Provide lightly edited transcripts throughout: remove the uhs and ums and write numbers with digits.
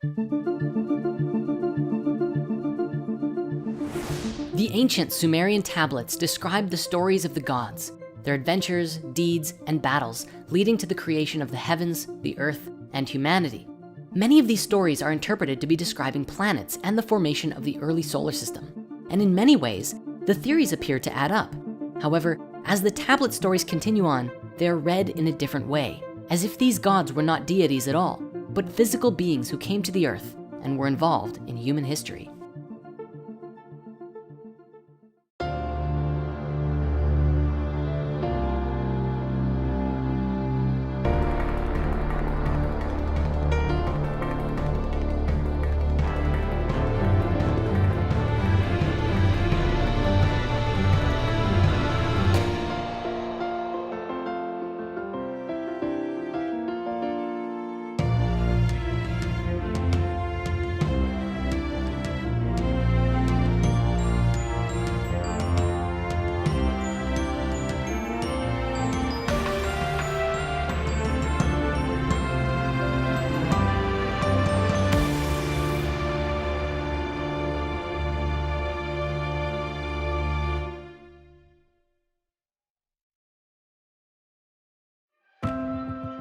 The ancient Sumerian tablets describe the stories of the gods, their adventures, deeds, and battles leading to the creation of the heavens, the earth, and humanity. Many of these stories are interpreted to be describing planets and the formation of the early solar system. And in many ways, the theories appear to add up. However, as the tablet stories continue on, they are read in a different way, as if these gods were not deities at all, but physical beings who came to the earth and were involved in human history.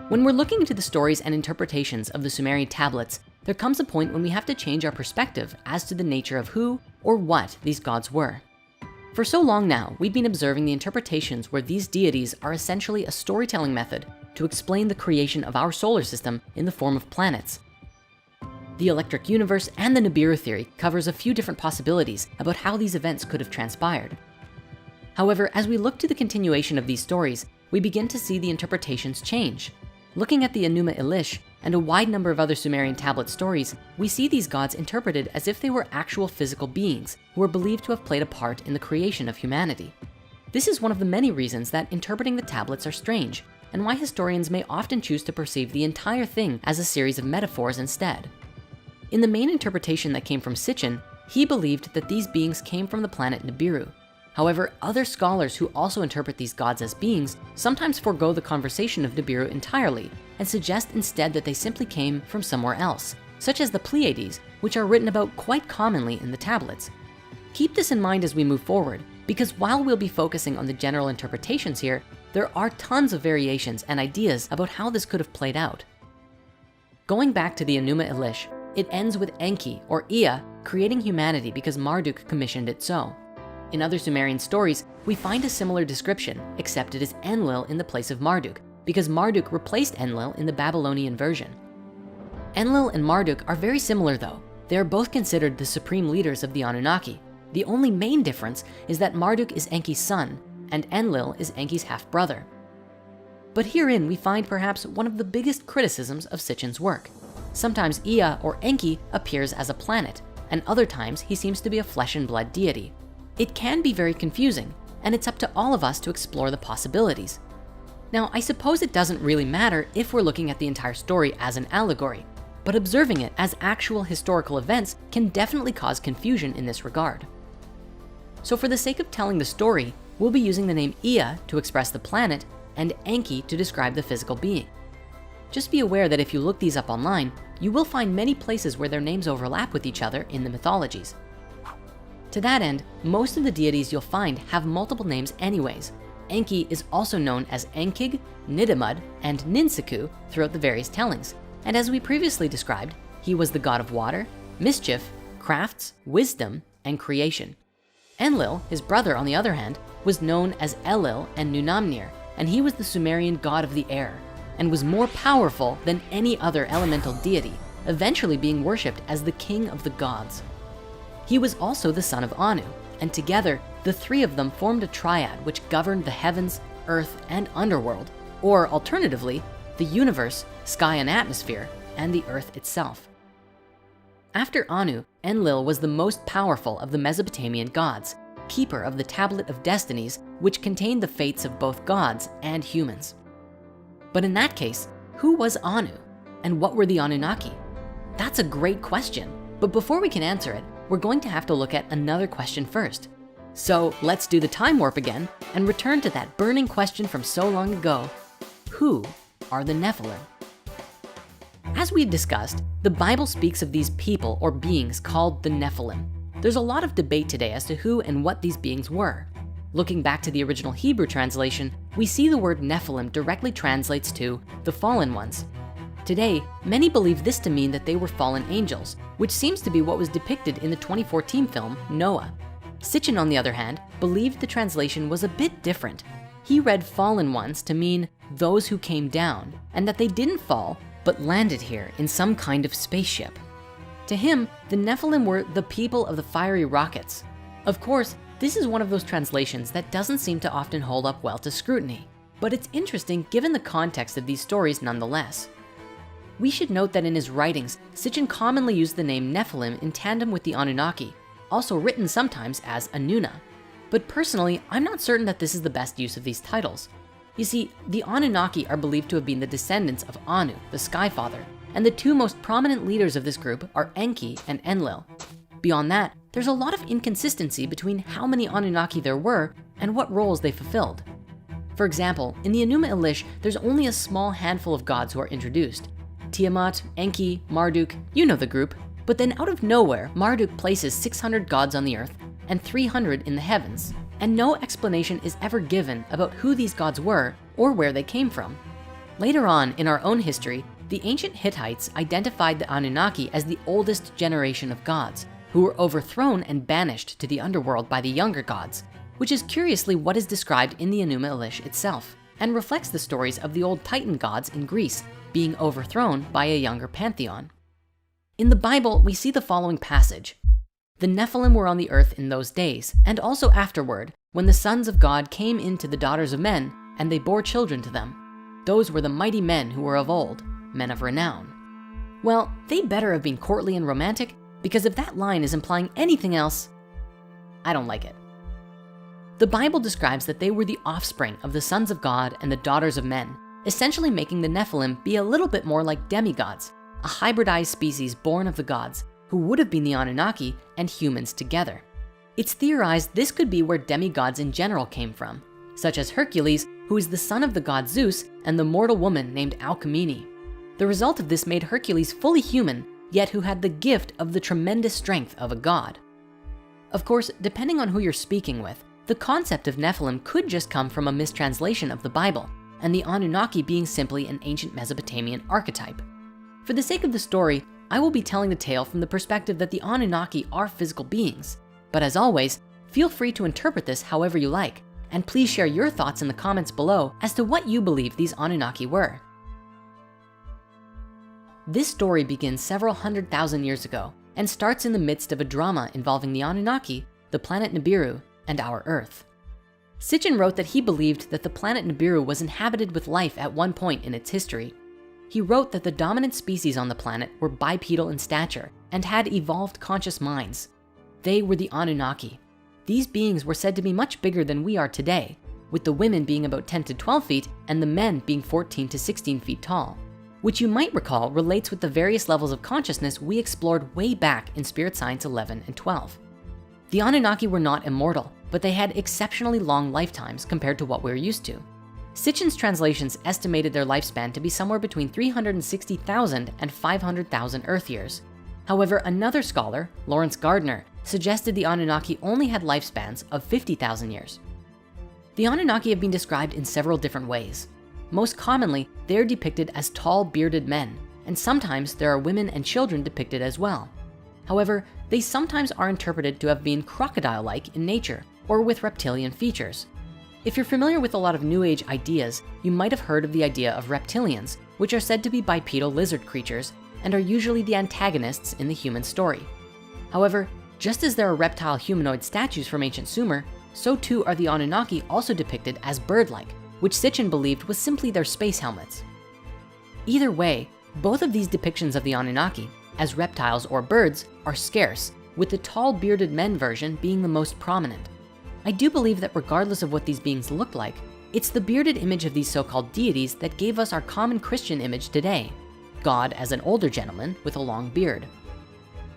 When we're looking into the stories and interpretations of the Sumerian tablets, there comes a point when we have to change our perspective as to the nature of who or what these gods were. For so long now, we've been observing the interpretations where these deities are essentially a storytelling method to explain the creation of our solar system in the form of planets. The electric universe and the Nibiru theory covers a few different possibilities about how these events could have transpired. However, as we look to the continuation of these stories, we begin to see the interpretations change. Looking at the Enuma Elish and a wide number of other Sumerian tablet stories, we see these gods interpreted as if they were actual physical beings who are believed to have played a part in the creation of humanity. This is one of the many reasons that interpreting the tablets are strange, and why historians may often choose to perceive the entire thing as a series of metaphors instead. In the main interpretation that came from Sitchin, he believed that these beings came from the planet Nibiru. However, other scholars who also interpret these gods as beings sometimes forego the conversation of Nibiru entirely and suggest instead that they simply came from somewhere else, such as the Pleiades, which are written about quite commonly in the tablets. Keep this in mind as we move forward, because while we'll be focusing on the general interpretations here, there are tons of variations and ideas about how this could have played out. Going back to the Enuma Elish, it ends with Enki or Ea creating humanity because Marduk commissioned it so. In other Sumerian stories, we find a similar description, except it is Enlil in the place of Marduk, because Marduk replaced Enlil in the Babylonian version. Enlil and Marduk are very similar though. They are both considered the supreme leaders of the Anunnaki. The only main difference is that Marduk is Enki's son, and Enlil is Enki's half-brother. But herein we find perhaps one of the biggest criticisms of Sitchin's work. Sometimes Ea or Enki appears as a planet, and other times he seems to be a flesh and blood deity. It can be very confusing, and it's up to all of us to explore the possibilities. Now, I suppose it doesn't really matter if we're looking at the entire story as an allegory, but observing it as actual historical events can definitely cause confusion in this regard. So for the sake of telling the story, we'll be using the name Ea to express the planet and Enki to describe the physical being. Just be aware that if you look these up online, you will find many places where their names overlap with each other in the mythologies. To that end, most of the deities you'll find have multiple names anyways. Enki is also known as Enkig, Nidamud, and Ninsiku throughout the various tellings. And as we previously described, he was the god of water, mischief, crafts, wisdom, and creation. Enlil, his brother on the other hand, was known as Elil and Nunamnir, and he was the Sumerian god of the air, and was more powerful than any other elemental deity, eventually being worshipped as the king of the gods. He was also the son of Anu, and together, the three of them formed a triad which governed the heavens, earth, and underworld, or alternatively, the universe, sky and atmosphere, and the earth itself. After Anu, Enlil was the most powerful of the Mesopotamian gods, keeper of the Tablet of Destinies, which contained the fates of both gods and humans. But in that case, who was Anu? And what were the Anunnaki? That's a great question, but before we can answer it, we're going to have to look at another question first. So let's do the time warp again and return to that burning question from so long ago. Who are the Nephilim? As we discussed, the Bible speaks of these people or beings called the Nephilim. There's a lot of debate today as to who and what these beings were. Looking back to the original Hebrew translation, we see the word Nephilim directly translates to the fallen ones. Today, many believe this to mean that they were fallen angels, which seems to be what was depicted in the 2014 film Noah. Sitchin, on the other hand, believed the translation was a bit different. He read fallen ones to mean those who came down, and that they didn't fall, but landed here in some kind of spaceship. To him, the Nephilim were the people of the fiery rockets. Of course, this is one of those translations that doesn't seem to often hold up well to scrutiny, but it's interesting given the context of these stories nonetheless. We should note that in his writings, Sitchin commonly used the name Nephilim in tandem with the Anunnaki, also written sometimes as Anuna. But personally, I'm not certain that this is the best use of these titles. You see, the Anunnaki are believed to have been the descendants of Anu, the Sky Father, and the two most prominent leaders of this group are Enki and Enlil. Beyond that, there's a lot of inconsistency between how many Anunnaki there were and what roles they fulfilled. For example, in the Enuma Elish, there's only a small handful of gods who are introduced. Tiamat, Enki, Marduk, you know the group. But then out of nowhere, Marduk places 600 gods on the earth and 300 in the heavens, and no explanation is ever given about who these gods were or where they came from. Later on in our own history, the ancient Hittites identified the Anunnaki as the oldest generation of gods, who were overthrown and banished to the underworld by the younger gods, which is curiously what is described in the Enuma Elish itself, and reflects the stories of the old Titan gods in Greece being overthrown by a younger pantheon. In the Bible, we see the following passage. The Nephilim were on the earth in those days, and also afterward, when the sons of God came into the daughters of men, and they bore children to them. Those were the mighty men who were of old, men of renown. Well, they better have been courtly and romantic, because if that line is implying anything else, I don't like it. The Bible describes that they were the offspring of the sons of God and the daughters of men, essentially making the Nephilim be a little bit more like demigods, a hybridized species born of the gods, who would have been the Anunnaki and humans together. It's theorized this could be where demigods in general came from, such as Hercules, who is the son of the god Zeus, and the mortal woman named Alcmene. The result of this made Hercules fully human, yet who had the gift of the tremendous strength of a god. Of course, depending on who you're speaking with, the concept of Nephilim could just come from a mistranslation of the Bible, and the Anunnaki being simply an ancient Mesopotamian archetype. For the sake of the story, I will be telling the tale from the perspective that the Anunnaki are physical beings. But as always, feel free to interpret this however you like, and please share your thoughts in the comments below as to what you believe these Anunnaki were. This story begins several 100,000 years ago and starts in the midst of a drama involving the Anunnaki, the planet Nibiru, and our Earth. Sitchin wrote that he believed that the planet Nibiru was inhabited with life at one point in its history. He wrote that the dominant species on the planet were bipedal in stature and had evolved conscious minds. They were the Anunnaki. These beings were said to be much bigger than we are today, with the women being about 10 to 12 feet and the men being 14 to 16 feet tall, which you might recall relates with the various levels of consciousness we explored way back in Spirit Science 11 and 12. The Anunnaki were not immortal, but they had exceptionally long lifetimes compared to what we're used to. Sitchin's translations estimated their lifespan to be somewhere between 360,000 and 500,000 Earth years. However, another scholar, Lawrence Gardner, suggested the Anunnaki only had lifespans of 50,000 years. The Anunnaki have been described in several different ways. Most commonly, they're depicted as tall, bearded men, and sometimes there are women and children depicted as well. However, they sometimes are interpreted to have been crocodile-like in nature or with reptilian features. If you're familiar with a lot of New Age ideas, you might have heard of the idea of reptilians, which are said to be bipedal lizard creatures and are usually the antagonists in the human story. However, just as there are reptile humanoid statues from ancient Sumer, so too are the Anunnaki also depicted as bird-like, which Sitchin believed was simply their space helmets. Either way, both of these depictions of the Anunnaki, as reptiles or birds, are scarce, with the tall bearded men version being the most prominent. I do believe that regardless of what these beings look like, it's the bearded image of these so-called deities that gave us our common Christian image today, God as an older gentleman with a long beard.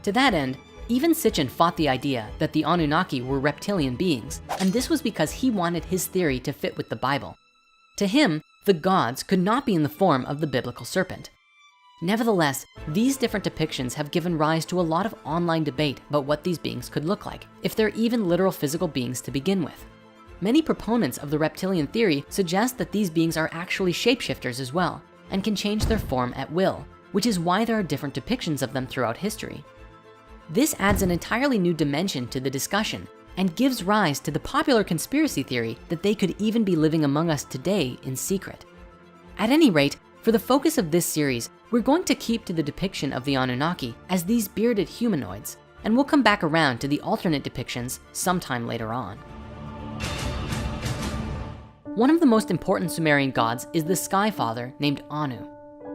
To that end, even Sitchin fought the idea that the Anunnaki were reptilian beings, and this was because he wanted his theory to fit with the Bible. To him, the gods could not be in the form of the biblical serpent. Nevertheless, these different depictions have given rise to a lot of online debate about what these beings could look like, if they're even literal physical beings to begin with. Many proponents of the reptilian theory suggest that these beings are actually shapeshifters as well, and can change their form at will, which is why there are different depictions of them throughout history. This adds an entirely new dimension to the discussion and gives rise to the popular conspiracy theory that they could even be living among us today in secret. At any rate, for the focus of this series, we're going to keep to the depiction of the Anunnaki as these bearded humanoids, and we'll come back around to the alternate depictions sometime later on. One of the most important Sumerian gods is the Sky Father named Anu.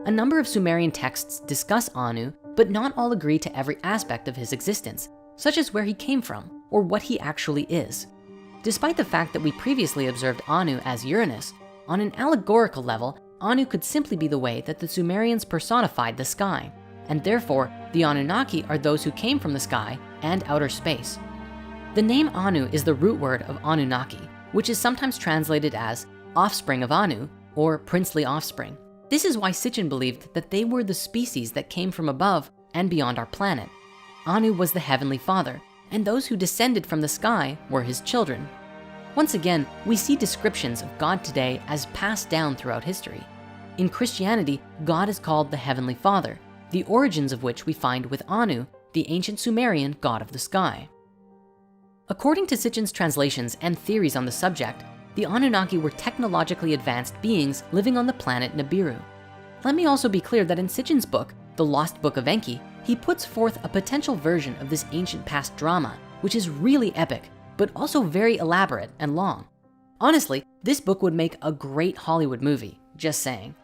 A number of Sumerian texts discuss Anu, but not all agree to every aspect of his existence, such as where he came from or what he actually is. Despite the fact that we previously observed Anu as Uranus, on an allegorical level, Anu could simply be the way that the Sumerians personified the sky, and therefore the Anunnaki are those who came from the sky and outer space. The name Anu is the root word of Anunnaki, which is sometimes translated as offspring of Anu or princely offspring. This is why Sitchin believed that they were the species that came from above and beyond our planet. Anu was the heavenly father, and those who descended from the sky were his children. Once again, we see descriptions of God today as passed down throughout history. In Christianity, God is called the Heavenly Father, the origins of which we find with Anu, the ancient Sumerian god of the sky. According to Sitchin's translations and theories on the subject, the Anunnaki were technologically advanced beings living on the planet Nibiru. Let me also be clear that in Sitchin's book, The Lost Book of Enki, he puts forth a potential version of this ancient past drama, which is really epic, but also very elaborate and long. Honestly, this book would make a great Hollywood movie, just saying.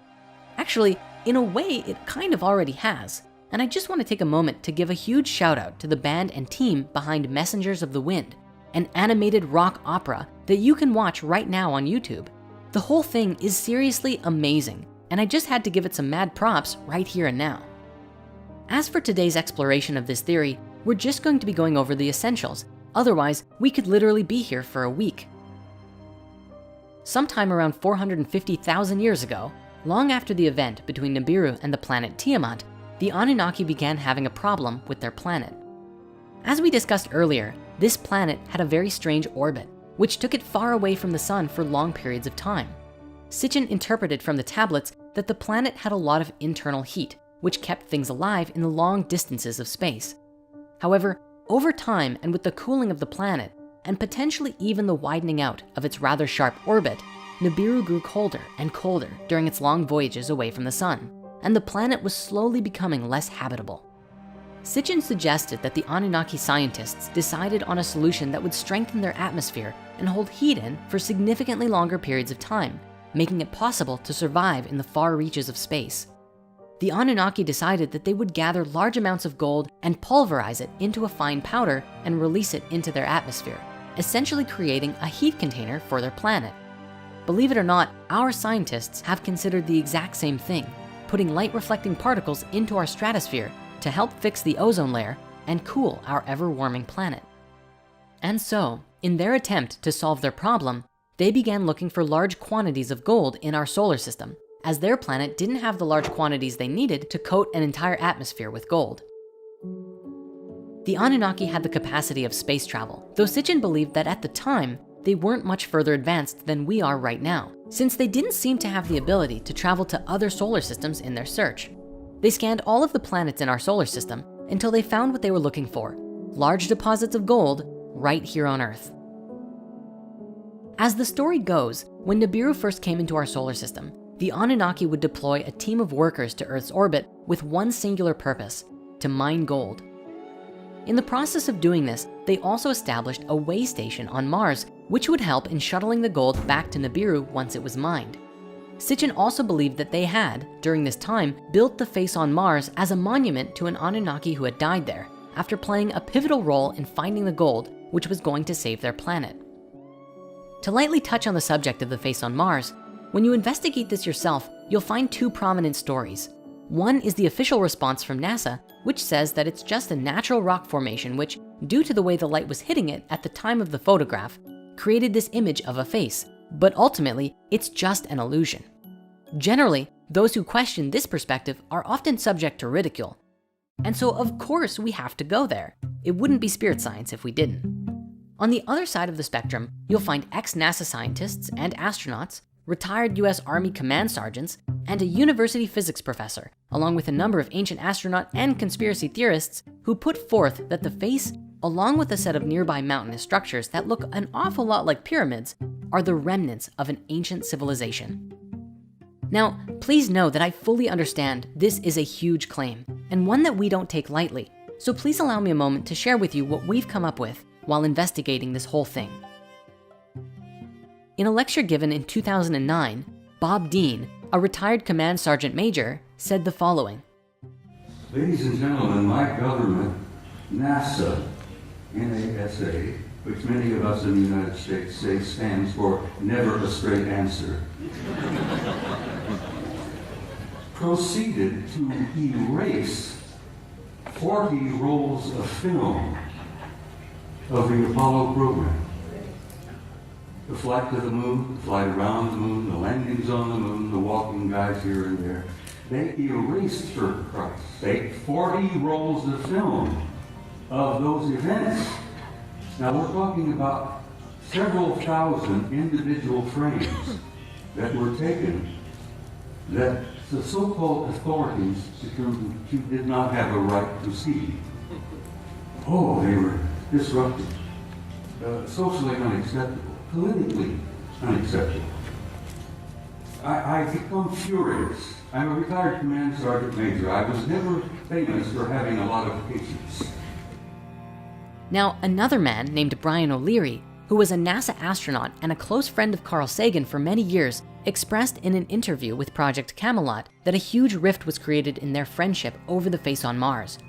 Actually, in a way, it kind of already has. And I just want to take a moment to give a huge shout out to the band and team behind Messengers of the Wind, an animated rock opera that you can watch right now on YouTube. The whole thing is seriously amazing, and I just had to give it some mad props right here and now. As for today's exploration of this theory, we're just going to be going over the essentials. Otherwise, we could literally be here for a week. Sometime around 450,000 years ago, long after the event between Nibiru and the planet Tiamat, the Anunnaki began having a problem with their planet. As we discussed earlier, this planet had a very strange orbit, which took it far away from the sun for long periods of time. Sitchin interpreted from the tablets that the planet had a lot of internal heat, which kept things alive in the long distances of space. However, over time and with the cooling of the planet, and potentially even the widening out of its rather sharp orbit, Nibiru grew colder and colder during its long voyages away from the sun, and the planet was slowly becoming less habitable. Sitchin suggested that the Anunnaki scientists decided on a solution that would strengthen their atmosphere and hold heat in for significantly longer periods of time, making it possible to survive in the far reaches of space. The Anunnaki decided that they would gather large amounts of gold and pulverize it into a fine powder and release it into their atmosphere, essentially creating a heat container for their planet. Believe it or not, our scientists have considered the exact same thing, putting light reflecting particles into our stratosphere to help fix the ozone layer and cool our ever-warming planet. And so, in their attempt to solve their problem, they began looking for large quantities of gold in our solar system, as their planet didn't have the large quantities they needed to coat an entire atmosphere with gold. The Anunnaki had the capacity of space travel, though Sitchin believed that at the time, they weren't much further advanced than we are right now, since they didn't seem to have the ability to travel to other solar systems in their search. They scanned all of the planets in our solar system until they found what they were looking for, large deposits of gold right here on Earth. As the story goes, when Nibiru first came into our solar system, the Anunnaki would deploy a team of workers to Earth's orbit with one singular purpose: to mine gold. In the process of doing this, they also established a way station on Mars, which would help in shuttling the gold back to Nibiru once it was mined. Sitchin also believed that they had, during this time, built the face on Mars as a monument to an Anunnaki who had died there, after playing a pivotal role in finding the gold, which was going to save their planet. To lightly touch on the subject of the face on Mars, when you investigate this yourself, you'll find two prominent stories. One is the official response from NASA, which says that it's just a natural rock formation which, due to the way the light was hitting it at the time of the photograph, created this image of a face, but ultimately, it's just an illusion. Generally, those who question this perspective are often subject to ridicule. And so of course we have to go there. It wouldn't be spirit science if we didn't. On the other side of the spectrum, you'll find ex-NASA scientists and astronauts, retired US Army command sergeants, and a university physics professor, along with a number of ancient astronaut and conspiracy theorists who put forth that the face, along with a set of nearby mountainous structures that look an awful lot like pyramids, are the remnants of an ancient civilization. Now, please know that I fully understand this is a huge claim and one that we don't take lightly. So please allow me a moment to share with you what we've come up with while investigating this whole thing. In a lecture given in 2009, Bob Dean, a retired command sergeant major, said the following. Ladies and gentlemen, my government, NASA, NASA, which many of us in the United States say stands for never a straight answer, proceeded to erase 40 rolls of film of the Apollo program. The flight to the moon, the flight around the moon, the landings on the moon, the walking guys here and there. They erased, for Christ's sake, 40 rolls of film of those events. Now we're talking about several thousand individual frames that were taken that the so-called authorities determined you did not have a right to see. Oh, they were disruptive, socially unacceptable, politically unacceptable. I become furious. I'm a retired command sergeant major. I was never famous for having a lot of patience. Now, another man named Brian O'Leary, who was a NASA astronaut and a close friend of Carl Sagan for many years, expressed in an interview with Project Camelot that a huge rift was created in their friendship over the face on Mars.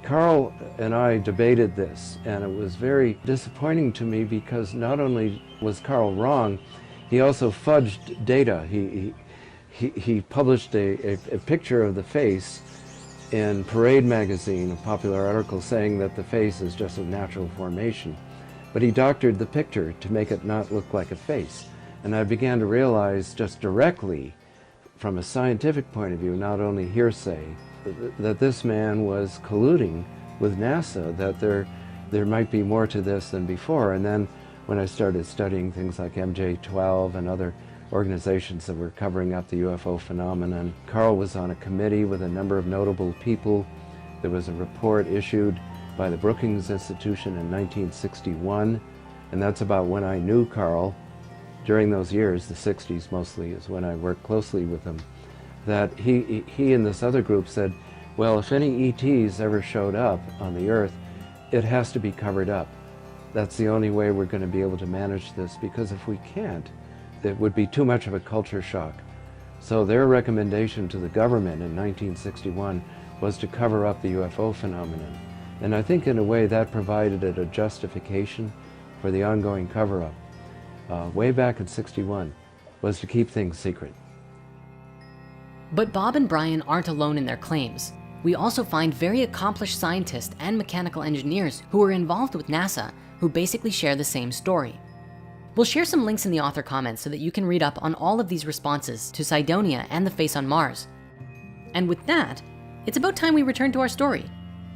Carl and I debated this, and it was very disappointing to me because not only was Carl wrong, he also fudged data. He published a picture of the face in Parade magazine, a popular article saying that the face is just a natural formation. But he doctored the picture to make it not look like a face. And I began to realize just directly, from a scientific point of view, not only hearsay, that this man was colluding with NASA, that there might be more to this than before. And then when I started studying things like MJ-12 and other organizations that were covering up the UFO phenomenon, Carl was on a committee with a number of notable people. There was a report issued by the Brookings Institution in 1961, and that's about when I knew Carl. During those years, the 60s mostly, is when I worked closely with him, that he and this other group said, well, if any ETs ever showed up on the Earth, it has to be covered up. That's the only way we're going to be able to manage this, because if we can't, it would be too much of a culture shock. So their recommendation to the government in 1961 was to cover up the UFO phenomenon. And I think in a way that provided a justification for the ongoing cover-up. Way back in '61, was to keep things secret. But Bob and Brian aren't alone in their claims. We also find very accomplished scientists and mechanical engineers who are involved with NASA who basically share the same story. We'll share some links in the author comments so that you can read up on all of these responses to Cydonia and the face on Mars. And with that, it's about time we return to our story.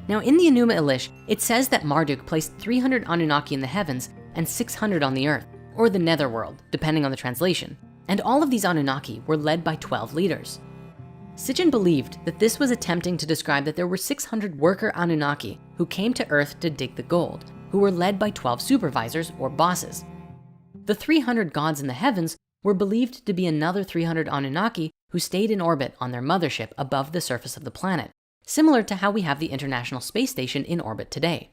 Now in the Enuma Elish, it says that Marduk placed 300 Anunnaki in the heavens and 600 on the earth, or the netherworld, depending on the translation. And all of these Anunnaki were led by 12 leaders. Sitchin believed that this was attempting to describe that there were 600 worker Anunnaki who came to Earth to dig the gold, who were led by 12 supervisors or bosses. The 300 gods in the heavens were believed to be another 300 Anunnaki who stayed in orbit on their mothership above the surface of the planet, similar to how we have the International Space Station in orbit today.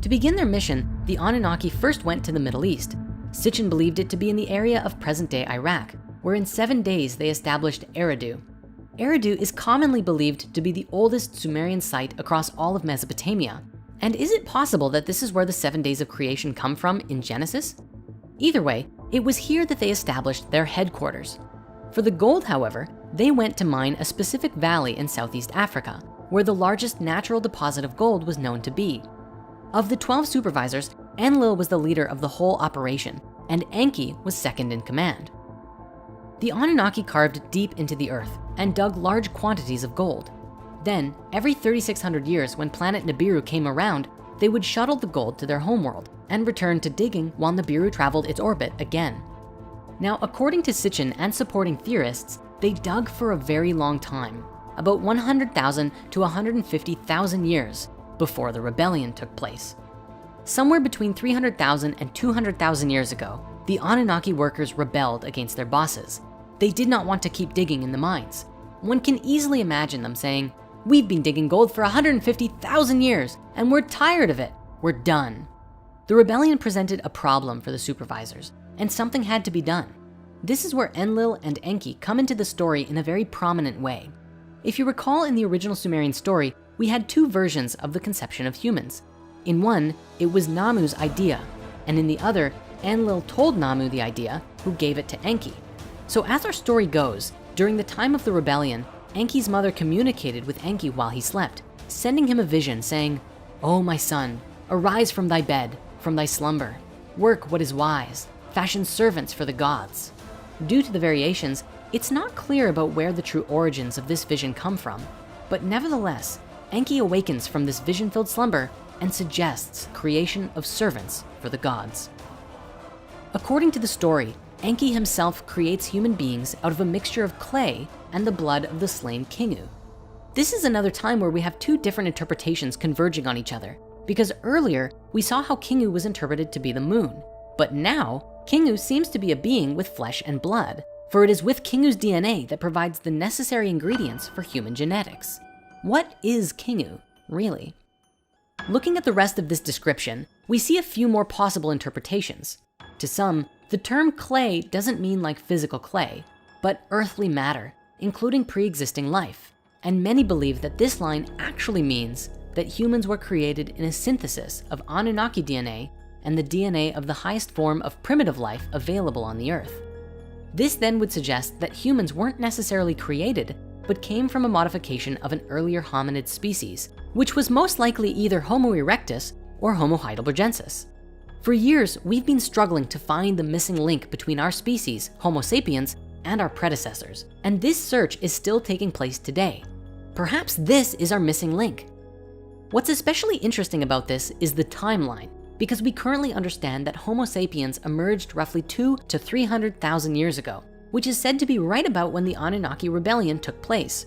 To begin their mission, the Anunnaki first went to the Middle East. Sitchin believed it to be in the area of present-day Iraq, where in 7 days they established Eridu. Eridu is commonly believed to be the oldest Sumerian site across all of Mesopotamia. And is it possible that this is where the 7 days of creation come from in Genesis? Either way, it was here that they established their headquarters. For the gold, however, they went to mine a specific valley in Southeast Africa, where the largest natural deposit of gold was known to be. Of the 12 supervisors, Enlil was the leader of the whole operation, and Enki was second in command. The Anunnaki carved deep into the earth and dug large quantities of gold. Then, every 3,600 years when planet Nibiru came around, they would shuttle the gold to their homeworld and return to digging while Nibiru traveled its orbit again. Now, according to Sitchin and supporting theorists, they dug for a very long time, about 100,000 to 150,000 years before the rebellion took place. Somewhere between 300,000 and 200,000 years ago, the Anunnaki workers rebelled against their bosses. They did not want to keep digging in the mines. One can easily imagine them saying, "We've been digging gold for 150,000 years and we're tired of it. We're done." The rebellion presented a problem for the supervisors and something had to be done. This is where Enlil and Enki come into the story in a very prominent way. If you recall, in the original Sumerian story, we had two versions of the conception of humans. In one, it was Namu's idea, and in the other, Enlil told Namu the idea, who gave it to Enki. So as our story goes, during the time of the rebellion, Enki's mother communicated with Enki while he slept, sending him a vision saying, "Oh my son, arise from thy bed, from thy slumber. Work what is wise, fashion servants for the gods." Due to the variations, it's not clear about where the true origins of this vision come from, but nevertheless, Enki awakens from this vision-filled slumber and suggests creation of servants for the gods. According to the story, Enki himself creates human beings out of a mixture of clay and the blood of the slain Kingu. This is another time where we have two different interpretations converging on each other, because earlier we saw how Kingu was interpreted to be the moon, but now Kingu seems to be a being with flesh and blood, for it is with Kingu's DNA that provides the necessary ingredients for human genetics. What is Kingu, really? Looking at the rest of this description, we see a few more possible interpretations. To some, the term clay doesn't mean like physical clay, but earthly matter, including pre-existing life. And many believe that this line actually means that humans were created in a synthesis of Anunnaki DNA and the DNA of the highest form of primitive life available on the earth. This then would suggest that humans weren't necessarily created, but came from a modification of an earlier hominid species, which was most likely either Homo erectus or Homo heidelbergensis. For years, we've been struggling to find the missing link between our species, Homo sapiens, and our predecessors, and this search is still taking place today. Perhaps this is our missing link. What's especially interesting about this is the timeline, because we currently understand that Homo sapiens emerged roughly 200,000 to 300,000 years ago, which is said to be right about when the Anunnaki rebellion took place.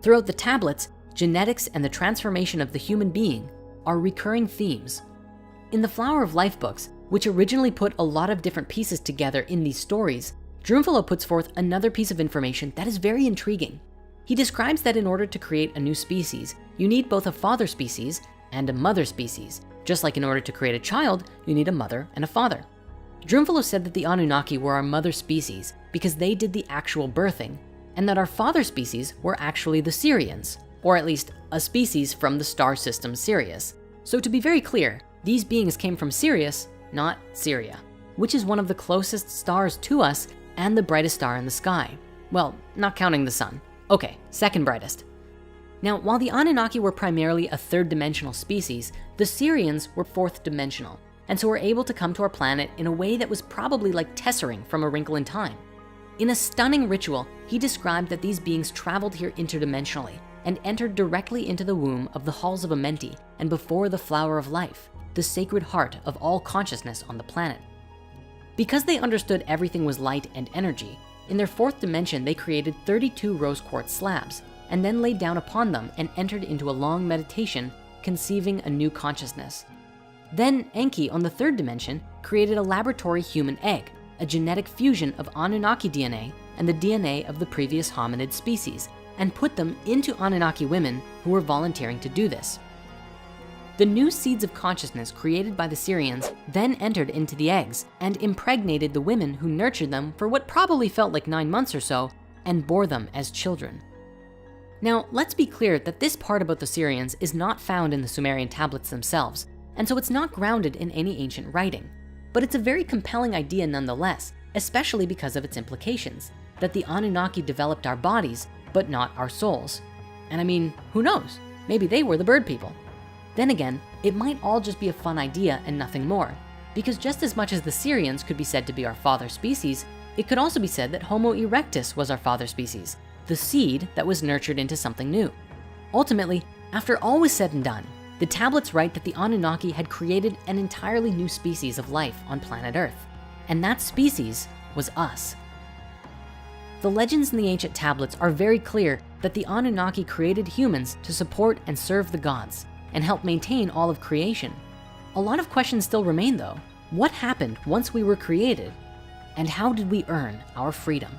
Throughout the tablets, genetics and the transformation of the human being are recurring themes. In the Flower of Life books, which originally put a lot of different pieces together in these stories, Drunvalo puts forth another piece of information that is very intriguing. He describes that in order to create a new species, you need both a father species and a mother species. Just like in order to create a child, you need a mother and a father. Drunvalo said that the Anunnaki were our mother species because they did the actual birthing, and that our father species were actually the Sirians, or at least a species from the star system Sirius. So to be very clear, these beings came from Sirius, not Syria, which is one of the closest stars to us and the brightest star in the sky. Well, not counting the sun. Okay, second brightest. Now, while the Anunnaki were primarily a third-dimensional species, the Sirians were fourth-dimensional, and so were able to come to our planet in a way that was probably like tessering from A Wrinkle in Time. In a stunning ritual, he described that these beings traveled here interdimensionally and entered directly into the womb of the halls of Amenti and before the Flower of Life, the sacred heart of all consciousness on the planet. Because they understood everything was light and energy, in their fourth dimension, they created 32 rose quartz slabs and then laid down upon them and entered into a long meditation, conceiving a new consciousness. Then Enki on the third dimension created a laboratory human egg, a genetic fusion of Anunnaki DNA and the DNA of the previous hominid species, and put them into Anunnaki women who were volunteering to do this. The new seeds of consciousness created by the Sirians then entered into the eggs and impregnated the women who nurtured them for what probably felt like 9 months or so and bore them as children. Now, let's be clear that this part about the Sirians is not found in the Sumerian tablets themselves, and so it's not grounded in any ancient writing. But it's a very compelling idea nonetheless, especially because of its implications, that the Anunnaki developed our bodies, but not our souls. And I mean, who knows? Maybe they were the bird people. Then again, it might all just be a fun idea and nothing more, because just as much as the Sirians could be said to be our father species, It could also be said that Homo erectus was our father species, the seed that was nurtured into something new. Ultimately, after all was said and done, the tablets write that the Anunnaki had created an entirely new species of life on planet Earth, and that species was us. The legends in the ancient tablets are very clear that the Anunnaki created humans to support and serve the gods and help maintain all of creation. A lot of questions still remain though. What happened once we were created? And how did we earn our freedom?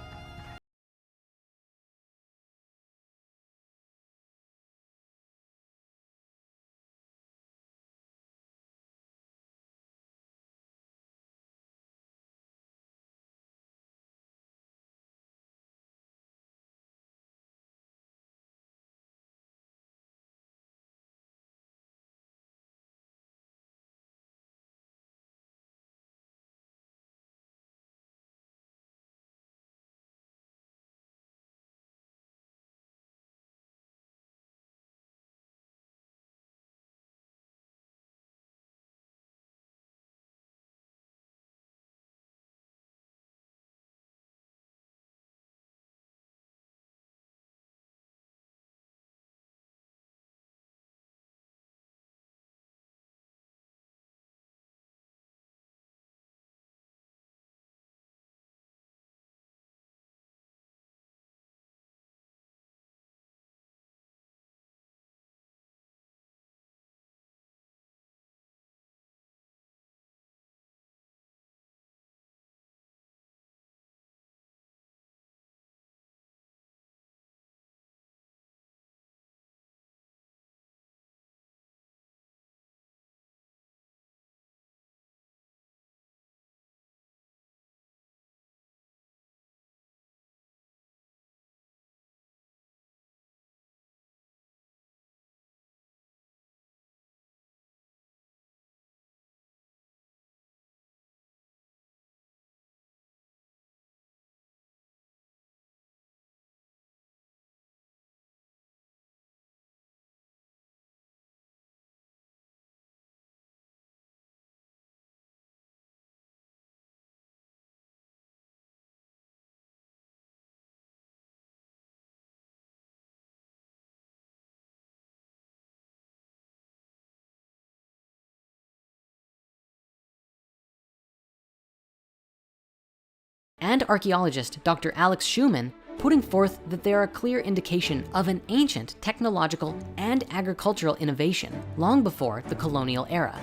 And archaeologist Dr. Alex Schumann putting forth that there are clear indication of an ancient technological and agricultural innovation long before the colonial era.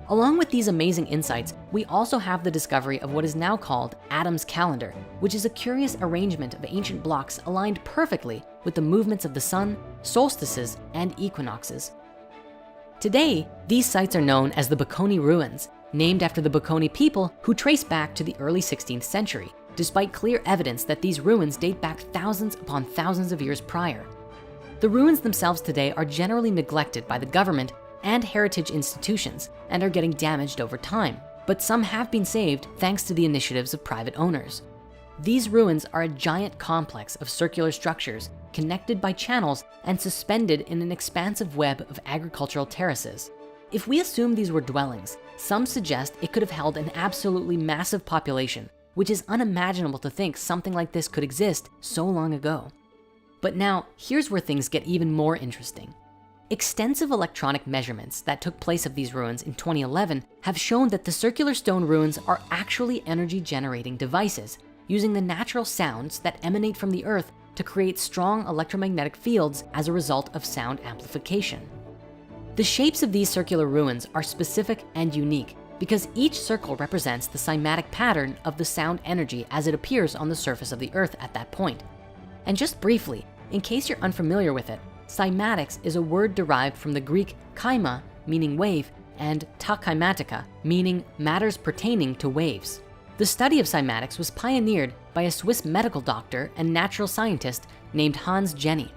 Along with these amazing insights, we also have the discovery of what is now called Adam's calendar, which is a curious arrangement of ancient blocks aligned perfectly with the movements of the sun, solstices, and equinoxes. Today, these sites are known as the Baconi ruins, named after the Baconi people who trace back to the early 16th century, despite clear evidence that these ruins date back thousands upon thousands of years prior. The ruins themselves today are generally neglected by the government and heritage institutions and are getting damaged over time, but some have been saved thanks to the initiatives of private owners. These ruins are a giant complex of circular structures connected by channels and suspended in an expansive web of agricultural terraces. If we assume these were dwellings, some suggest it could have held an absolutely massive population, which is unimaginable to think something like this could exist so long ago. But now, here's where things get even more interesting. Extensive electronic measurements that took place of these ruins in 2011 have shown that the circular stone ruins are actually energy generating devices, using the natural sounds that emanate from the earth to create strong electromagnetic fields as a result of sound amplification. The shapes of these circular ruins are specific and unique because each circle represents the cymatic pattern of the sound energy as it appears on the surface of the earth at that point. And just briefly, in case you're unfamiliar with it, cymatics is a word derived from the Greek chyma, meaning wave, and ta chymatica, meaning matters pertaining to waves. The study of cymatics was pioneered by a Swiss medical doctor and natural scientist named Hans Jenny.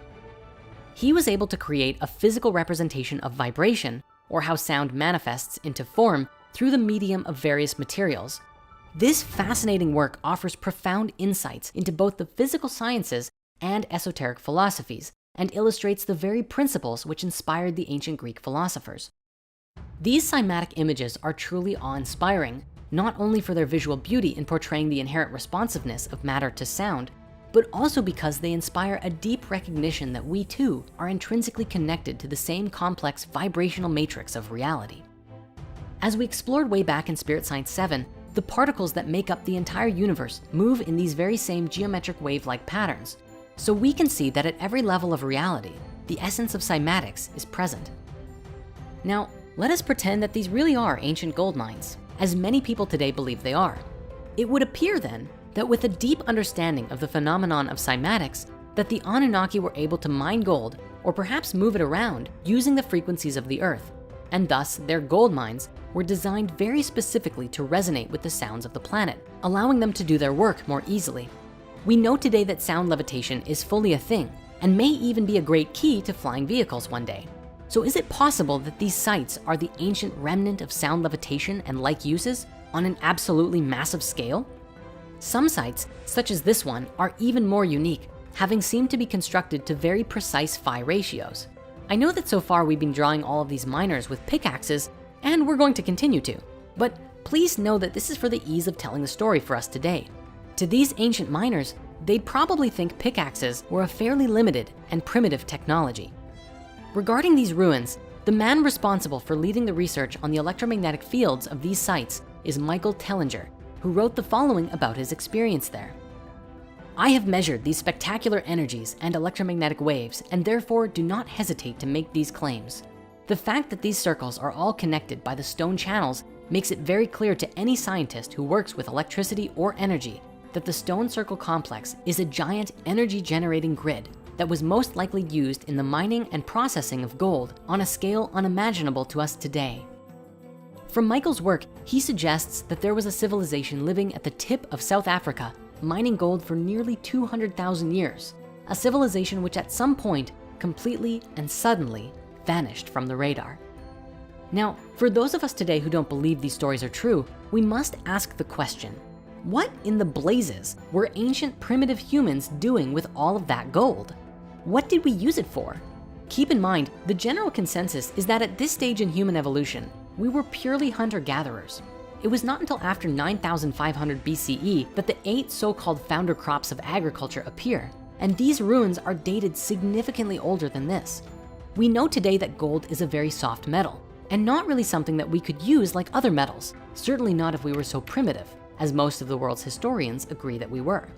He was able to create a physical representation of vibration, or how sound manifests into form through the medium of various materials. This fascinating work offers profound insights into both the physical sciences and esoteric philosophies, and illustrates the very principles which inspired the ancient Greek philosophers. These cymatic images are truly awe-inspiring, not only for their visual beauty in portraying the inherent responsiveness of matter to sound, but also because they inspire a deep recognition that we too are intrinsically connected to the same complex vibrational matrix of reality. As we explored way back in Spirit Science 7, the particles that make up the entire universe move in these very same geometric wave-like patterns. So we can see that at every level of reality, the essence of cymatics is present. Now, let us pretend that these really are ancient gold mines, as many people today believe they are. It would appear then that with a deep understanding of the phenomenon of cymatics, that the Anunnaki were able to mine gold or perhaps move it around using the frequencies of the earth. And thus their gold mines were designed very specifically to resonate with the sounds of the planet, allowing them to do their work more easily. We know today that sound levitation is fully a thing and may even be a great key to flying vehicles one day. So is it possible that these sites are the ancient remnant of sound levitation and like uses on an absolutely massive scale? Some sites, such as this one, are even more unique, having seemed to be constructed to very precise phi ratios. I know that so far we've been drawing all of these miners with pickaxes, and we're going to continue to, but please know that this is for the ease of telling the story for us today. To these ancient miners, they'd probably think pickaxes were a fairly limited and primitive technology. Regarding these ruins, the man responsible for leading the research on the electromagnetic fields of these sites is Michael Tellinger, who wrote the following about his experience there. I have measured these spectacular energies and electromagnetic waves and therefore do not hesitate to make these claims. The fact that these circles are all connected by the stone channels makes it very clear to any scientist who works with electricity or energy that the stone circle complex is a giant energy generating grid that was most likely used in the mining and processing of gold on a scale unimaginable to us today. From Michael's work, he suggests that there was a civilization living at the tip of South Africa, mining gold for nearly 200,000 years, a civilization which at some point completely and suddenly vanished from the radar. Now, for those of us today who don't believe these stories are true, we must ask the question, what in the blazes were ancient primitive humans doing with all of that gold? What did we use it for? Keep in mind, the general consensus is that at this stage in human evolution, we were purely hunter-gatherers. It was not until after 9,500 BCE that the 8 so-called founder crops of agriculture appear, and these ruins are dated significantly older than this. We know today that gold is a very soft metal, and not really something that we could use like other metals, certainly not if we were so primitive, as most of the world's historians agree that we were.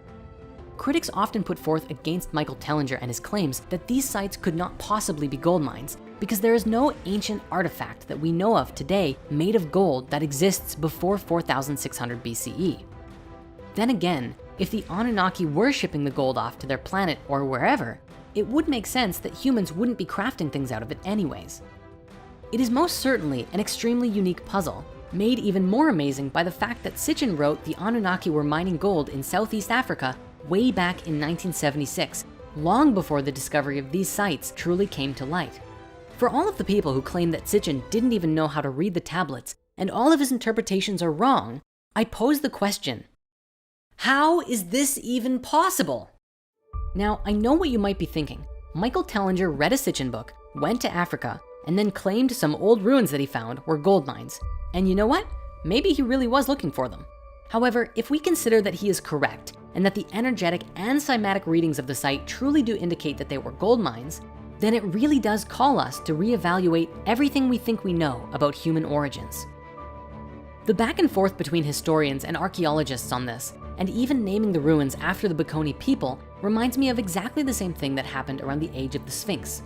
Critics often put forth against Michael Tellinger and his claims that these sites could not possibly be gold mines because there is no ancient artifact that we know of today made of gold that exists before 4,600 BCE. Then again, if the Anunnaki were shipping the gold off to their planet or wherever, it would make sense that humans wouldn't be crafting things out of it anyways. It is most certainly an extremely unique puzzle, made even more amazing by the fact that Sitchin wrote the Anunnaki were mining gold in Southeast Africa way back in 1976, long before the discovery of these sites truly came to light. For all of the people who claim that Sitchin didn't even know how to read the tablets and all of his interpretations are wrong, I pose the question, how is this even possible? Now, I know what you might be thinking. Michael Tellinger read a Sitchin book, went to Africa, and then claimed some old ruins that he found were gold mines. And you know what? Maybe he really was looking for them. However, if we consider that he is correct and that the energetic and cymatic readings of the site truly do indicate that they were gold mines, then it really does call us to reevaluate everything we think we know about human origins. The back and forth between historians and archaeologists on this, and even naming the ruins after the Bikoni people, reminds me of exactly the same thing that happened around the age of the Sphinx.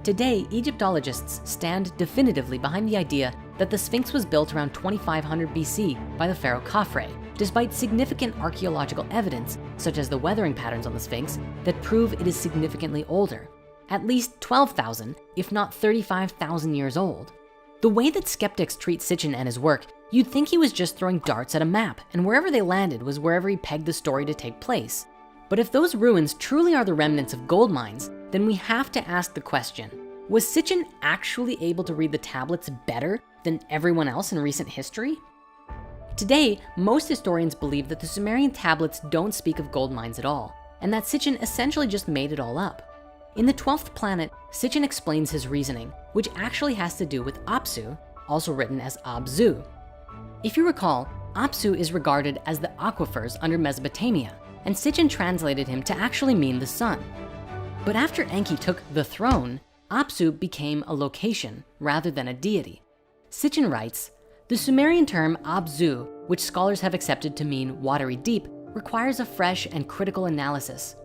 Today, Egyptologists stand definitively behind the idea that the Sphinx was built around 2500 BC by the pharaoh Khafre, despite significant archaeological evidence, such as the weathering patterns on the Sphinx, that prove it is significantly older, at least 12,000, if not 35,000 years old. The way that skeptics treat Sitchin and his work, you'd think he was just throwing darts at a map, and wherever they landed was wherever he pegged the story to take place. But if those ruins truly are the remnants of gold mines, then we have to ask the question, was Sitchin actually able to read the tablets better than everyone else in recent history? Today, most historians believe that the Sumerian tablets don't speak of gold mines at all, and that Sitchin essentially just made it all up. In the 12th planet, Sitchin explains his reasoning, which actually has to do with Apsu, also written as Abzu. If you recall, Apsu is regarded as the aquifers under Mesopotamia, and Sitchin translated him to actually mean the sun. But after Enki took the throne, Apsu became a location rather than a deity. Sitchin writes, the Sumerian term Abzu, which scholars have accepted to mean watery deep, requires a fresh and critical analysis.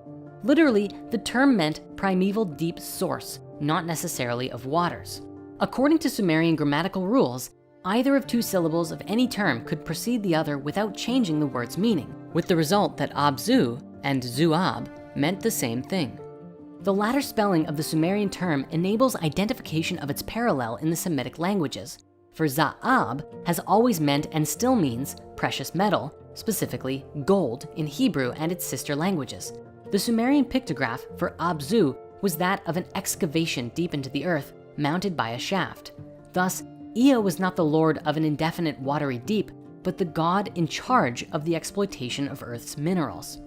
Literally, the term meant primeval deep source, not necessarily of waters. According to Sumerian grammatical rules, either of two syllables of any term could precede the other without changing the word's meaning, with the result that Abzu and Zuab meant the same thing. The latter spelling of the Sumerian term enables identification of its parallel in the Semitic languages. For Za'ab has always meant and still means precious metal, specifically gold in Hebrew and its sister languages. The Sumerian pictograph for Abzu was that of an excavation deep into the earth mounted by a shaft. Thus, Ea was not the lord of an indefinite watery deep, but the god in charge of the exploitation of Earth's minerals.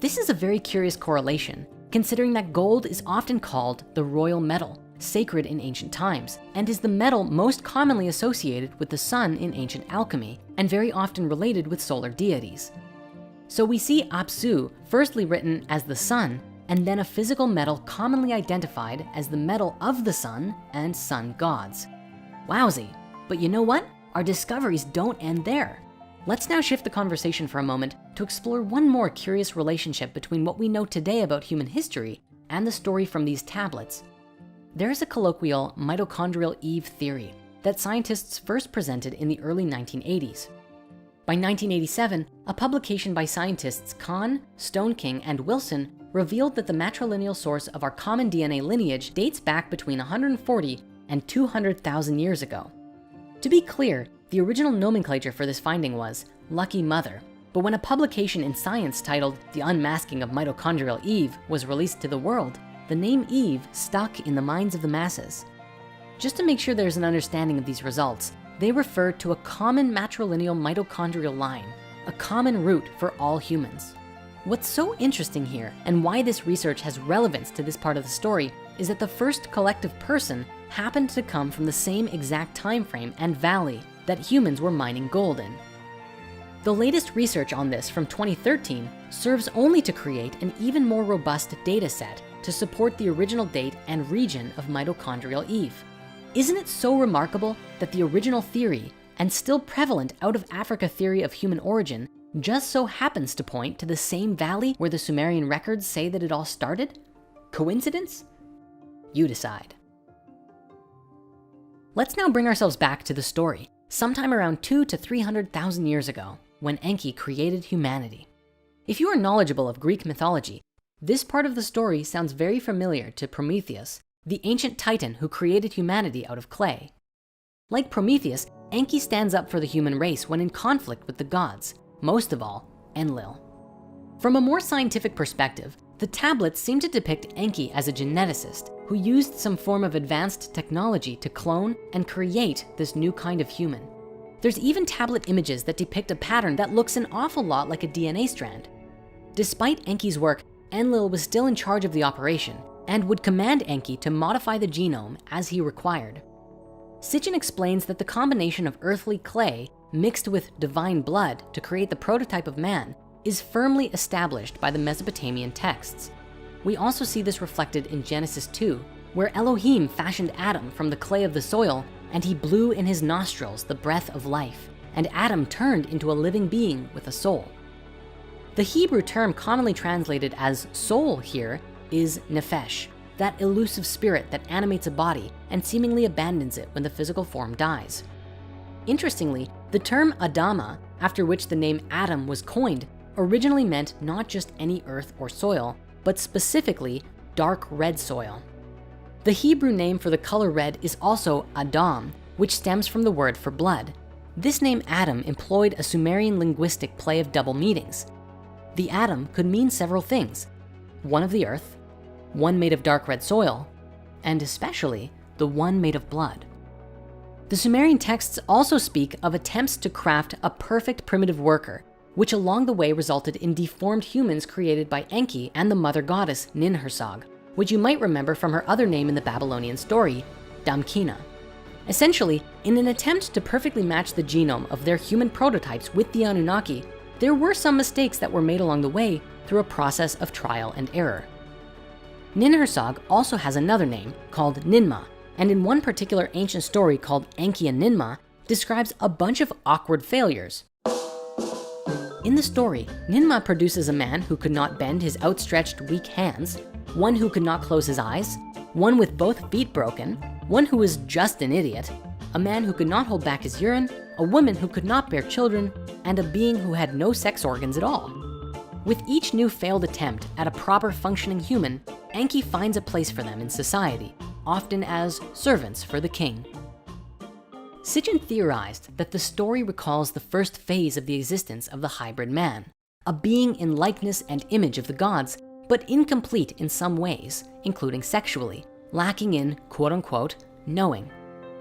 This is a very curious correlation, considering that gold is often called the royal metal, sacred in ancient times, and is the metal most commonly associated with the sun in ancient alchemy, and very often related with solar deities. So we see Apsu firstly written as the sun, and then a physical metal commonly identified as the metal of the sun and sun gods. Wowsy, but you know what? Our discoveries don't end there. Let's now shift the conversation for a moment to explore one more curious relationship between what we know today about human history and the story from these tablets. There is a colloquial mitochondrial Eve theory that scientists first presented in the early 1980s. By 1987, a publication by scientists Kahn, Stoneking, and Wilson revealed that the matrilineal source of our common DNA lineage dates back between 140 and 200,000 years ago. To be clear, the original nomenclature for this finding was Lucky Mother, but when a publication in Science titled The Unmasking of Mitochondrial Eve was released to the world, the name Eve stuck in the minds of the masses. Just to make sure there's an understanding of these results, they refer to a common matrilineal mitochondrial line, a common root for all humans. What's so interesting here, and why this research has relevance to this part of the story, is that the first collective person happened to come from the same exact time frame and valley that humans were mining gold in. The latest research on this from 2013 serves only to create an even more robust data set to support the original date and region of mitochondrial Eve. Isn't it so remarkable that the original theory and still prevalent out of Africa theory of human origin just so happens to point to the same valley where the Sumerian records say that it all started? Coincidence? You decide. Let's now bring ourselves back to the story, sometime around 200,000 to 300,000 years ago, when Enki created humanity. If you are knowledgeable of Greek mythology, this part of the story sounds very familiar to Prometheus, the ancient titan who created humanity out of clay. Like Prometheus, Enki stands up for the human race when in conflict with the gods, most of all, Enlil. From a more scientific perspective, the tablets seem to depict Enki as a geneticist who used some form of advanced technology to clone and create this new kind of human. There's even tablet images that depict a pattern that looks an awful lot like a DNA strand. Despite Enki's work, Enlil was still in charge of the operation and would command Enki to modify the genome as he required. Sitchin explains that the combination of earthly clay mixed with divine blood to create the prototype of man is firmly established by the Mesopotamian texts. We also see this reflected in Genesis 2, where Elohim fashioned Adam from the clay of the soil, and he blew in his nostrils the breath of life, and Adam turned into a living being with a soul. The Hebrew term commonly translated as soul here is nephesh, that elusive spirit that animates a body and seemingly abandons it when the physical form dies. Interestingly, the term Adama, after which the name Adam was coined, originally meant not just any earth or soil, but specifically dark red soil. The Hebrew name for the color red is also Adam, which stems from the word for blood. This name Adam employed a Sumerian linguistic play of double meanings. The Adam could mean several things: one of the earth, one made of dark red soil, and especially the one made of blood. The Sumerian texts also speak of attempts to craft a perfect primitive worker, which along the way resulted in deformed humans created by Enki and the mother goddess Ninhursag, which you might remember from her other name in the Babylonian story, Damkina. Essentially, In an attempt to perfectly match the genome of their human prototypes with the Anunnaki, there were some mistakes that were made along the way through a process of trial and error. Ninhursag also has another name called Ninmah, and in one particular ancient story called Enki and Ninmah, describes a bunch of awkward failures. In the story, Ninmah produces a man who could not bend his outstretched weak hands, one who could not close his eyes, one with both feet broken, one who was just an idiot, a man who could not hold back his urine, a woman who could not bear children, and a being who had no sex organs at all. With each new failed attempt at a proper functioning human, Enki finds a place for them in society, often as servants for the king. Sitchin theorized that the story recalls the first phase of the existence of the hybrid man, a being in likeness and image of the gods, but incomplete in some ways, including sexually, lacking in quote unquote knowing.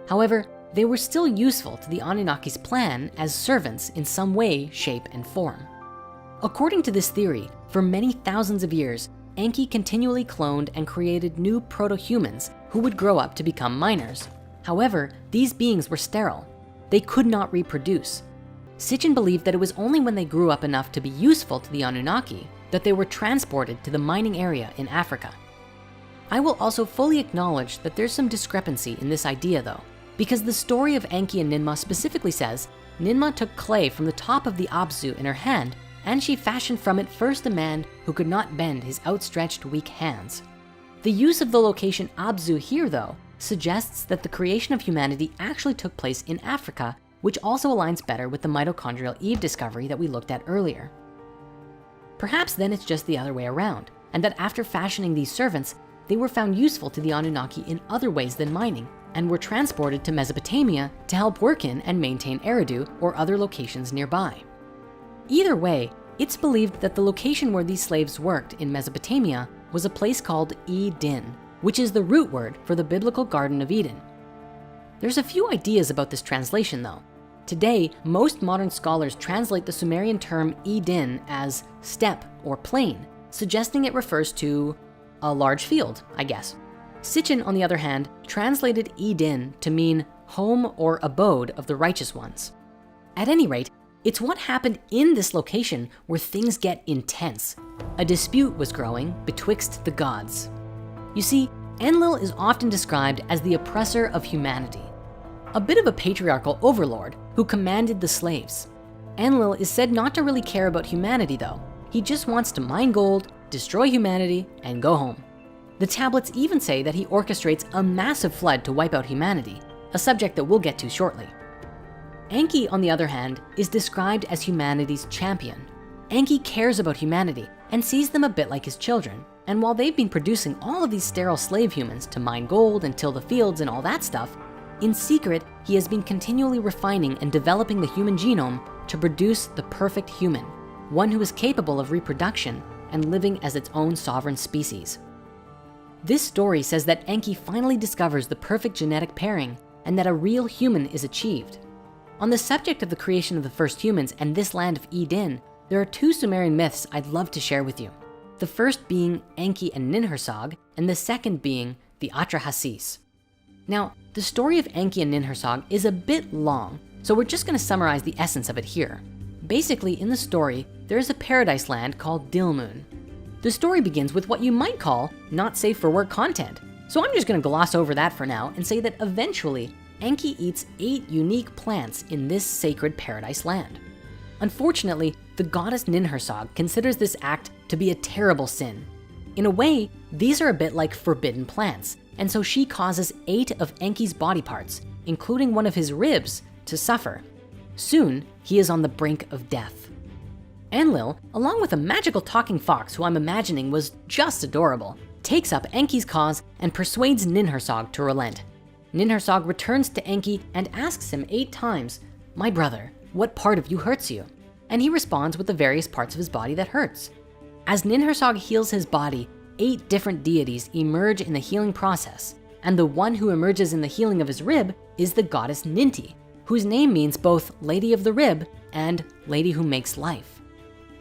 However, they were still useful to the Anunnaki's plan as servants in some way, shape, and form. According to this theory, for many thousands of years, Enki continually cloned and created new proto-humans who would grow up to become miners. However, these beings were sterile. They could not reproduce. Sitchin believed that it was only when they grew up enough to be useful to the Anunnaki that they were transported to the mining area in Africa. I will also fully acknowledge that there's some discrepancy in this idea though, because the story of Enki and Ninmah specifically says Ninmah took clay from the top of the Abzu in her hand, and she fashioned from it first a man who could not bend his outstretched weak hands. The use of the location Abzu here though suggests that the creation of humanity actually took place in Africa, which also aligns better with the mitochondrial Eve discovery that we looked at earlier. Perhaps then it's just the other way around, and that after fashioning these servants, they were found useful to the Anunnaki in other ways than mining, and were transported to Mesopotamia to help work in and maintain Eridu or other locations nearby. Either way, it's believed that the location where these slaves worked in Mesopotamia was a place called Eden, which is the root word for the biblical Garden of Eden. There's a few ideas about this translation though. Today, most modern scholars translate the Sumerian term Eden as steppe or plain, suggesting it refers to a large field, I guess. Sitchin, on the other hand, translated Eden to mean home or abode of the righteous ones. At any rate, it's what happened in this location where things get intense. A dispute was growing betwixt the gods. You see, Enlil is often described as the oppressor of humanity, a bit of a patriarchal overlord who commanded the slaves. Enlil is said not to really care about humanity though. He just wants to mine gold, destroy humanity, and go home. The tablets even say that he orchestrates a massive flood to wipe out humanity, a subject that we'll get to shortly. Enki, on the other hand, is described as humanity's champion. Enki cares about humanity and sees them a bit like his children. And while they've been producing all of these sterile slave humans to mine gold and till the fields and all that stuff, in secret, he has been continually refining and developing the human genome to produce the perfect human, one who is capable of reproduction and living as its own sovereign species. This story says that Enki finally discovers the perfect genetic pairing and that a real human is achieved. On the subject of the creation of the first humans and this land of Eden, there are two Sumerian myths I'd love to share with you. The first being Enki and Ninhursag, and the second being the Atrahasis. Now, the story of Enki and Ninhursag is a bit long, so we're just gonna summarize the essence of it here. Basically, in the story, there is a paradise land called Dilmun. The story begins with what you might call not safe for work content. So I'm just gonna gloss over that for now and say that eventually, Enki eats 8 unique plants in this sacred paradise land. Unfortunately, the goddess Ninhursag considers this act to be a terrible sin. In a way, these are a bit like forbidden plants, and so she causes 8 of Enki's body parts, including one of his ribs, to suffer. Soon, he is on the brink of death. Enlil, along with a magical talking fox who I'm imagining was just adorable, takes up Enki's cause and persuades Ninhursag to relent. Ninhursag returns to Enki and asks him 8 times, "My brother, what part of you hurts you?" And he responds with the various parts of his body that hurts. As Ninhursag heals his body, 8 different deities emerge in the healing process, and the one who emerges in the healing of his rib is the goddess Ninti, whose name means both Lady of the Rib and Lady who makes life.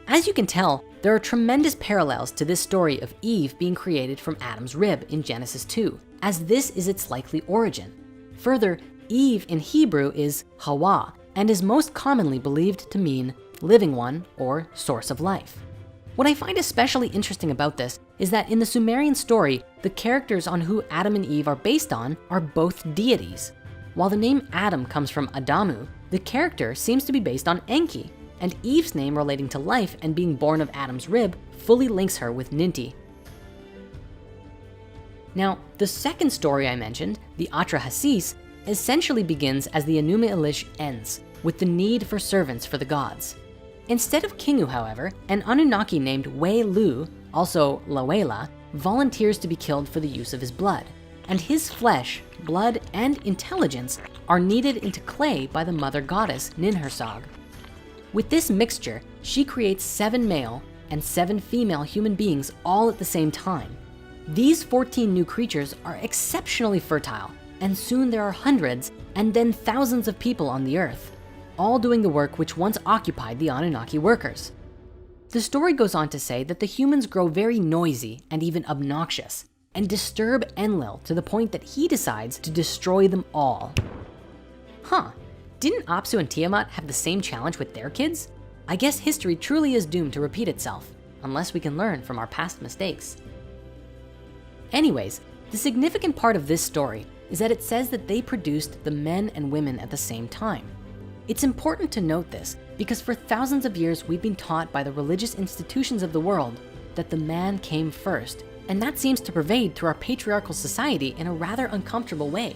As you can tell, there are tremendous parallels to this story of Eve being created from Adam's rib in Genesis 2, as this is its likely origin. Further, Eve in Hebrew is Hawa and is most commonly believed to mean living one or source of life. What I find especially interesting about this is that in the Sumerian story, the characters on who Adam and Eve are based on are both deities. While the name Adam comes from Adamu, the character seems to be based on Enki, and Eve's name relating to life and being born of Adam's rib fully links her with Ninti. Now, the second story I mentioned, the Atrahasis, essentially begins as the Enuma Elish ends, with the need for servants for the gods. Instead of Kingu, however, an Anunnaki named Wei Lu, also Lawela, volunteers to be killed for the use of his blood. And his flesh, blood, and intelligence are kneaded into clay by the mother goddess Ninhursag. With this mixture, she creates 7 male and 7 female human beings all at the same time. These 14 new creatures are exceptionally fertile, and soon there are hundreds and then thousands of people on the earth, all doing the work which once occupied the Anunnaki workers. The story goes on to say that the humans grow very noisy and even obnoxious and disturb Enlil to the point that he decides to destroy them all. Didn't Apsu and Tiamat have the same challenge with their kids? I guess history truly is doomed to repeat itself, unless we can learn from our past mistakes. Anyways, the significant part of this story is that it says that they produced the men and women at the same time. It's important to note this because for thousands of years we've been taught by the religious institutions of the world that the man came first, and that seems to pervade through our patriarchal society in a rather uncomfortable way.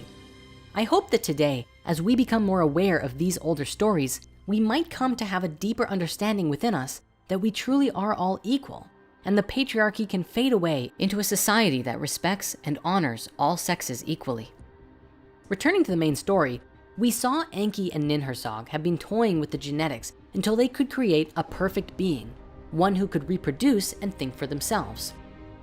I hope that today, as we become more aware of these older stories, we might come to have a deeper understanding within us that we truly are all equal, and the patriarchy can fade away into a society that respects and honors all sexes equally. Returning to the main story, we saw Enki and Ninhursag have been toying with the genetics until they could create a perfect being, one who could reproduce and think for themselves.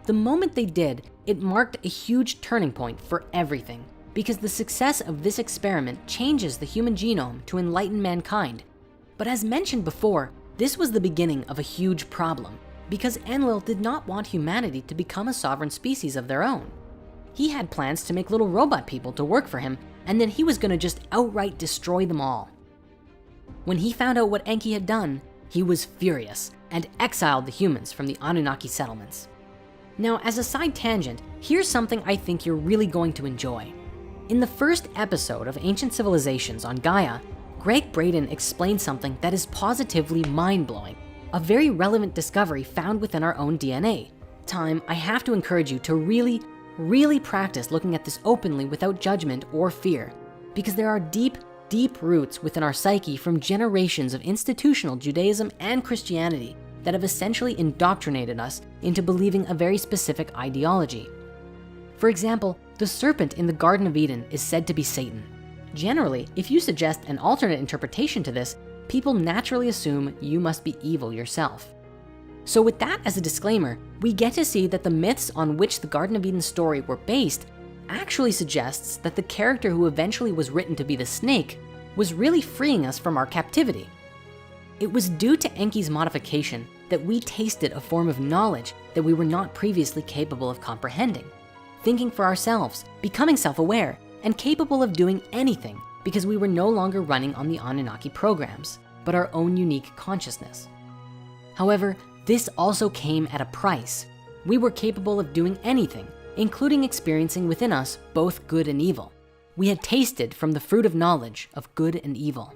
The moment they did, it marked a huge turning point for everything, because the success of this experiment changes the human genome to enlighten mankind. But as mentioned before, this was the beginning of a huge problem, because Enlil did not want humanity to become a sovereign species of their own. He had plans to make little robot people to work for him, and then he was gonna just outright destroy them all. When he found out what Enki had done, he was furious and exiled the humans from the Anunnaki settlements. Now, as a side tangent, here's something I think you're really going to enjoy. In the first episode of Ancient Civilizations on Gaia, Greg Braden explained something that is positively mind-blowing, a very relevant discovery found within our own DNA. I have to encourage you to really practice looking at this openly without judgment or fear, because there are deep roots within our psyche from generations of institutional Judaism and Christianity that have essentially indoctrinated us into believing a very specific ideology. For example, the serpent in the Garden of Eden is said to be Satan. Generally, if you suggest an alternate interpretation to this, people naturally assume you must be evil yourself. So with that as a disclaimer, we get to see that the myths on which the Garden of Eden story were based actually suggests that the character who eventually was written to be the snake was really freeing us from our captivity. It was due to Enki's modification that we tasted a form of knowledge that we were not previously capable of comprehending, thinking for ourselves, becoming self-aware, and capable of doing anything because we were no longer running on the Anunnaki programs, but our own unique consciousness. However, this also came at a price. We were capable of doing anything, including experiencing within us both good and evil. We had tasted from the fruit of knowledge of good and evil.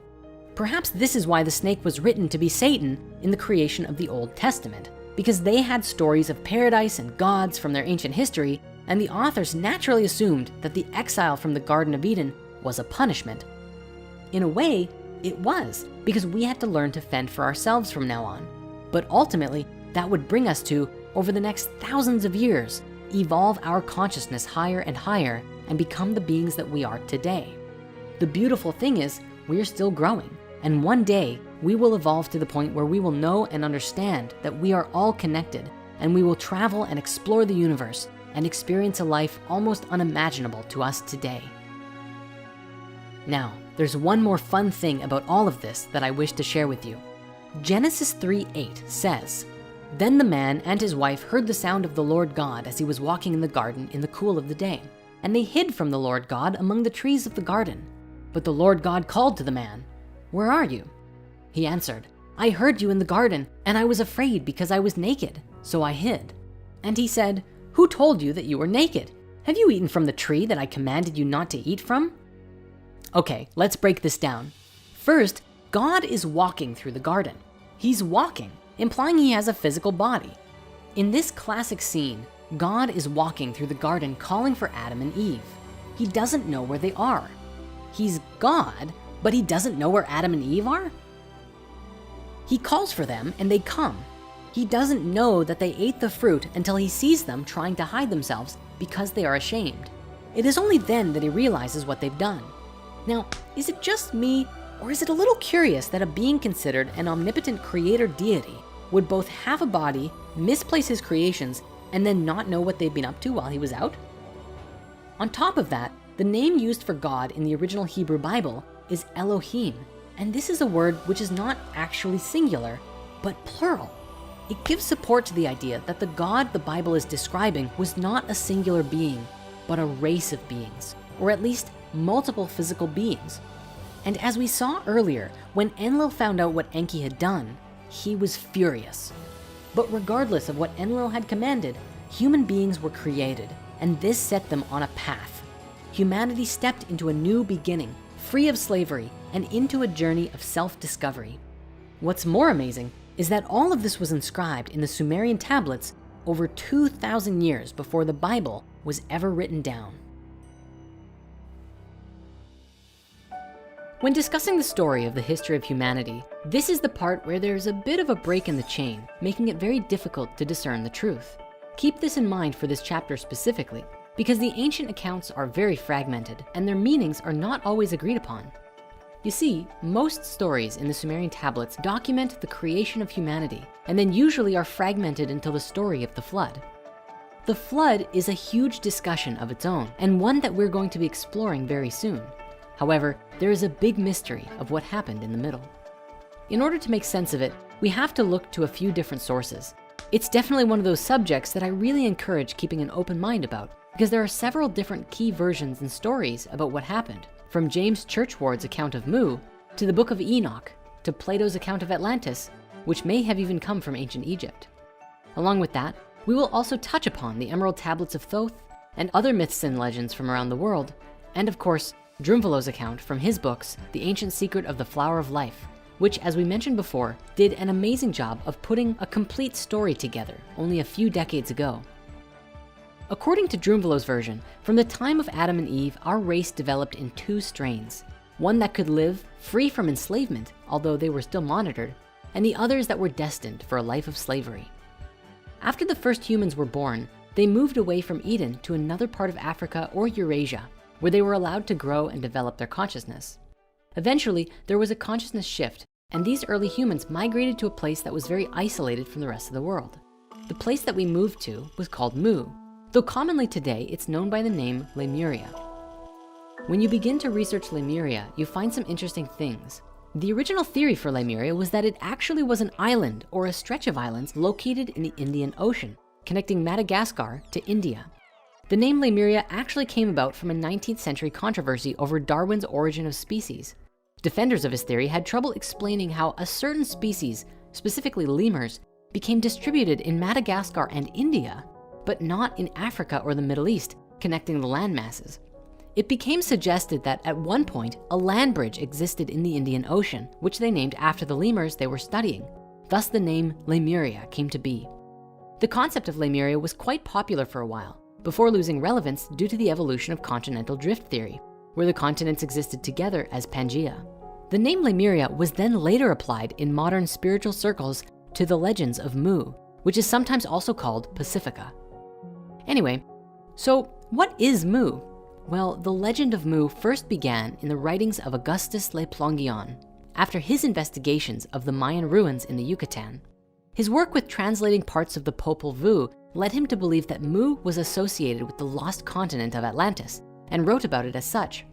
Perhaps this is why the snake was written to be Satan in the creation of the Old Testament, because they had stories of paradise and gods from their ancient history, and the authors naturally assumed that the exile from the Garden of Eden was a punishment. In a way, it was, because we had to learn to fend for ourselves from now on. But ultimately, that would bring us to, over the next thousands of years, evolve our consciousness higher and higher and become the beings that we are today. The beautiful thing is, we're still growing, and one day we will evolve to the point where we will know and understand that we are all connected, and we will travel and explore the universe and experience a life almost unimaginable to us today. Now, there's one more fun thing about all of this that I wish to share with you. Genesis 3:8 says, "Then the man and his wife heard the sound of the Lord God as he was walking in the garden in the cool of the day, and they hid from the Lord God among the trees of the garden. But the Lord God called to the man, 'Where are you?' He answered, 'I heard you in the garden, and I was afraid because I was naked, so I hid.' And he said, 'Who told you that you were naked? Have you eaten from the tree that I commanded you not to eat from?'" Okay, let's break this down. First, God is walking through the garden. He's walking, implying he has a physical body. In this classic scene, God is walking through the garden calling for Adam and Eve. He doesn't know where they are. He's God, but he doesn't know where Adam and Eve are? He calls for them and they come. He doesn't know that they ate the fruit until he sees them trying to hide themselves because they are ashamed. It is only then that he realizes what they've done. Now, is it just me, or is it a little curious that a being considered an omnipotent creator deity would both have a body, misplace his creations, and then not know what they've been up to while he was out? On top of that, the name used for God in the original Hebrew Bible is Elohim, and this is a word which is not actually singular, but plural. It gives support to the idea that the God the Bible is describing was not a singular being, but a race of beings, or at least multiple physical beings. And as we saw earlier, when Enlil found out what Enki had done, he was furious. But regardless of what Enlil had commanded, human beings were created, and this set them on a path. Humanity stepped into a new beginning, free of slavery, and into a journey of self-discovery. What's more amazing is that all of this was inscribed in the Sumerian tablets over 2,000 years before the Bible was ever written down. When discussing the story of the history of humanity, this is the part where there's a bit of a break in the chain, making it very difficult to discern the truth. Keep this in mind for this chapter specifically, because the ancient accounts are very fragmented and their meanings are not always agreed upon. You see, most stories in the Sumerian tablets document the creation of humanity and then usually are fragmented until the story of the flood. The flood is a huge discussion of its own and one that we're going to be exploring very soon. However, there is a big mystery of what happened in the middle. In order to make sense of it, we have to look to a few different sources. It's definitely one of those subjects that I really encourage keeping an open mind about, because there are several different key versions and stories about what happened, from James Churchward's account of Mu, to the Book of Enoch, to Plato's account of Atlantis, which may have even come from ancient Egypt. Along with that, we will also touch upon the Emerald Tablets of Thoth and other myths and legends from around the world, and of course, Drunvalo's account from his books, The Ancient Secret of the Flower of Life, which, as we mentioned before, did an amazing job of putting a complete story together only a few decades ago. According to Drunvalo's version, from the time of Adam and Eve, our race developed in two strains. One that could live free from enslavement, although they were still monitored, and the others that were destined for a life of slavery. After the first humans were born, they moved away from Eden to another part of Africa or Eurasia, where they were allowed to grow and develop their consciousness. Eventually, there was a consciousness shift, and these early humans migrated to a place that was very isolated from the rest of the world. The place that we moved to was called Mu, though commonly today it's known by the name Lemuria. When you begin to research Lemuria, you find some interesting things. The original theory for Lemuria was that it actually was an island or a stretch of islands located in the Indian Ocean, connecting Madagascar to India. The name Lemuria actually came about from a 19th century controversy over Darwin's origin of species. Defenders of his theory had trouble explaining how a certain species, specifically lemurs, became distributed in Madagascar and India, but not in Africa or the Middle East, connecting the land masses. It became suggested that at one point, a land bridge existed in the Indian Ocean, which they named after the lemurs they were studying. Thus the name Lemuria came to be. The concept of Lemuria was quite popular for a while, before losing relevance due to the evolution of continental drift theory, where the continents existed together as Pangaea. The name Lemuria was then later applied in modern spiritual circles to the legends of Mu, which is sometimes also called Pacifica. Anyway, so what is Mu? Well, the legend of Mu first began in the writings of Augustus Le Plongeon, after his investigations of the Mayan ruins in the Yucatan. His work with translating parts of the Popol Vuh led him to believe that Mu was associated with the lost continent of Atlantis and wrote about it as such.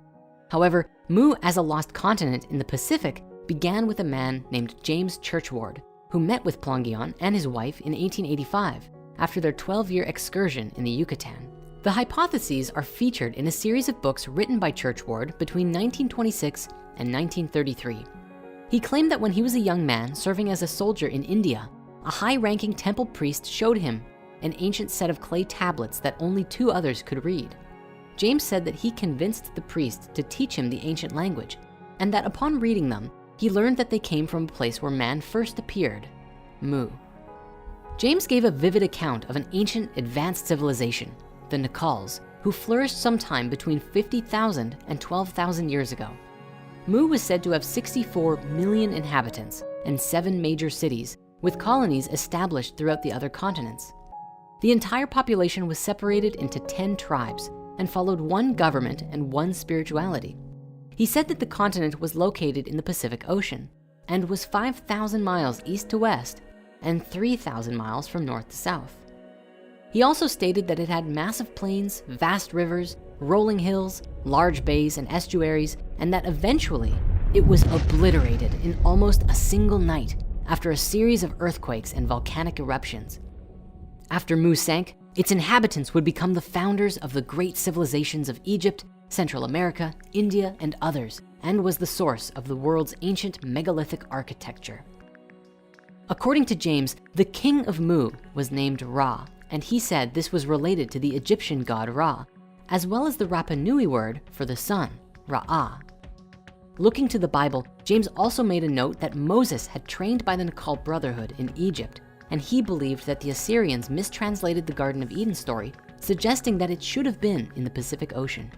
However, Mu as a lost continent in the Pacific began with a man named James Churchward, who met with Plongeon and his wife in 1885 after their 12-year excursion in the Yucatan. The hypotheses are featured in a series of books written by Churchward between 1926 and 1933. He claimed that when he was a young man serving as a soldier in India, a high-ranking temple priest showed him an ancient set of clay tablets that only 2 others could read. James said that he convinced the priest to teach him the ancient language, and that upon reading them, he learned that they came from a place where man first appeared, Mu. James gave a vivid account of an ancient advanced civilization, the Nakals, who flourished sometime between 50,000 and 12,000 years ago. Mu was said to have 64 million inhabitants and 7 major cities, with colonies established throughout the other continents. The entire population was separated into 10 tribes and followed one government and one spirituality. He said that the continent was located in the Pacific Ocean and was 5,000 miles east to west and 3,000 miles from north to south. He also stated that it had massive plains, vast rivers, rolling hills, large bays and estuaries, and that eventually it was obliterated in almost a single night after a series of earthquakes and volcanic eruptions. After Mu sank, its inhabitants would become the founders of the great civilizations of Egypt, Central America, India, and others, and was the source of the world's ancient megalithic architecture. According to James, the king of Mu was named Ra, and he said this was related to the Egyptian god Ra, as well as the Rapa Nui word for the sun, Ra'ah. Looking to the Bible, James also made a note that Moses had trained by the Nakal Brotherhood in Egypt, and he believed that the Assyrians mistranslated the Garden of Eden story, suggesting that it should have been in the Pacific Ocean.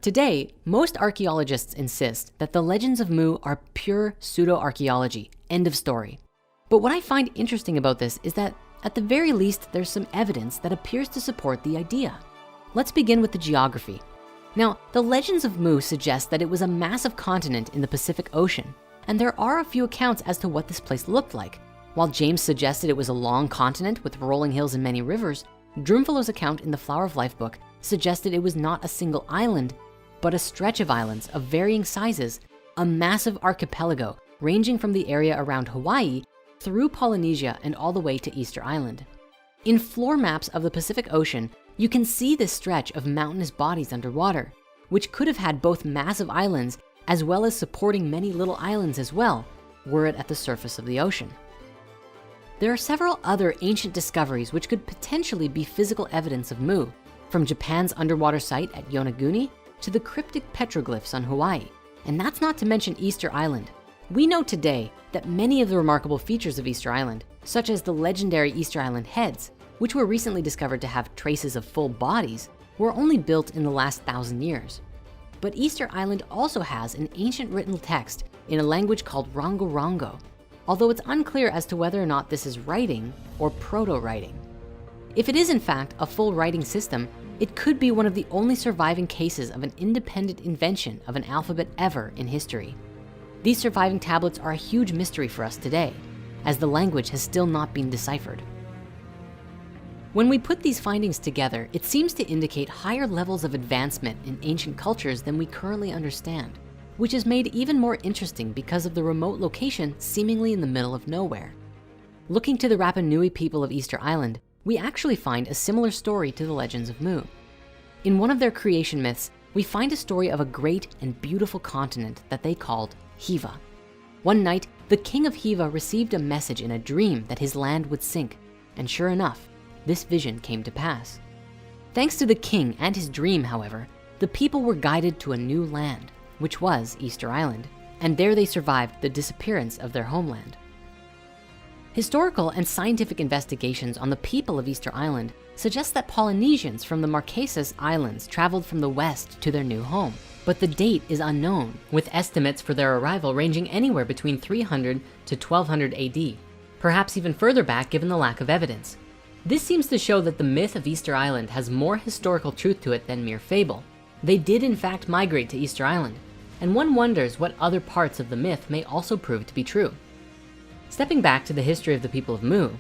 Today, most archaeologists insist that the legends of Mu are pure pseudo-archaeology, end of story. But what I find interesting about this is that at the very least, there's some evidence that appears to support the idea. Let's begin with the geography. Now, the legends of Mu suggest that it was a massive continent in the Pacific Ocean, and there are a few accounts as to what this place looked like. While James suggested it was a long continent with rolling hills and many rivers, Drumfellow's account in the Flower of Life book suggested it was not a single island, but a stretch of islands of varying sizes, a massive archipelago ranging from the area around Hawaii through Polynesia and all the way to Easter Island. In floor maps of the Pacific Ocean, you can see this stretch of mountainous bodies underwater, which could have had both massive islands as well as supporting many little islands as well, were it at the surface of the ocean. There are several other ancient discoveries which could potentially be physical evidence of Mu, from Japan's underwater site at Yonaguni to the cryptic petroglyphs on Hawaii. And that's not to mention Easter Island. We know today that many of the remarkable features of Easter Island, such as the legendary Easter Island heads, which were recently discovered to have traces of full bodies, were only built in the last 1,000 years. But Easter Island also has an ancient written text in a language called Rongo Rongo, although it's unclear as to whether or not this is writing or proto-writing. If it is in fact a full writing system, it could be one of the only surviving cases of an independent invention of an alphabet ever in history. These surviving tablets are a huge mystery for us today, as the language has still not been deciphered. When we put these findings together, it seems to indicate higher levels of advancement in ancient cultures than we currently understand, which is made even more interesting because of the remote location seemingly in the middle of nowhere. Looking to the Rapa Nui people of Easter Island, we actually find a similar story to the legends of Mu. In one of their creation myths, we find a story of a great and beautiful continent that they called Hiva. One night, the king of Hiva received a message in a dream that his land would sink, and sure enough, this vision came to pass. Thanks to the king and his dream, however, the people were guided to a new land, which was Easter Island, and there they survived the disappearance of their homeland. Historical and scientific investigations on the people of Easter Island suggest that Polynesians from the Marquesas Islands traveled from the west to their new home, but the date is unknown, with estimates for their arrival ranging anywhere between 300 to 1200 AD, perhaps even further back given the lack of evidence. This seems to show that the myth of Easter Island has more historical truth to it than mere fable. They did in fact migrate to Easter Island, and one wonders what other parts of the myth may also prove to be true. Stepping back to the history of the people of Mu,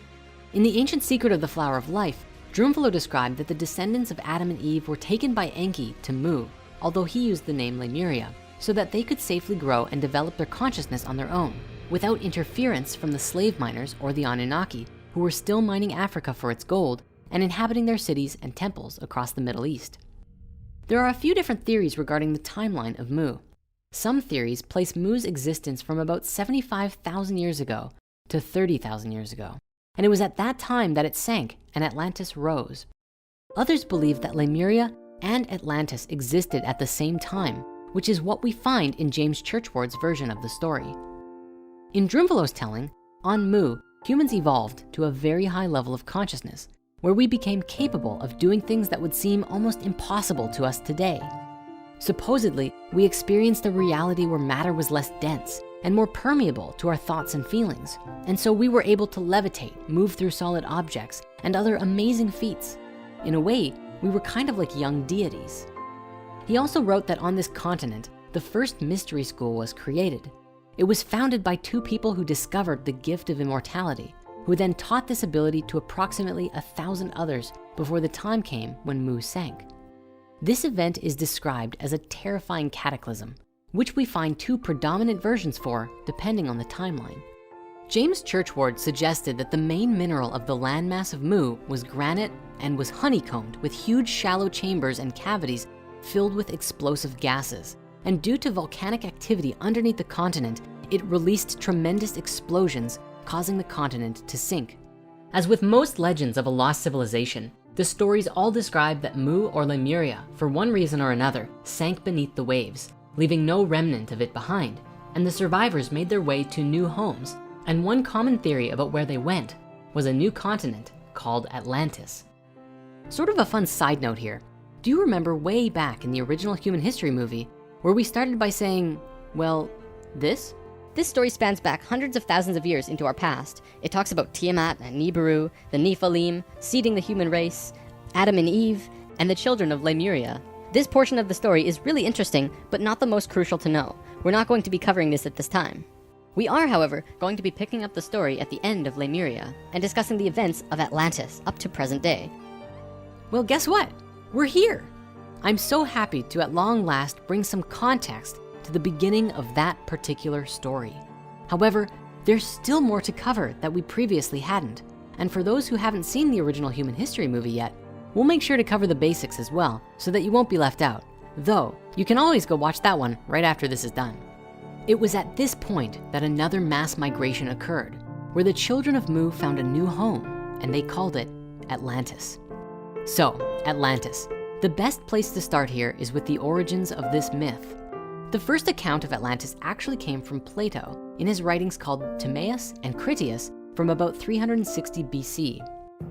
in the ancient secret of the Flower of Life, Drumfellow described that the descendants of Adam and Eve were taken by Enki to Mu, although he used the name Lemuria, so that they could safely grow and develop their consciousness on their own, without interference from the slave miners or the Anunnaki, who were still mining Africa for its gold and inhabiting their cities and temples across the Middle East. There are a few different theories regarding the timeline of Mu. Some theories place Mu's existence from about 75,000 years ago to 30,000 years ago, and it was at that time that it sank and Atlantis rose. Others believe that Lemuria and Atlantis existed at the same time, which is what we find in James Churchward's version of the story. In Drunvalo's telling, on Mu, humans evolved to a very high level of consciousness, where we became capable of doing things that would seem almost impossible to us today. Supposedly, we experienced a reality where matter was less dense and more permeable to our thoughts and feelings. And so we were able to levitate, move through solid objects, and other amazing feats. In a way, we were kind of like young deities. He also wrote that on this continent, the first mystery school was created. It was founded by two people who discovered the gift of immortality, who then taught this ability to approximately 1,000 others before the time came when Mu sank. This event is described as a terrifying cataclysm, which we find two predominant versions for depending on the timeline. James Churchward suggested that the main mineral of the landmass of Mu was granite and was honeycombed with huge shallow chambers and cavities filled with explosive gases. And due to volcanic activity underneath the continent, it released tremendous explosions, causing the continent to sink. As with most legends of a lost civilization, the stories all describe that Mu or Lemuria, for one reason or another, sank beneath the waves, leaving no remnant of it behind, and the survivors made their way to new homes. And one common theory about where they went was a new continent called Atlantis. Sort of a fun side note here. Do you remember way back in the original human history movie where we started by saying, well, this? This story spans back hundreds of thousands of years into our past. It talks about Tiamat and Nibiru, the Nephilim, seeding the human race, Adam and Eve, and the children of Lemuria. This portion of the story is really interesting, but not the most crucial to know. We're not going to be covering this at this time. We are, however, going to be picking up the story at the end of Lemuria and discussing the events of Atlantis up to present day. Well, guess what? We're here. I'm so happy to at long last bring some context to the beginning of that particular story. However, there's still more to cover that we previously hadn't. And for those who haven't seen the original human history movie yet, we'll make sure to cover the basics as well so that you won't be left out. Though, you can always go watch that one right after this is done. It was at this point that another mass migration occurred, where the children of Mu found a new home, and they called it Atlantis. So, Atlantis. The best place to start here is with the origins of this myth. The first account of Atlantis actually came from Plato in his writings called Timaeus and Critias from about 360 BC.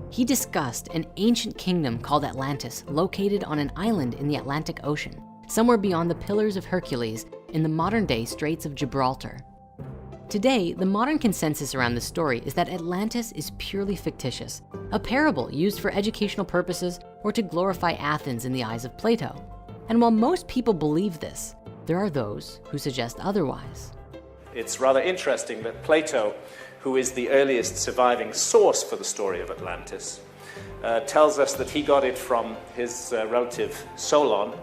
He discussed an ancient kingdom called Atlantis located on an island in the Atlantic Ocean, somewhere beyond the Pillars of Hercules in the modern-day Straits of Gibraltar. Today, the modern consensus around this story is that Atlantis is purely fictitious, a parable used for educational purposes or to glorify Athens in the eyes of Plato. And while most people believe this, there are those who suggest otherwise. It's rather interesting that Plato, who is the earliest surviving source for the story of Atlantis, tells us that he got it from his relative Solon,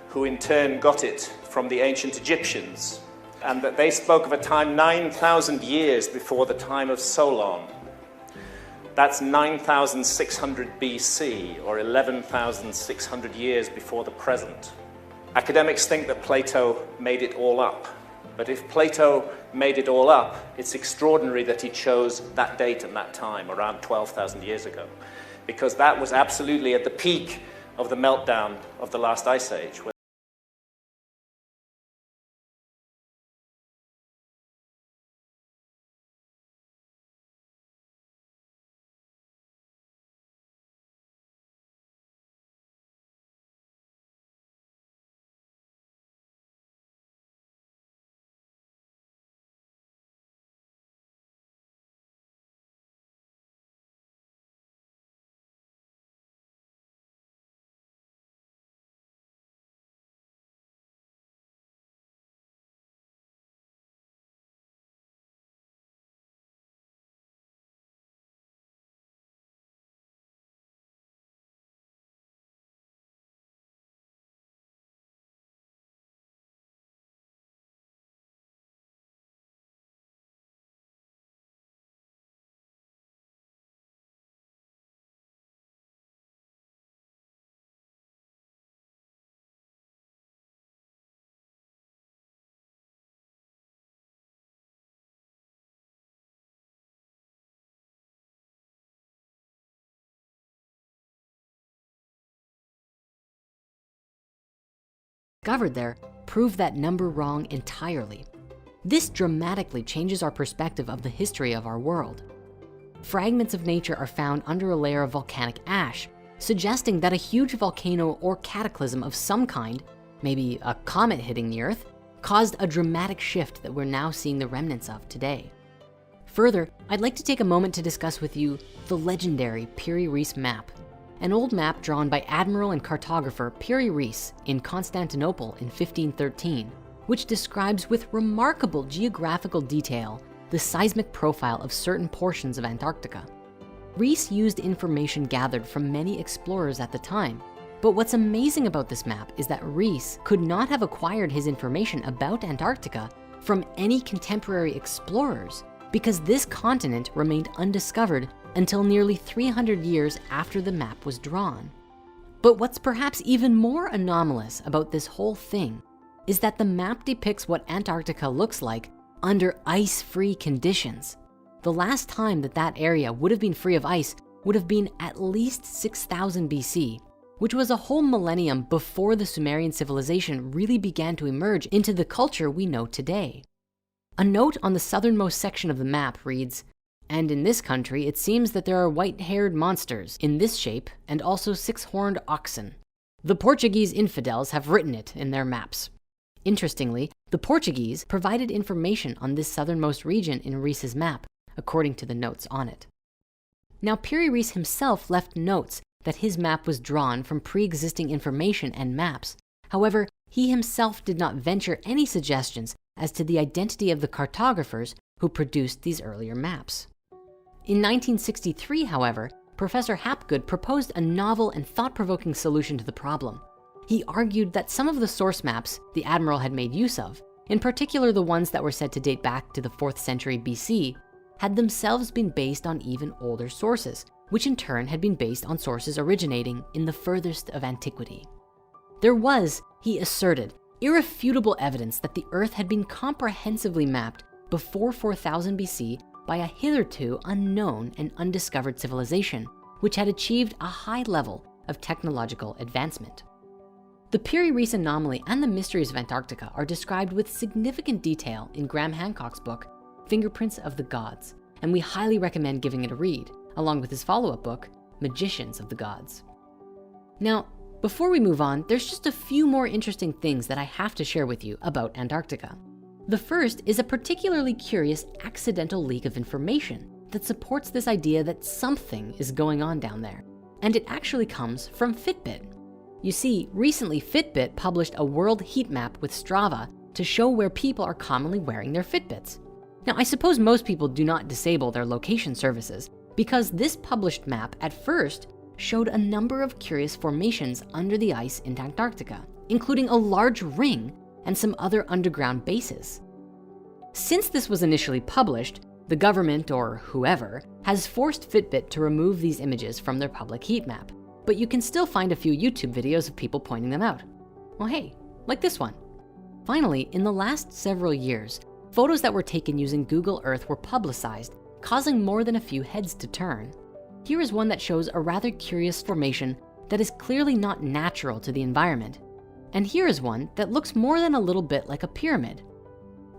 who in turn got it from the ancient Egyptians, and that they spoke of a time 9,000 years before the time of Solon. That's 9,600 BC, or 11,600 years before the present. Academics think that Plato made it all up. But if Plato made it all up, it's extraordinary that he chose that date and that time, around 12,000 years ago, because that was absolutely at the peak of the meltdown of the last ice age. discovered there prove that number wrong entirely. This dramatically changes our perspective of the history of our world. Fragments of nature are found under a layer of volcanic ash, suggesting that a huge volcano or cataclysm of some kind, maybe a comet hitting the Earth, caused a dramatic shift that we're now seeing the remnants of today. Further, I'd like to take a moment to discuss with you the legendary Piri-Reis map, an old map drawn by admiral and cartographer Piri-Reis in Constantinople in 1513, which describes with remarkable geographical detail the seismic profile of certain portions of Antarctica. Reis used information gathered from many explorers at the time, but what's amazing about this map is that Reis could not have acquired his information about Antarctica from any contemporary explorers, because this continent remained undiscovered until nearly 300 years after the map was drawn. But what's perhaps even more anomalous about this whole thing is that the map depicts what Antarctica looks like under ice-free conditions. The last time that area would have been free of ice would have been at least 6,000 BC, which was a whole millennium before the Sumerian civilization really began to emerge into the culture we know today. A note on the southernmost section of the map reads, "And in this country, it seems that there are white-haired monsters in this shape and also 6-horned oxen. The Portuguese infidels have written it in their maps." Interestingly, the Portuguese provided information on this southernmost region in Reis's map, according to the notes on it. Now, Piri-Reis himself left notes that his map was drawn from pre-existing information and maps. However, he himself did not venture any suggestions as to the identity of the cartographers who produced these earlier maps. In 1963, however, Professor Hapgood proposed a novel and thought-provoking solution to the problem. He argued that some of the source maps the admiral had made use of, in particular the ones that were said to date back to the 4th century BC, had themselves been based on even older sources, which in turn had been based on sources originating in the furthest of antiquity. There was, he asserted, irrefutable evidence that the Earth had been comprehensively mapped before 4000 BC by a hitherto unknown and undiscovered civilization, which had achieved a high level of technological advancement. The Piri-Reis anomaly and the mysteries of Antarctica are described with significant detail in Graham Hancock's book, Fingerprints of the Gods, and we highly recommend giving it a read, along with his follow-up book, Magicians of the Gods. Now, before we move on, there's just a few more interesting things that I have to share with you about Antarctica. The first is a particularly curious accidental leak of information that supports this idea that something is going on down there, and it actually comes from Fitbit. You see, recently Fitbit published a world heat map with Strava to show where people are commonly wearing their Fitbits. Now, I suppose most people do not disable their location services because this published map at first showed a number of curious formations under the ice in Antarctica, including a large ring and some other underground bases. Since this was initially published, the government or whoever has forced Fitbit to remove these images from their public heat map, but you can still find a few YouTube videos of people pointing them out. Well, hey, like this one. Finally, in the last several years, photos that were taken using Google Earth were publicized, causing more than a few heads to turn. Here is one that shows a rather curious formation that is clearly not natural to the environment. And here is one that looks more than a little bit like a pyramid.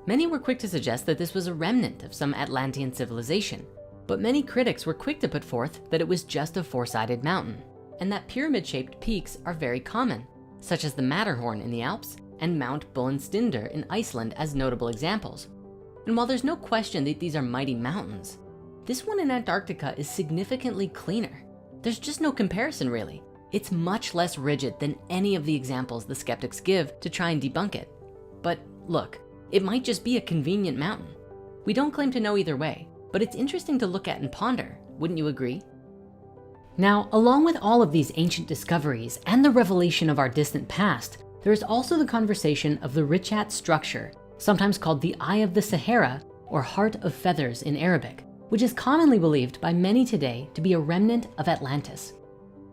Many were quick to suggest that this was a remnant of some Atlantean civilization, but many critics were quick to put forth that it was just a four-sided mountain, and that pyramid-shaped peaks are very common, such as the Matterhorn in the Alps and Mount Bullenstinder in Iceland as notable examples. And while there's no question that these are mighty mountains, this one in Antarctica is significantly cleaner. There's just no comparison really. It's much less rigid than any of the examples the skeptics give to try and debunk it. But look, it might just be a convenient mountain. We don't claim to know either way, but it's interesting to look at and ponder, wouldn't you agree? Now, along with all of these ancient discoveries and the revelation of our distant past, there is also the conversation of the Richat structure, sometimes called the Eye of the Sahara or Heart of Feathers in Arabic, which is commonly believed by many today to be a remnant of Atlantis.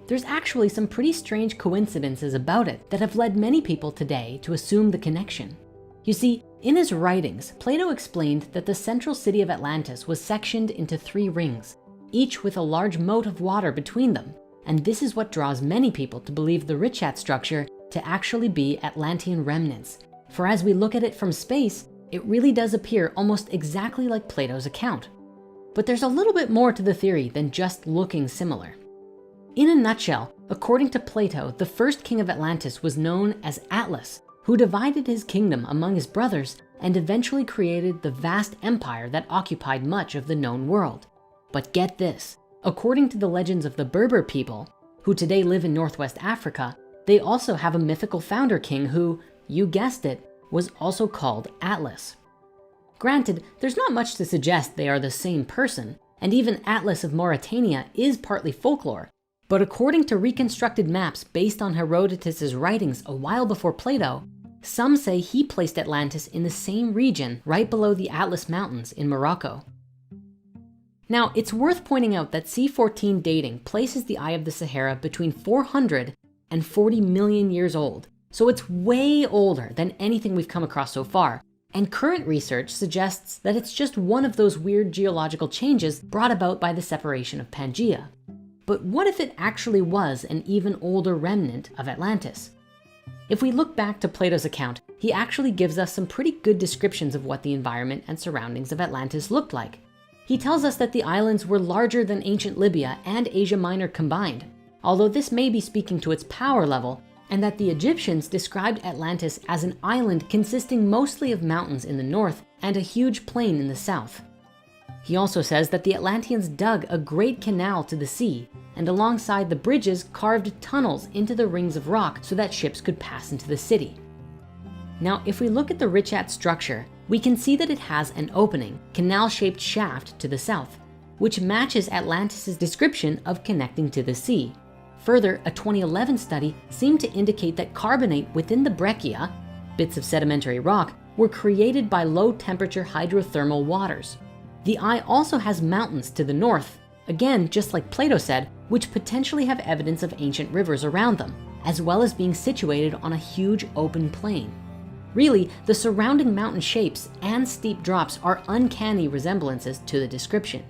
There's actually some pretty strange coincidences about it that have led many people today to assume the connection. You see, in his writings, Plato explained that the central city of Atlantis was sectioned into 3 rings, each with a large moat of water between them. And this is what draws many people to believe the Richat structure to actually be Atlantean remnants. For as we look at it from space, it really does appear almost exactly like Plato's account. But there's a little bit more to the theory than just looking similar. In a nutshell, according to Plato, the first king of Atlantis was known as Atlas, who divided his kingdom among his brothers and eventually created the vast empire that occupied much of the known world. But get this, according to the legends of the Berber people, who today live in Northwest Africa, they also have a mythical founder king who, you guessed it, was also called Atlas. Granted, there's not much to suggest they are the same person, and even Atlas of Mauritania is partly folklore. But according to reconstructed maps based on Herodotus's writings a while before Plato, some say he placed Atlantis in the same region right below the Atlas Mountains in Morocco. Now, it's worth pointing out that C14 dating places the Eye of the Sahara between 400 and 40 million years old. So it's way older than anything we've come across so far. And current research suggests that it's just one of those weird geological changes brought about by the separation of Pangaea. But what if it actually was an even older remnant of Atlantis? If we look back to Plato's account, he actually gives us some pretty good descriptions of what the environment and surroundings of Atlantis looked like. He tells us that the islands were larger than ancient Libya and Asia Minor combined, although this may be speaking to its power level, and that the Egyptians described Atlantis as an island consisting mostly of mountains in the north and a huge plain in the south. He also says that the Atlanteans dug a great canal to the sea, and alongside the bridges carved tunnels into the rings of rock so that ships could pass into the city. Now, if we look at the Richat structure, we can see that it has an opening, canal-shaped shaft to the south, which matches Atlantis's description of connecting to the sea. Further, a 2011 study seemed to indicate that carbonate within the breccia, bits of sedimentary rock, were created by low-temperature hydrothermal waters. The eye also has mountains to the north, again, just like Plato said, which potentially have evidence of ancient rivers around them, as well as being situated on a huge open plain. Really, the surrounding mountain shapes and steep drops are uncanny resemblances to the description.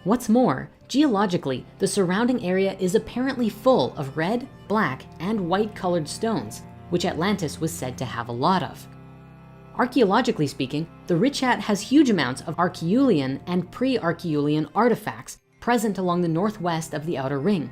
What's more, geologically, the surrounding area is apparently full of red, black, and white colored stones, which Atlantis was said to have a lot of. Archaeologically speaking, the Richat has huge amounts of Archeolian and pre-Archeolian artifacts present along the northwest of the outer ring.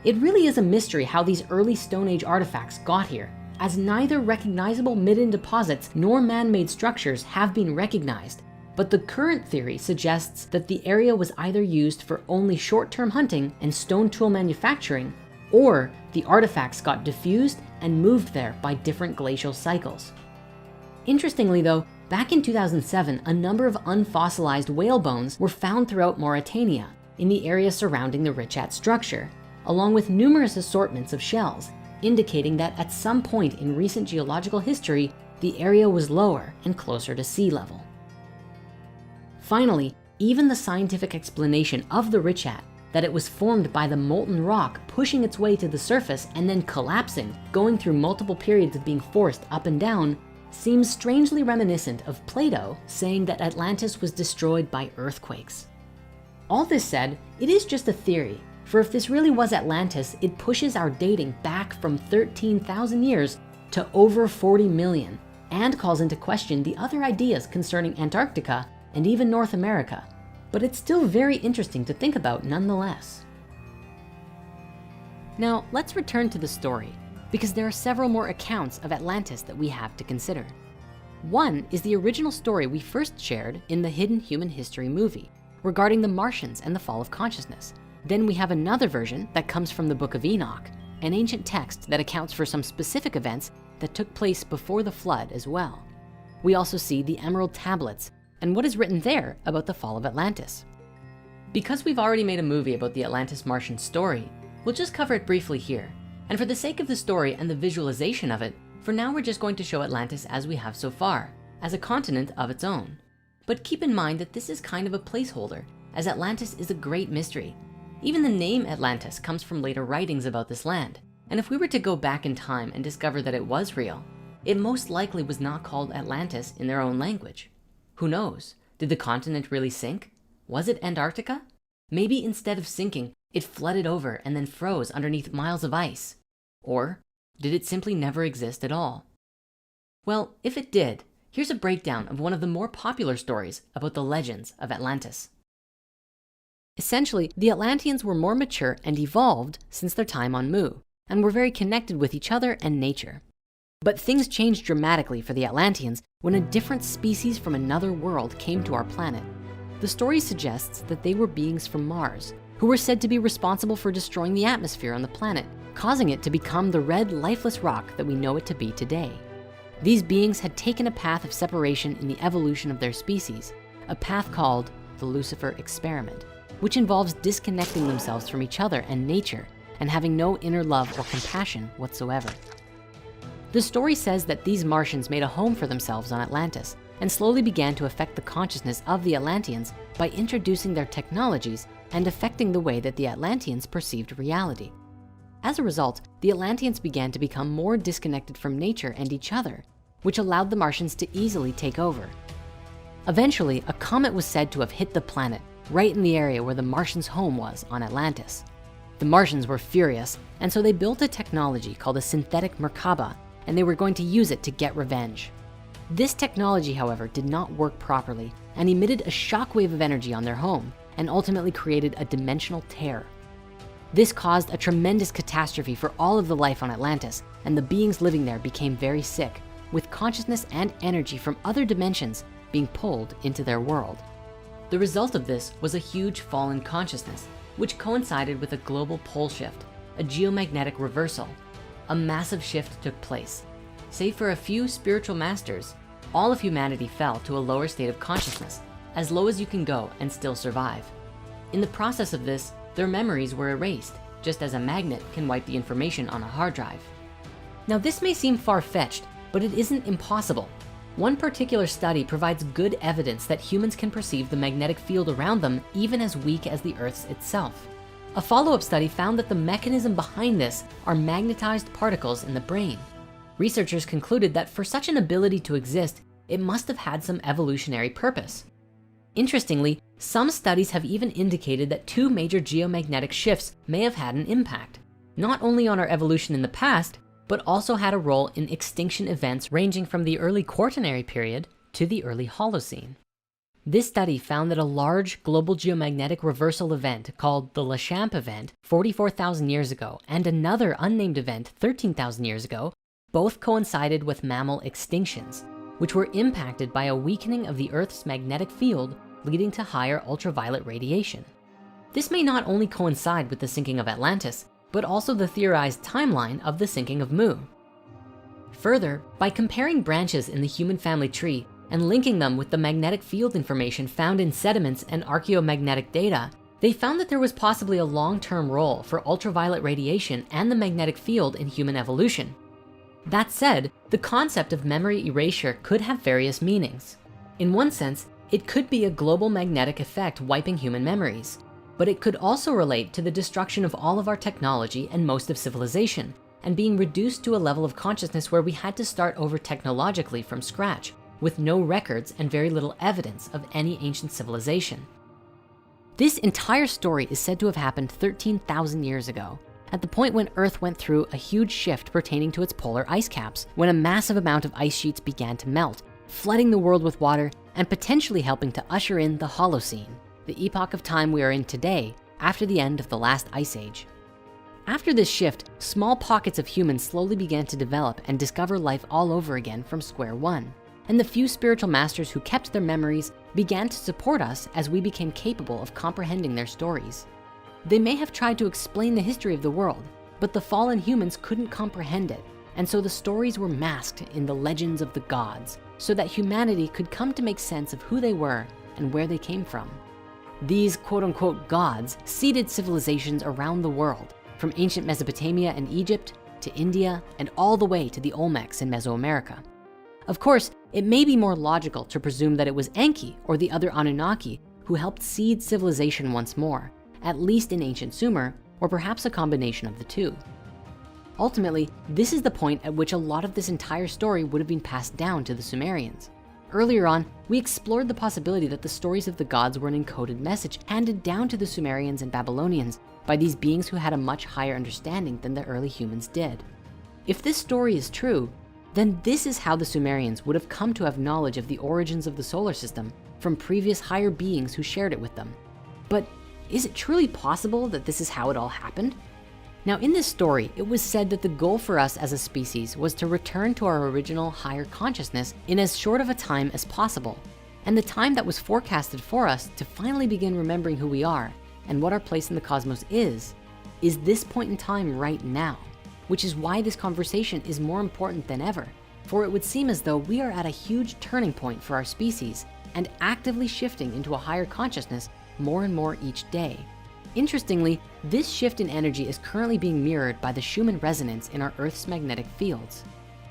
It really is a mystery how these early Stone Age artifacts got here, as neither recognizable midden deposits nor man-made structures have been recognized. But the current theory suggests that the area was either used for only short-term hunting and stone tool manufacturing, or the artifacts got diffused and moved there by different glacial cycles. Interestingly though, back in 2007, a number of unfossilized whale bones were found throughout Mauritania in the area surrounding the Richat structure, along with numerous assortments of shells, indicating that at some point in recent geological history, the area was lower and closer to sea level. Finally, even the scientific explanation of the Richat, that it was formed by the molten rock pushing its way to the surface and then collapsing, going through multiple periods of being forced up and down, seems strangely reminiscent of Plato saying that Atlantis was destroyed by earthquakes. All this said, it is just a theory, for if this really was Atlantis, it pushes our dating back from 13,000 years to over 40 million, and calls into question the other ideas concerning Antarctica and even North America. But it's still very interesting to think about nonetheless. Now, let's return to the story, because there are several more accounts of Atlantis that we have to consider. One is the original story we first shared in the Hidden Human History movie regarding the Martians and the fall of consciousness. Then we have another version that comes from the Book of Enoch, an ancient text that accounts for some specific events that took place before the flood as well. We also see the Emerald Tablets and what is written there about the fall of Atlantis. Because we've already made a movie about the Atlantis Martian story, we'll just cover it briefly here. And for the sake of the story and the visualization of it, for now we're just going to show Atlantis as we have so far, as a continent of its own. But keep in mind that this is kind of a placeholder, as Atlantis is a great mystery. Even the name Atlantis comes from later writings about this land. And if we were to go back in time and discover that it was real, it most likely was not called Atlantis in their own language. Who knows? Did the continent really sink? Was it Antarctica? Maybe instead of sinking, it flooded over and then froze underneath miles of ice. Or Did it simply never exist at all? Well, if it did, here's a breakdown of one of the more popular stories about the legends of Atlantis. Essentially, the Atlanteans were more mature and evolved since their time on Mu, and were very connected with each other and nature. But things changed dramatically for the Atlanteans when a different species from another world came to our planet. The story suggests that they were beings from Mars, who were said to be responsible for destroying the atmosphere on the planet, causing it to become the red, lifeless rock that we know it to be today. These beings had taken a path of separation in the evolution of their species, a path called the Lucifer experiment, which involves disconnecting themselves from each other and nature and having no inner love or compassion whatsoever. The story says that these Martians made a home for themselves on Atlantis and slowly began to affect the consciousness of the Atlanteans by introducing their technologies and affecting the way that the Atlanteans perceived reality. As a result, the Atlanteans began to become more disconnected from nature and each other, which allowed the Martians to easily take over. Eventually, a comet was said to have hit the planet right in the area where the Martians' home was on Atlantis. The Martians were furious, and so they built a technology called a synthetic Merkaba, and they were going to use it to get revenge. This technology, however, did not work properly and emitted a shockwave of energy on their home and ultimately created a dimensional tear. This caused a tremendous catastrophe for all of the life on Atlantis, and the beings living there became very sick, with consciousness and energy from other dimensions being pulled into their world. The result of this was a huge fall in consciousness, which coincided with a global pole shift, a geomagnetic reversal. A massive shift took place. Save for a few spiritual masters, all of humanity fell to a lower state of consciousness, as low as you can go and still survive. In the process of this, their memories were erased, just as a magnet can wipe the information on a hard drive. Now, this may seem far-fetched, but it isn't impossible. One particular study provides good evidence that humans can perceive the magnetic field around them even as weak as the Earth's itself. A follow-up study found that the mechanism behind this are magnetized particles in the brain. Researchers concluded that for such an ability to exist, it must have had some evolutionary purpose. Interestingly, some studies have even indicated that two major geomagnetic shifts may have had an impact, not only on our evolution in the past, but also had a role in extinction events ranging from the early Quaternary period to the early Holocene. This study found that a large global geomagnetic reversal event called the Lechamp event 44,000 years ago and another unnamed event 13,000 years ago both coincided with mammal extinctions, which were impacted by a weakening of the Earth's magnetic field, leading to higher ultraviolet radiation. This may not only coincide with the sinking of Atlantis, but also the theorized timeline of the sinking of Mu. Further, by comparing branches in the human family tree and linking them with the magnetic field information found in sediments and archaeomagnetic data, they found that there was possibly a long-term role for ultraviolet radiation and the magnetic field in human evolution. That said, the concept of memory erasure could have various meanings. In one sense, it could be a global magnetic effect wiping human memories, but it could also relate to the destruction of all of our technology and most of civilization, and being reduced to a level of consciousness where we had to start over technologically from scratch, with no records and very little evidence of any ancient civilization. This entire story is said to have happened 13,000 years ago, at the point when Earth went through a huge shift pertaining to its polar ice caps, when a massive amount of ice sheets began to melt, flooding the world with water and potentially helping to usher in the Holocene, the epoch of time we are in today after the end of the last ice age. After this shift, small pockets of humans slowly began to develop and discover life all over again from square one. And the few spiritual masters who kept their memories began to support us as we became capable of comprehending their stories. They may have tried to explain the history of the world, but the fallen humans couldn't comprehend it. And so the stories were masked in the legends of the gods so that humanity could come to make sense of who they were and where they came from. These quote unquote gods seeded civilizations around the world, from ancient Mesopotamia and Egypt to India and all the way to the Olmecs in Mesoamerica. Of course, it may be more logical to presume that it was Enki or the other Anunnaki who helped seed civilization once more, at least in ancient Sumer, or perhaps a combination of the two. Ultimately, this is the point at which a lot of this entire story would have been passed down to the Sumerians. Earlier on, we explored the possibility that the stories of the gods were an encoded message handed down to the Sumerians and Babylonians by these beings who had a much higher understanding than the early humans did. If this story is true, then this is how the Sumerians would have come to have knowledge of the origins of the solar system from previous higher beings who shared it with them. But is it truly possible that this is how it all happened? Now, in this story, it was said that the goal for us as a species was to return to our original higher consciousness in as short of a time as possible. And the time that was forecasted for us to finally begin remembering who we are and what our place in the cosmos is this point in time right now, which is why this conversation is more important than ever. For it would seem as though we are at a huge turning point for our species and actively shifting into a higher consciousness more and more each day. Interestingly, this shift in energy is currently being mirrored by the Schumann resonance in our Earth's magnetic fields.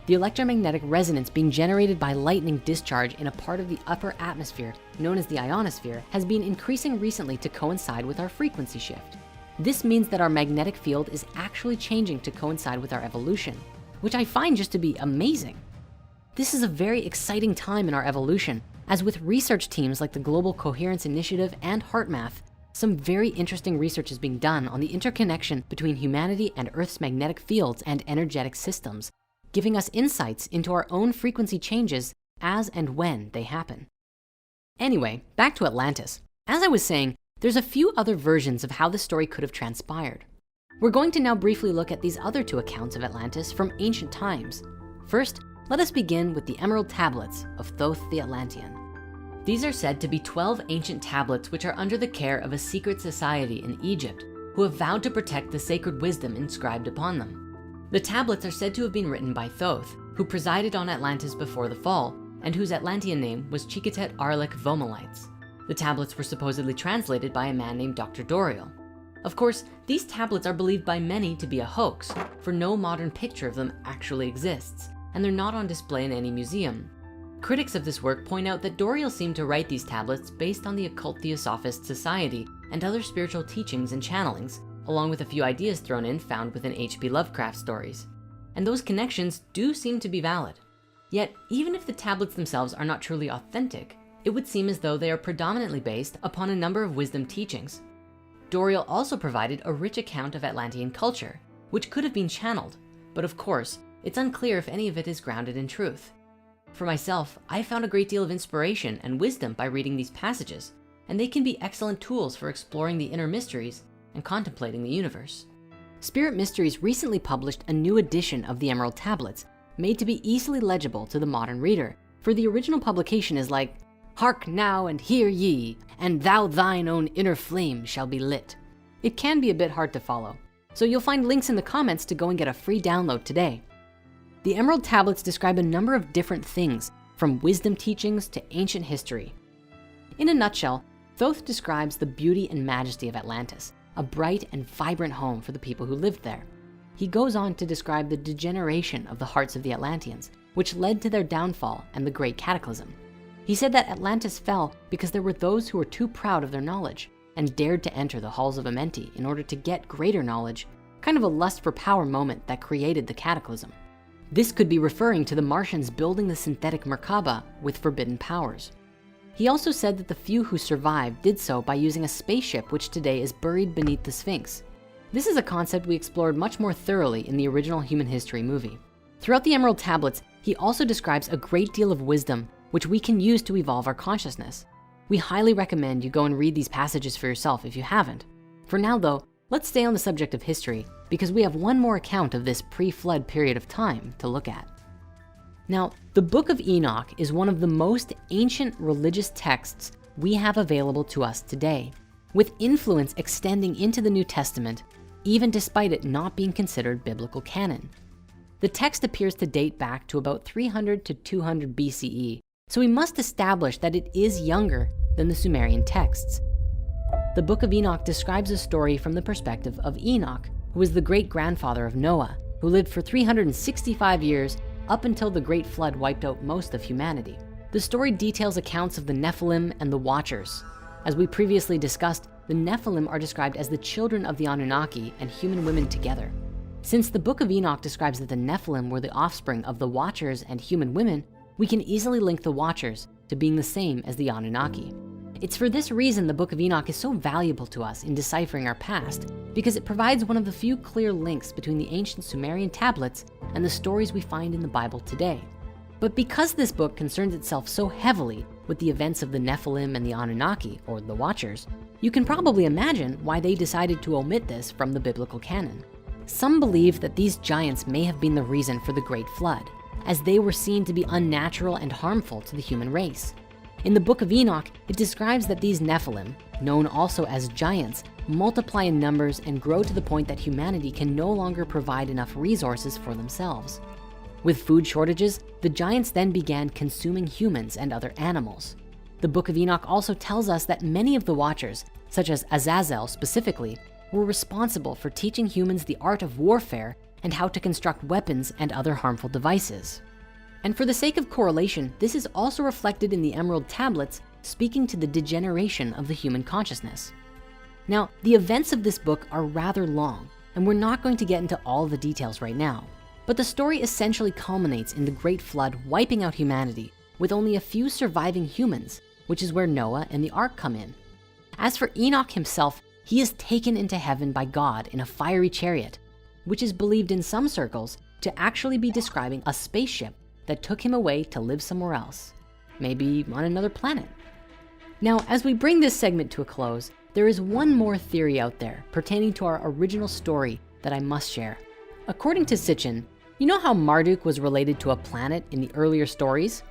The electromagnetic resonance being generated by lightning discharge in a part of the upper atmosphere known as the ionosphere has been increasing recently to coincide with our frequency shift. This means that our magnetic field is actually changing to coincide with our evolution, which I find just to be amazing. This is a very exciting time in our evolution, as with research teams like the Global Coherence Initiative and HeartMath, some very interesting research is being done on the interconnection between humanity and Earth's magnetic fields and energetic systems, giving us insights into our own frequency changes as and when they happen. Anyway, back to Atlantis. As I was saying, there's a few other versions of how the story could have transpired. We're going to now briefly look at these other two accounts of Atlantis from ancient times. First, let us begin with the Emerald Tablets of Thoth the Atlantean. These are said to be 12 ancient tablets which are under the care of a secret society in Egypt who have vowed to protect the sacred wisdom inscribed upon them. The tablets are said to have been written by Thoth, who presided on Atlantis before the fall and whose Atlantean name was Chikatet Arlik Vomalites. The tablets were supposedly translated by a man named Dr. Doriel. Of course, these tablets are believed by many to be a hoax, for no modern picture of them actually exists, and they're not on display in any museum. Critics of this work point out that Doriel seemed to write these tablets based on the occult Theosophist society and other spiritual teachings and channelings, along with a few ideas thrown in found within H.P. Lovecraft stories. And those connections do seem to be valid. Yet, even if the tablets themselves are not truly authentic, it would seem as though they are predominantly based upon a number of wisdom teachings. Doriel also provided a rich account of Atlantean culture, which could have been channeled, but of course, it's unclear if any of it is grounded in truth. For myself, I found a great deal of inspiration and wisdom by reading these passages, and they can be excellent tools for exploring the inner mysteries and contemplating the universe. Spirit Mysteries recently published a new edition of the Emerald Tablets, made to be easily legible to the modern reader, for the original publication is like, "Hark now and hear ye, and thou thine own inner flame shall be lit." It can be a bit hard to follow, so you'll find links in the comments to go and get a free download today. The Emerald Tablets describe a number of different things, from wisdom teachings to ancient history. In a nutshell, Thoth describes the beauty and majesty of Atlantis, a bright and vibrant home for the people who lived there. He goes on to describe the degeneration of the hearts of the Atlanteans, which led to their downfall and the Great Cataclysm. He said that Atlantis fell because there were those who were too proud of their knowledge and dared to enter the halls of Amenti in order to get greater knowledge, kind of a lust for power moment that created the cataclysm. This could be referring to the Martians building the synthetic Merkaba with forbidden powers. He also said that the few who survived did so by using a spaceship which today is buried beneath the Sphinx. This is a concept we explored much more thoroughly in the original Human History movie. Throughout the Emerald Tablets, he also describes a great deal of wisdom which we can use to evolve our consciousness. We highly recommend you go and read these passages for yourself if you haven't. For now though, let's stay on the subject of history because we have one more account of this pre-flood period of time to look at. Now, the Book of Enoch is one of the most ancient religious texts we have available to us today, with influence extending into the New Testament, even despite it not being considered biblical canon. The text appears to date back to about 300 to 200 BCE, so we must establish that it is younger than the Sumerian texts. The Book of Enoch describes a story from the perspective of Enoch, who was the great-grandfather of Noah, who lived for 365 years up until the Great Flood wiped out most of humanity. The story details accounts of the Nephilim and the Watchers. As we previously discussed, the Nephilim are described as the children of the Anunnaki and human women together. Since the Book of Enoch describes that the Nephilim were the offspring of the Watchers and human women, we can easily link the Watchers to being the same as the Anunnaki. It's for this reason the Book of Enoch is so valuable to us in deciphering our past, because it provides one of the few clear links between the ancient Sumerian tablets and the stories we find in the Bible today. But because this book concerns itself so heavily with the events of the Nephilim and the Anunnaki, or the Watchers, you can probably imagine why they decided to omit this from the biblical canon. Some believe that these giants may have been the reason for the Great Flood, as they were seen to be unnatural and harmful to the human race. In the book of Enoch, it describes that these Nephilim, known also as giants, multiply in numbers and grow to the point that humanity can no longer provide enough resources for themselves. With food shortages, the giants then began consuming humans and other animals. The book of Enoch also tells us that many of the Watchers, such as Azazel specifically, were responsible for teaching humans the art of warfare and how to construct weapons and other harmful devices. And for the sake of correlation, this is also reflected in the Emerald Tablets, speaking to the degeneration of the human consciousness. Now, the events of this book are rather long, and we're not going to get into all the details right now, but the story essentially culminates in the Great Flood wiping out humanity with only a few surviving humans, which is where Noah and the Ark come in. As for Enoch himself, he is taken into heaven by God in a fiery chariot, which is believed in some circles to actually be describing a spaceship that took him away to live somewhere else, maybe on another planet. Now, as we bring this segment to a close, there is one more theory out there pertaining to our original story that I must share. According to Sitchin, you know how Marduk was related to a planet in the earlier stories?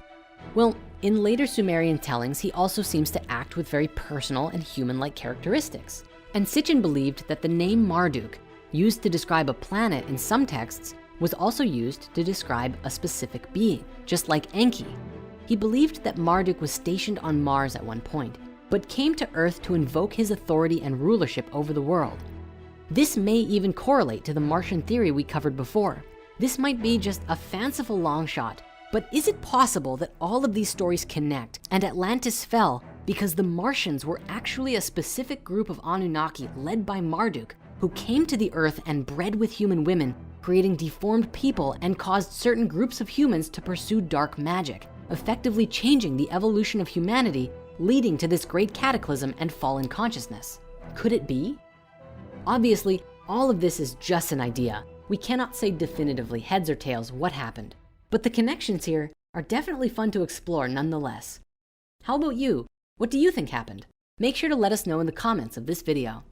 Well, in later Sumerian tellings, he also seems to act with very personal and human-like characteristics. And Sitchin believed that the name Marduk, used to describe a planet in some texts, was also used to describe a specific being, just like Enki. He believed that Marduk was stationed on Mars at one point, but came to Earth to invoke his authority and rulership over the world. This may even correlate to the Martian theory we covered before. This might be just a fanciful long shot, but is it possible that all of these stories connect and Atlantis fell because the Martians were actually a specific group of Anunnaki led by Marduk, who came to the Earth and bred with human women, creating deformed people and caused certain groups of humans to pursue dark magic, effectively changing the evolution of humanity, leading to this great cataclysm and fallen consciousness? Could it be? Obviously, all of this is just an idea. We cannot say definitively heads or tails what happened, but the connections here are definitely fun to explore nonetheless. How about you? What do you think happened? Make sure to let us know in the comments of this video.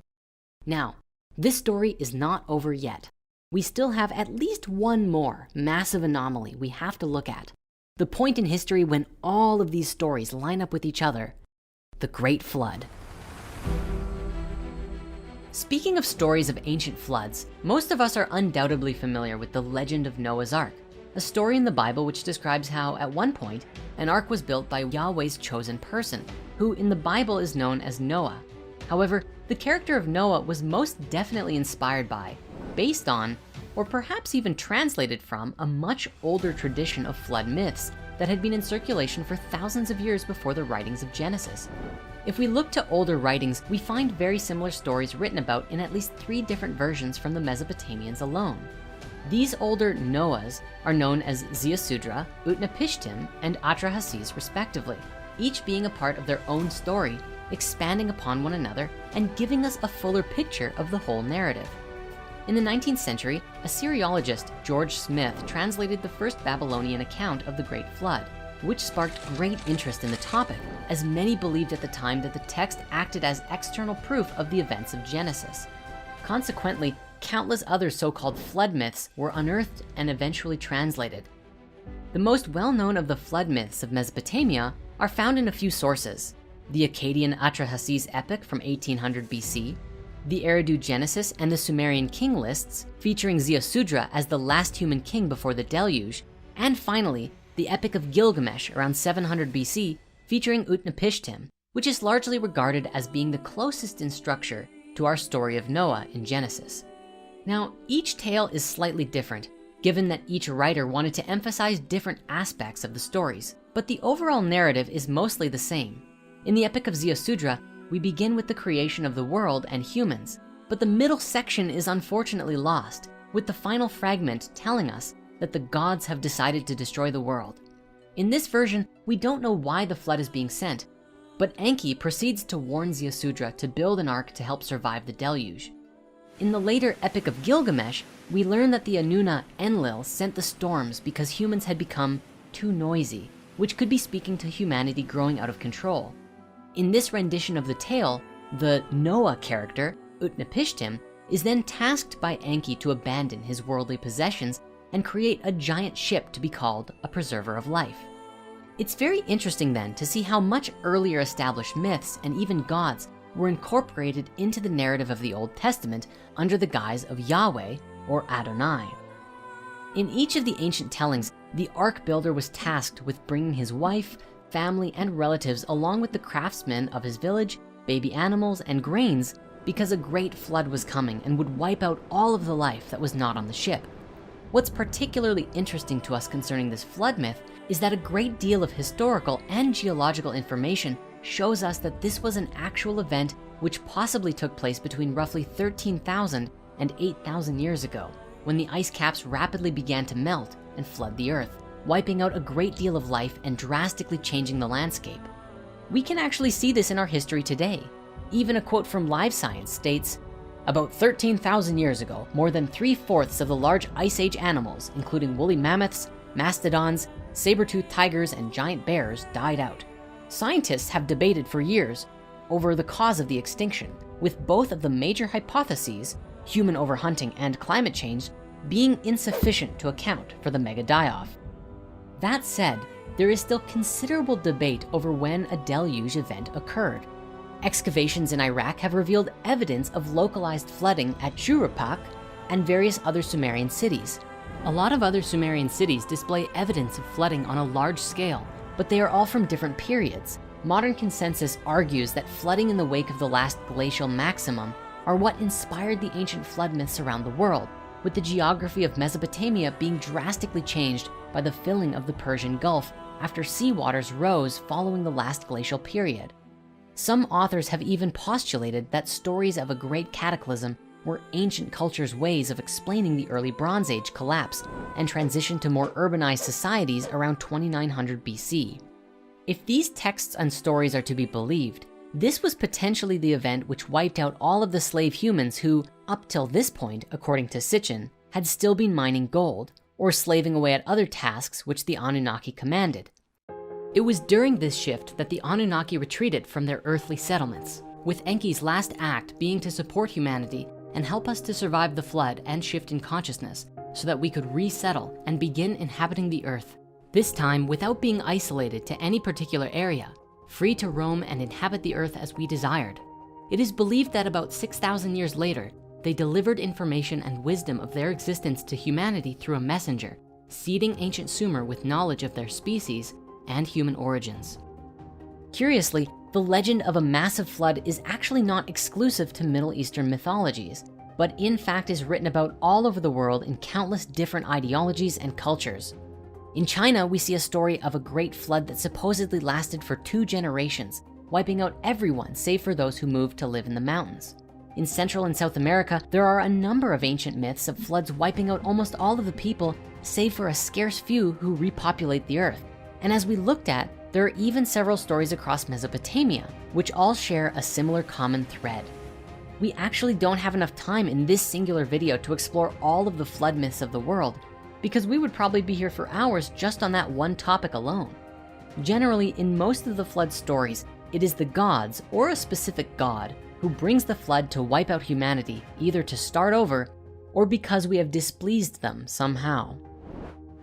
Now, this story is not over yet. We still have at least one more massive anomaly we have to look at. The point in history when all of these stories line up with each other, the Great Flood. Speaking of stories of ancient floods, most of us are undoubtedly familiar with the legend of Noah's Ark, a story in the Bible which describes how, at one point, an ark was built by Yahweh's chosen person, who in the Bible is known as Noah. However, the character of Noah was most definitely inspired by, based on, or perhaps even translated from a much older tradition of flood myths that had been in circulation for thousands of years before the writings of Genesis. If we look to older writings, we find very similar stories written about in at least 3 different versions from the Mesopotamians alone. These older Noahs are known as Ziusudra, Utnapishtim, and Atrahasis respectively, each being a part of their own story, expanding upon one another and giving us a fuller picture of the whole narrative. In the 19th century, Assyriologist George Smith translated the first Babylonian account of the Great Flood, which sparked great interest in the topic, as many believed at the time that the text acted as external proof of the events of Genesis. Consequently, countless other so-called flood myths were unearthed and eventually translated. The most well-known of the flood myths of Mesopotamia are found in a few sources: the Akkadian Atrahasis epic from 1800 BC, the Eridu Genesis and the Sumerian king lists featuring Ziusudra as the last human king before the deluge, and finally, the Epic of Gilgamesh around 700 BC featuring Utnapishtim, which is largely regarded as being the closest in structure to our story of Noah in Genesis. Now, each tale is slightly different, given that each writer wanted to emphasize different aspects of the stories, but the overall narrative is mostly the same. In the Epic of Ziusudra, we begin with the creation of the world and humans, but the middle section is unfortunately lost, with the final fragment telling us that the gods have decided to destroy the world. In this version, we don't know why the flood is being sent, but Enki proceeds to warn Ziusudra to build an ark to help survive the deluge. In the later Epic of Gilgamesh, we learn that the Anuna Enlil sent the storms because humans had become too noisy, which could be speaking to humanity growing out of control. In this rendition of the tale, the Noah character, Utnapishtim, is then tasked by Enki to abandon his worldly possessions and create a giant ship to be called a preserver of life. It's very interesting then to see how much earlier established myths and even gods were incorporated into the narrative of the Old Testament under the guise of Yahweh or Adonai. In each of the ancient tellings, the ark builder was tasked with bringing his wife, family, and relatives along with the craftsmen of his village, baby animals, and grains, because a great flood was coming and would wipe out all of the life that was not on the ship. What's particularly interesting to us concerning this flood myth is that a great deal of historical and geological information shows us that this was an actual event which possibly took place between roughly 13,000 and 8,000 years ago, when the ice caps rapidly began to melt and flood the earth, wiping out a great deal of life and drastically changing the landscape. We can actually see this in our history today. Even a quote from Live Science states, "About 13,000 years ago, more than 3/4 of the large Ice Age animals, including woolly mammoths, mastodons, saber-toothed tigers, and giant bears, died out. Scientists have debated for years over the cause of the extinction, with both of the major hypotheses, human overhunting and climate change, being insufficient to account for the mega die-off." That said, there is still considerable debate over when a deluge event occurred. Excavations in Iraq have revealed evidence of localized flooding at Shuruppak and various other Sumerian cities. A lot of other Sumerian cities display evidence of flooding on a large scale, but they are all from different periods. Modern consensus argues that flooding in the wake of the last glacial maximum are what inspired the ancient flood myths around the world, with the geography of Mesopotamia being drastically changed by the filling of the Persian Gulf after seawaters rose following the last glacial period. Some authors have even postulated that stories of a great cataclysm were ancient cultures' ways of explaining the early Bronze Age collapse and transition to more urbanized societies around 2900 BC. If these texts and stories are to be believed, this was potentially the event which wiped out all of the slave humans who, up till this point, according to Sitchin, had still been mining gold or slaving away at other tasks which the Anunnaki commanded. It was during this shift that the Anunnaki retreated from their earthly settlements, with Enki's last act being to support humanity and help us to survive the flood and shift in consciousness so that we could resettle and begin inhabiting the earth, this time without being isolated to any particular area, free to roam and inhabit the earth as we desired. It is believed that about 6,000 years later, they delivered information and wisdom of their existence to humanity through a messenger, seeding ancient Sumer with knowledge of their species and human origins. Curiously, the legend of a massive flood is actually not exclusive to Middle Eastern mythologies, but in fact is written about all over the world in countless different ideologies and cultures. In China, we see a story of a great flood that supposedly lasted for 2 generations, wiping out everyone save for those who moved to live in the mountains. In Central and South America, there are a number of ancient myths of floods wiping out almost all of the people, save for a scarce few who repopulate the earth. And as we looked at, there are even several stories across Mesopotamia, which all share a similar common thread. We actually don't have enough time in this singular video to explore all of the flood myths of the world, because we would probably be here for hours just on that one topic alone. Generally, in most of the flood stories, it is the gods or a specific god who brings the flood to wipe out humanity, either to start over or because we have displeased them somehow.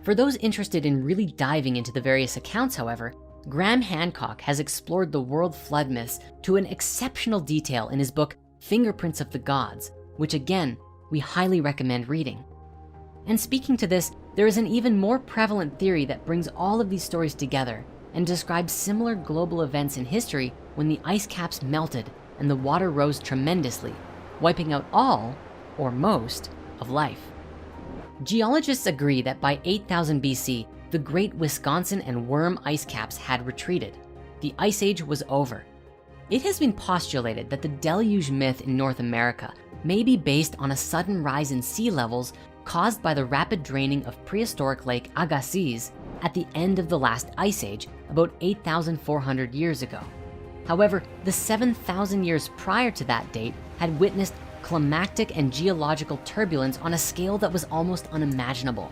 For those interested in really diving into the various accounts, however, Graham Hancock has explored the world flood myths to an exceptional detail in his book, Fingerprints of the Gods, which again, we highly recommend reading. And speaking to this, there is an even more prevalent theory that brings all of these stories together and describes similar global events in history when the ice caps melted and the water rose tremendously, wiping out all, or most, of life. Geologists agree that by 8,000 BC, the great Wisconsin and Worm ice caps had retreated. The Ice Age was over. It has been postulated that the deluge myth in North America may be based on a sudden rise in sea levels caused by the rapid draining of prehistoric Lake Agassiz at the end of the last ice age about 8,400 years ago. However, the 7,000 years prior to that date had witnessed climactic and geological turbulence on a scale that was almost unimaginable.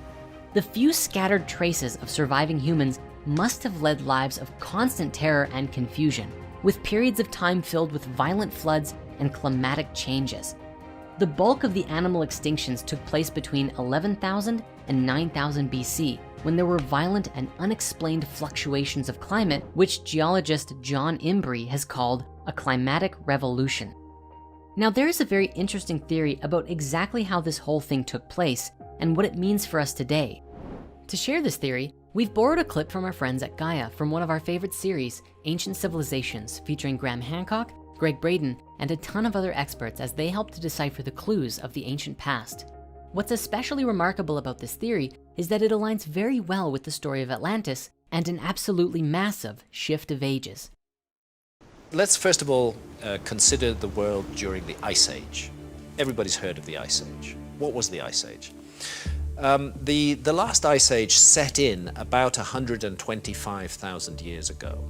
The few scattered traces of surviving humans must have led lives of constant terror and confusion, with periods of time filled with violent floods and climatic changes. The bulk of the animal extinctions took place between 11,000 and 9,000 BC, when there were violent and unexplained fluctuations of climate, which geologist John Embry has called a climatic revolution. Now, there's a very interesting theory about exactly how this whole thing took place and what it means for us today. To share this theory, we've borrowed a clip from our friends at Gaia from one of our favorite series, Ancient Civilizations, featuring Graham Hancock, Greg Braden, and a ton of other experts as they help to decipher the clues of the ancient past. What's especially remarkable about this theory is that it aligns very well with the story of Atlantis and an absolutely massive shift of ages. Let's first of all consider the world during the Ice Age. Everybody's heard of the Ice Age. What was the Ice Age? The last Ice Age set in about 125,000 years ago.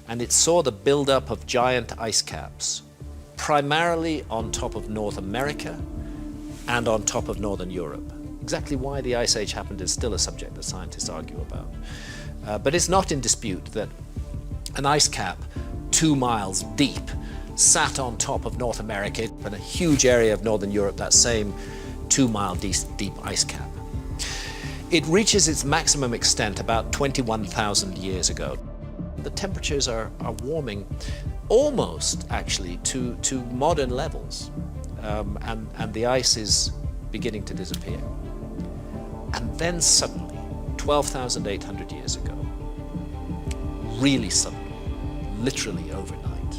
And it saw the buildup of giant ice caps, primarily on top of North America and on top of Northern Europe. Exactly why the Ice Age happened is still a subject that scientists argue about. But it's not in dispute that an ice cap 2 miles deep sat on top of North America and a huge area of Northern Europe, that same 2 mile deep ice cap. It reaches its maximum extent about 21,000 years ago. The temperatures are warming almost actually to modern levels, and the ice is beginning to disappear. And then suddenly, 12,800 years ago, really suddenly, literally overnight,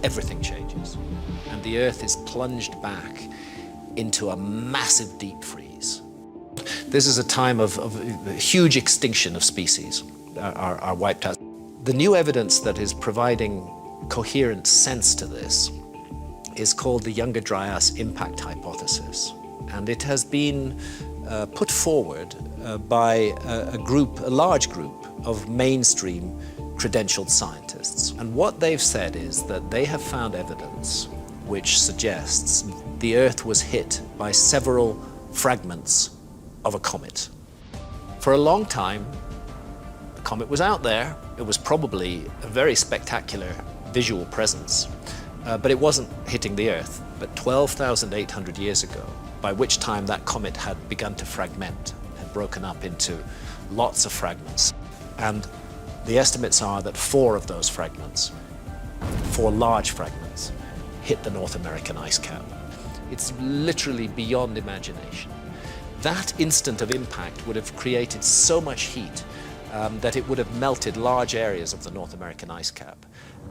everything changes, and the Earth is plunged back into a massive deep freeze. This is a time of huge extinction of species are wiped out. The new evidence that is providing coherent sense to this is called the Younger Dryas impact hypothesis. And it has been put forward by a large group of mainstream credentialed scientists. And what they've said is that they have found evidence which suggests the Earth was hit by several fragments of a comet. For a long time, the comet was out there. It was probably a very spectacular visual presence, but it wasn't hitting the Earth. But 12,800 years ago, by which time that comet had begun to fragment, had broken up into lots of fragments. And the estimates are that 4 of those fragments, 4 large fragments, hit the North American ice cap. It's literally beyond imagination. That instant of impact would have created so much heat that it would have melted large areas of the North American ice cap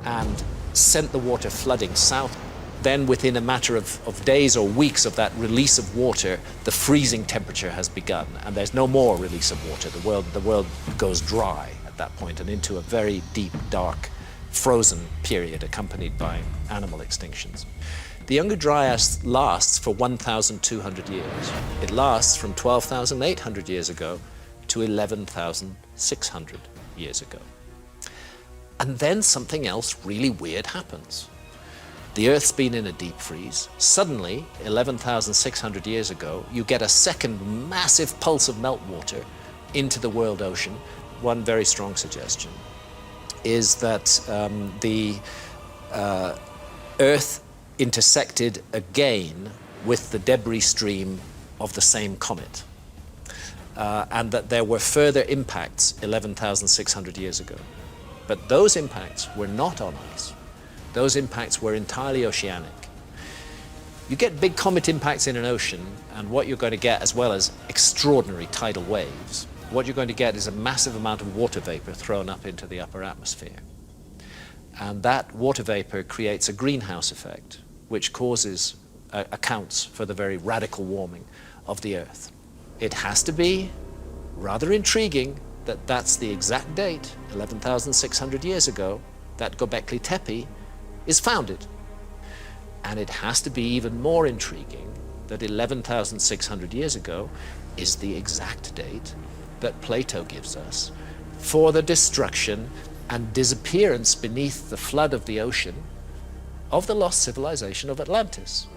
and sent the water flooding south. Then within a matter of days or weeks of that release of water, the freezing temperature has begun, and there's no more release of water. The world goes dry at that point and into a very deep, dark, frozen period accompanied by animal extinctions. The Younger Dryas lasts for 1,200 years. It lasts from 12,800 years ago to 11,600 years ago. And then something else really weird happens. The Earth's been in a deep freeze. Suddenly, 11,600 years ago, you get a second massive pulse of meltwater into the world ocean. One very strong suggestion is that the Earth intersected again with the debris stream of the same comet, and that there were further impacts 11,600 years ago. But those impacts were not on ice. Those impacts were entirely oceanic. You get big comet impacts in an ocean, and what you're going to get, as well as extraordinary tidal waves, what you're going to get is a massive amount of water vapor thrown up into the upper atmosphere. And that water vapor creates a greenhouse effect, which accounts for the very radical warming of the Earth. It has to be rather intriguing that that's the exact date, 11,600 years ago, that Göbekli Tepe is founded. And it has to be even more intriguing that 11,600 years ago is the exact date that Plato gives us for the destruction and disappearance beneath the flood of the ocean of the lost civilization of Atlantis.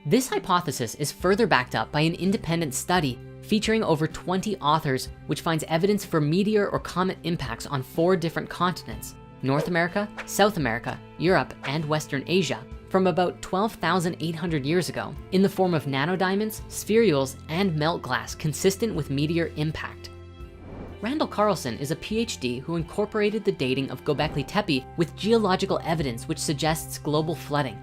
This hypothesis is further backed up by an independent study featuring over 20 authors, which finds evidence for meteor or comet impacts on 4 different continents: North America, South America, Europe, and Western Asia, from about 12,800 years ago, in the form of nanodiamonds, spherules, and melt glass consistent with meteor impact. Randall Carlson is a PhD who incorporated the dating of Göbekli Tepe with geological evidence which suggests global flooding.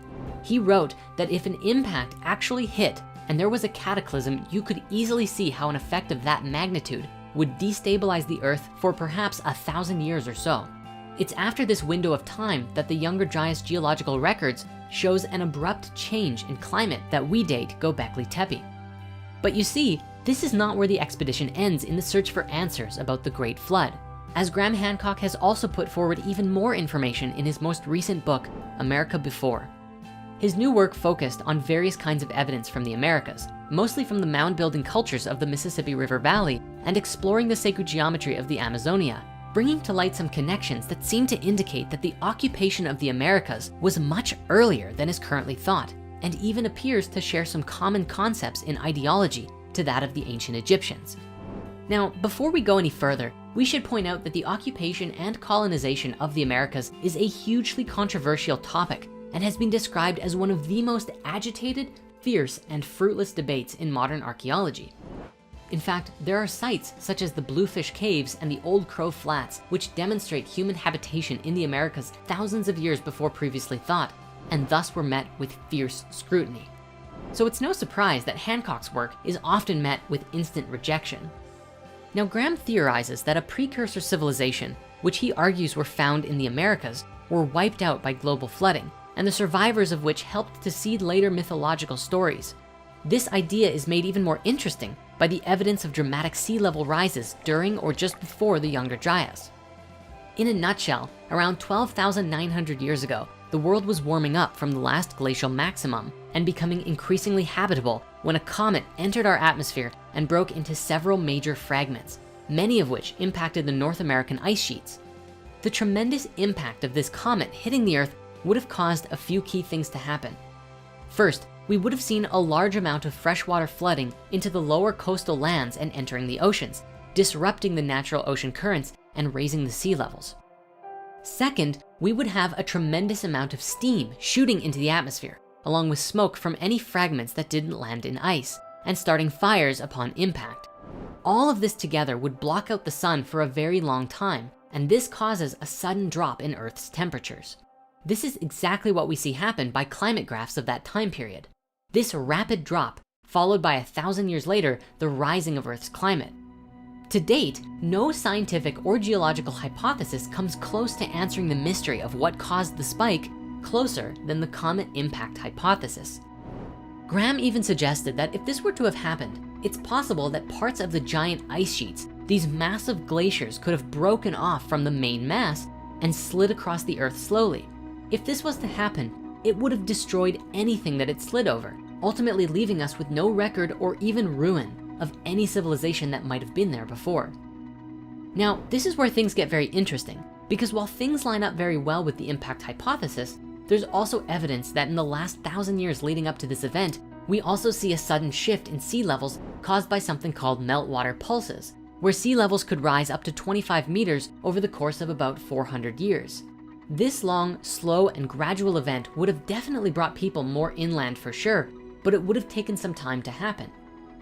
He wrote that if an impact actually hit and there was a cataclysm, you could easily see how an effect of that magnitude would destabilize the Earth for perhaps 1,000 years or so. It's after this window of time that the Younger Dryas geological records shows an abrupt change in climate that we date Göbekli Tepe. But you see, this is not where the expedition ends in the search for answers about the Great Flood, as Graham Hancock has also put forward even more information in his most recent book, America Before. His new work focused on various kinds of evidence from the Americas, mostly from the mound-building cultures of the Mississippi River Valley and exploring the sacred geometry of the Amazonia, bringing to light some connections that seem to indicate that the occupation of the Americas was much earlier than is currently thought, and even appears to share some common concepts in ideology to that of the ancient Egyptians. Now, before we go any further, we should point out that the occupation and colonization of the Americas is a hugely controversial topic and has been described as one of the most agitated, fierce, and fruitless debates in modern archaeology. In fact, there are sites such as the Bluefish Caves and the Old Crow Flats, which demonstrate human habitation in the Americas thousands of years before previously thought, and thus were met with fierce scrutiny. So it's no surprise that Hancock's work is often met with instant rejection. Now, Graham theorizes that a precursor civilization, which he argues were found in the Americas, were wiped out by global flooding, and the survivors of which helped to seed later mythological stories. This idea is made even more interesting by the evidence of dramatic sea level rises during or just before the Younger Dryas. In a nutshell, around 12,900 years ago, the world was warming up from the last glacial maximum and becoming increasingly habitable when a comet entered our atmosphere and broke into several major fragments, many of which impacted the North American ice sheets. The tremendous impact of this comet hitting the Earth would have caused a few key things to happen. First, we would have seen a large amount of freshwater flooding into the lower coastal lands and entering the oceans, disrupting the natural ocean currents and raising the sea levels. Second, we would have a tremendous amount of steam shooting into the atmosphere, along with smoke from any fragments that didn't land in ice, and starting fires upon impact. All of this together would block out the sun for a very long time, and this causes a sudden drop in Earth's temperatures. This is exactly what we see happen by climate graphs of that time period. This rapid drop, followed by 1,000 years later, the rising of Earth's climate. To date, no scientific or geological hypothesis comes close to answering the mystery of what caused the spike, closer than the comet impact hypothesis. Graham even suggested that if this were to have happened, it's possible that parts of the giant ice sheets, these massive glaciers, could have broken off from the main mass and slid across the Earth slowly. If this was to happen, it would have destroyed anything that it slid over, ultimately leaving us with no record or even ruin of any civilization that might have been there before. Now, this is where things get very interesting, because while things line up very well with the impact hypothesis, there's also evidence that in the last 1,000 years leading up to this event, we also see a sudden shift in sea levels caused by something called meltwater pulses, where sea levels could rise up to 25 meters over the course of about 400 years. This long, slow, and gradual event would have definitely brought people more inland for sure, but it would have taken some time to happen.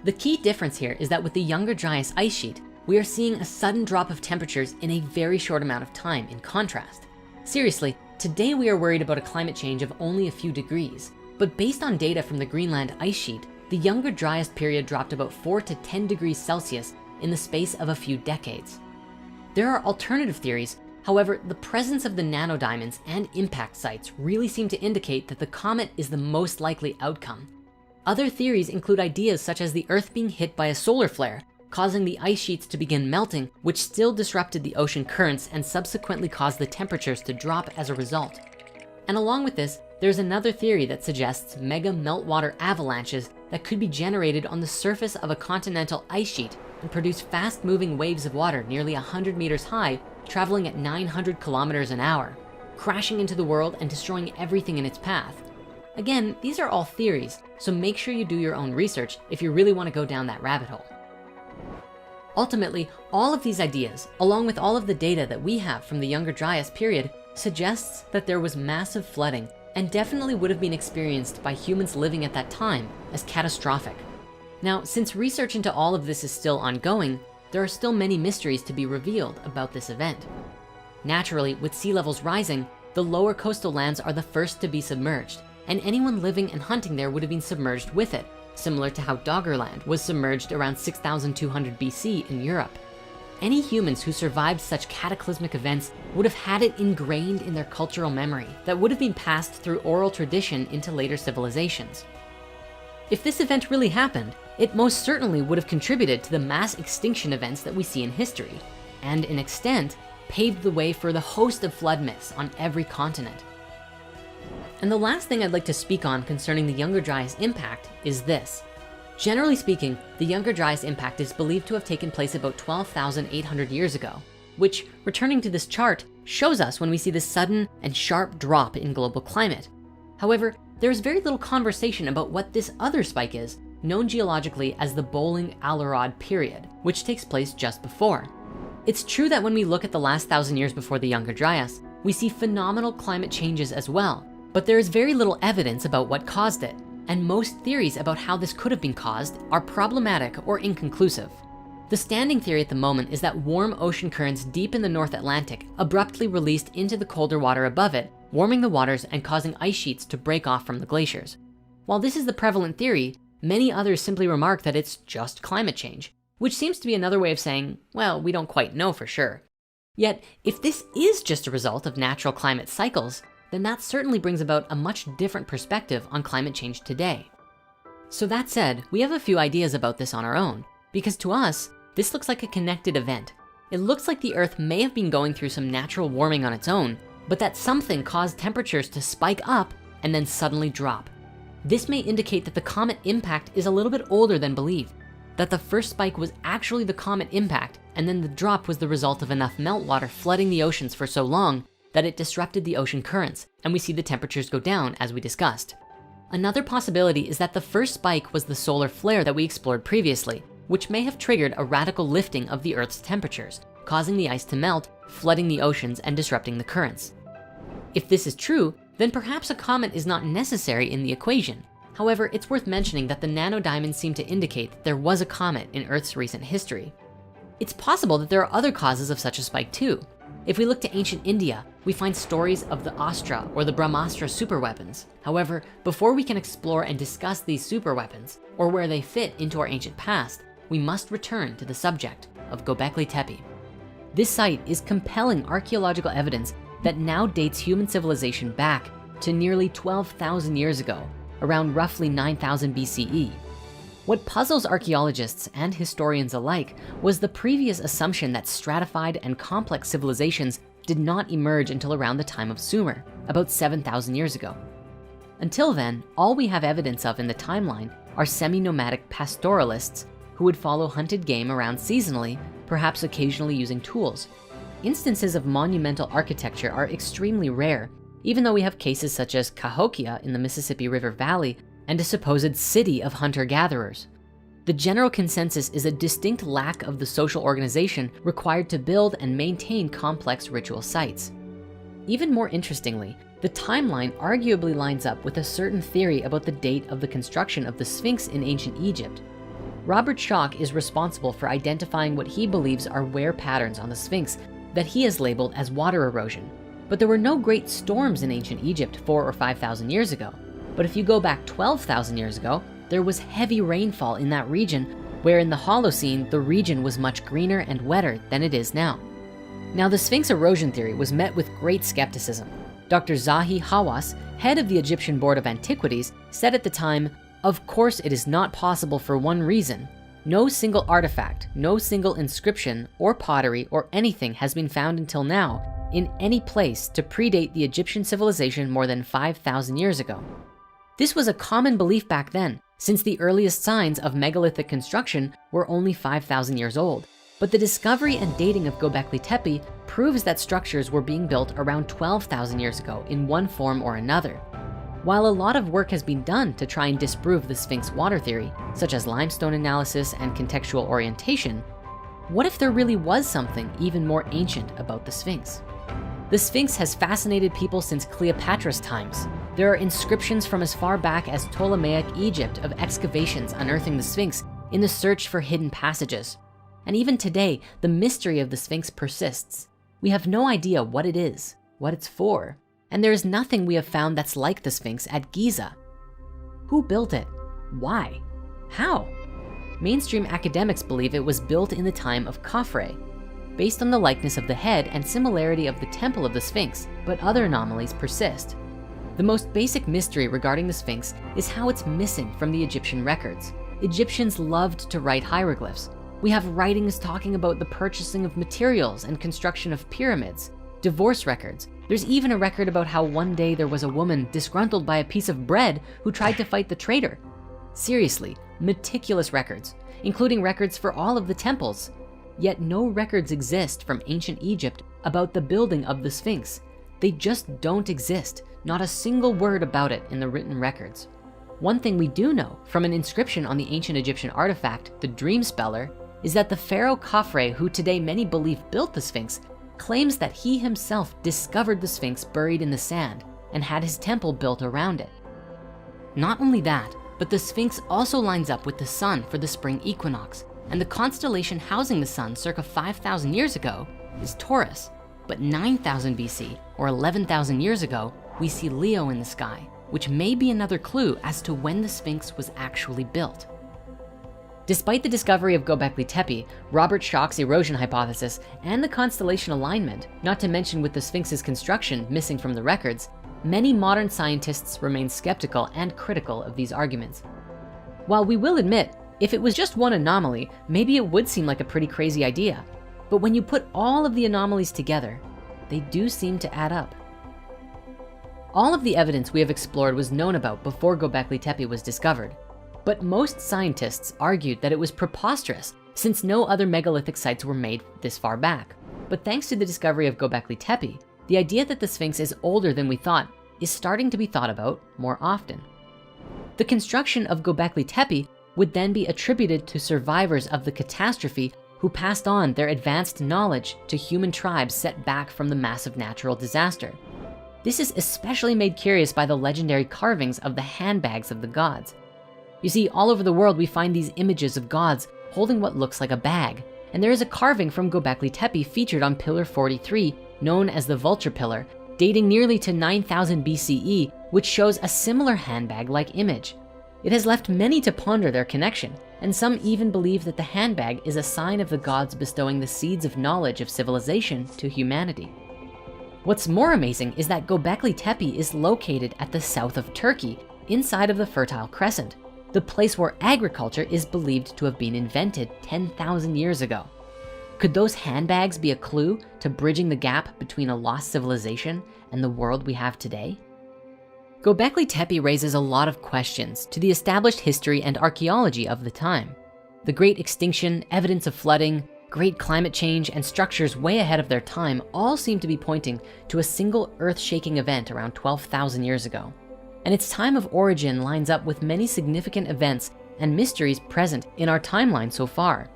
The key difference here is that with the Younger Dryas ice sheet, we are seeing a sudden drop of temperatures in a very short amount of time in contrast. Seriously, today we are worried about a climate change of only a few degrees, but based on data from the Greenland ice sheet, the Younger Dryas period dropped about 4 to 10 degrees Celsius in the space of a few decades. There are alternative theories. However, the presence of the nanodiamonds and impact sites really seem to indicate that the comet is the most likely outcome. Other theories include ideas such as the Earth being hit by a solar flare, causing the ice sheets to begin melting, which still disrupted the ocean currents and subsequently caused the temperatures to drop as a result. And along with this, there's another theory that suggests mega meltwater avalanches that could be generated on the surface of a continental ice sheet and produce fast-moving waves of water nearly 100 meters high, traveling at 900 kilometers an hour. crashing into the world and destroying everything in its path. Again, these are all theories, so make sure you do your own research if you really want to go down that rabbit hole. Ultimately, all of these ideas, along with all of the data that we have from the Younger Dryas period, suggests that there was massive flooding and definitely would have been experienced by humans living at that time as catastrophic. Now, since research into all of this is still ongoing, there are still many mysteries to be revealed about this event. Naturally, with sea levels rising, the lower coastal lands are the first to be submerged, and anyone living and hunting there would have been submerged with it, similar to how Doggerland was submerged around 6,200 BC in Europe. Any humans who survived such cataclysmic events would have had it ingrained in their cultural memory that would have been passed through oral tradition into later civilizations. If this event really happened, it most certainly would have contributed to the mass extinction events that we see in history, and in extent, paved the way for the host of flood myths on every continent. And the last thing I'd like to speak on concerning the Younger Dryas impact is this. Generally speaking, the Younger Dryas impact is believed to have taken place about 12,800 years ago, which, returning to this chart, shows us when we see this sudden and sharp drop in global climate. However, there's very little conversation about what this other spike is, known geologically as the Bowling-Allerod period, which takes place just before. It's true that when we look at the last 1,000 years before the Younger Dryas, we see phenomenal climate changes as well, but there is very little evidence about what caused it, and most theories about how this could have been caused are problematic or inconclusive. The standing theory at the moment is that warm ocean currents deep in the North Atlantic abruptly released into the colder water above it, warming the waters and causing ice sheets to break off from the glaciers. While this is the prevalent theory, many others simply remark that it's just climate change, which seems to be another way of saying, well, we don't quite know for sure. Yet, if this is just a result of natural climate cycles, then that certainly brings about a much different perspective on climate change today. So that said, we have a few ideas about this on our own, because to us, this looks like a connected event. It looks like the Earth may have been going through some natural warming on its own, but that something caused temperatures to spike up and then suddenly drop. This may indicate that the comet impact is a little bit older than believed, that the first spike was actually the comet impact, and then the drop was the result of enough meltwater flooding the oceans for so long that it disrupted the ocean currents, and we see the temperatures go down as we discussed. Another possibility is that the first spike was the solar flare that we explored previously, which may have triggered a radical lifting of the Earth's temperatures, causing the ice to melt, flooding the oceans and disrupting the currents. If this is true, then perhaps a comet is not necessary in the equation. However, it's worth mentioning that the nanodiamonds seem to indicate that there was a comet in Earth's recent history. It's possible that there are other causes of such a spike too. If we look to ancient India, we find stories of the Astra or the Brahmastra superweapons. However, before we can explore and discuss these superweapons or where they fit into our ancient past, we must return to the subject of Göbekli Tepe. This site is compelling archaeological evidence that now dates human civilization back to nearly 12,000 years ago, around roughly 9,000 BCE. What puzzles archaeologists and historians alike was the previous assumption that stratified and complex civilizations did not emerge until around the time of Sumer, about 7,000 years ago. Until then, all we have evidence of in the timeline are semi-nomadic pastoralists who would follow hunted game around seasonally, perhaps occasionally using tools. Instances of monumental architecture are extremely rare, even though we have cases such as Cahokia in the Mississippi River Valley and a supposed city of hunter-gatherers. The general consensus is a distinct lack of the social organization required to build and maintain complex ritual sites. Even more interestingly, the timeline arguably lines up with a certain theory about the date of the construction of the Sphinx in ancient Egypt. Robert Schoch is responsible for identifying what he believes are wear patterns on the Sphinx that he has labeled as water erosion. But there were no great storms in ancient Egypt 4,000 or 5,000 years ago. But if you go back 12,000 years ago, there was heavy rainfall in that region, where in the Holocene, the region was much greener and wetter than it is now. Now, the Sphinx erosion theory was met with great skepticism. Dr. Zahi Hawass, head of the Egyptian Board of Antiquities, said at the time, "Of course it is not possible for one reason. No single artifact, no single inscription or pottery or anything has been found until now in any place to predate the Egyptian civilization more than 5,000 years ago." This was a common belief back then, since the earliest signs of megalithic construction were only 5,000 years old. But the discovery and dating of Göbekli Tepe proves that structures were being built around 12,000 years ago in one form or another. While a lot of work has been done to try and disprove the Sphinx water theory, such as limestone analysis and contextual orientation, what if there really was something even more ancient about the Sphinx? The Sphinx has fascinated people since Cleopatra's times. There are inscriptions from as far back as Ptolemaic Egypt of excavations unearthing the Sphinx in the search for hidden passages. And even today, the mystery of the Sphinx persists. We have no idea what it is, what it's for, and there is nothing we have found that's like the Sphinx at Giza. Who built it? Why? How? Mainstream academics believe it was built in the time of Khafre, based on the likeness of the head and similarity of the temple of the Sphinx, but other anomalies persist. The most basic mystery regarding the Sphinx is how it's missing from the Egyptian records. Egyptians loved to write hieroglyphs. We have writings talking about the purchasing of materials and construction of pyramids, divorce records. There's even a record about how one day there was a woman disgruntled by a piece of bread who tried to fight the traitor. Seriously, meticulous records, including records for all of the temples. Yet no records exist from ancient Egypt about the building of the Sphinx. They just don't exist, not a single word about it in the written records. One thing we do know from an inscription on the ancient Egyptian artifact, the Dream Speller, is that the pharaoh Khafre, who today many believe built the Sphinx, claims that he himself discovered the Sphinx buried in the sand and had his temple built around it. Not only that, but the Sphinx also lines up with the sun for the spring equinox, and the constellation housing the sun circa 5,000 years ago is Taurus. But 9,000 BC, or 11,000 years ago, we see Leo in the sky, which may be another clue as to when the Sphinx was actually built. Despite the discovery of Göbekli Tepe, Robert Schoch's erosion hypothesis, and the constellation alignment, not to mention with the Sphinx's construction missing from the records, many modern scientists remain skeptical and critical of these arguments. While we will admit, if it was just one anomaly, maybe it would seem like a pretty crazy idea. But when you put all of the anomalies together, they do seem to add up. All of the evidence we have explored was known about before Göbekli Tepe was discovered. But most scientists argued that it was preposterous since no other megalithic sites were made this far back. But thanks to the discovery of Göbekli Tepe, the idea that the Sphinx is older than we thought is starting to be thought about more often. The construction of Göbekli Tepe would then be attributed to survivors of the catastrophe who passed on their advanced knowledge to human tribes set back from the massive natural disaster. This is especially made curious by the legendary carvings of the handbags of the gods. You see, all over the world we find these images of gods holding what looks like a bag, and there is a carving from Göbekli Tepe featured on Pillar 43, known as the Vulture Pillar, dating nearly to 9,000 BCE, which shows a similar handbag-like image. It has left many to ponder their connection, and some even believe that the handbag is a sign of the gods bestowing the seeds of knowledge of civilization to humanity. What's more amazing is that Göbekli Tepe is located at the south of Turkey, inside of the Fertile Crescent, the place where agriculture is believed to have been invented 10,000 years ago. Could those handbags be a clue to bridging the gap between a lost civilization and the world we have today? Göbekli Tepe raises a lot of questions to the established history and archaeology of the time. The Great Extinction, evidence of flooding, great climate change, and structures way ahead of their time all seem to be pointing to a single earth-shaking event around 12,000 years ago. And its time of origin lines up with many significant events and mysteries present in our timeline so far.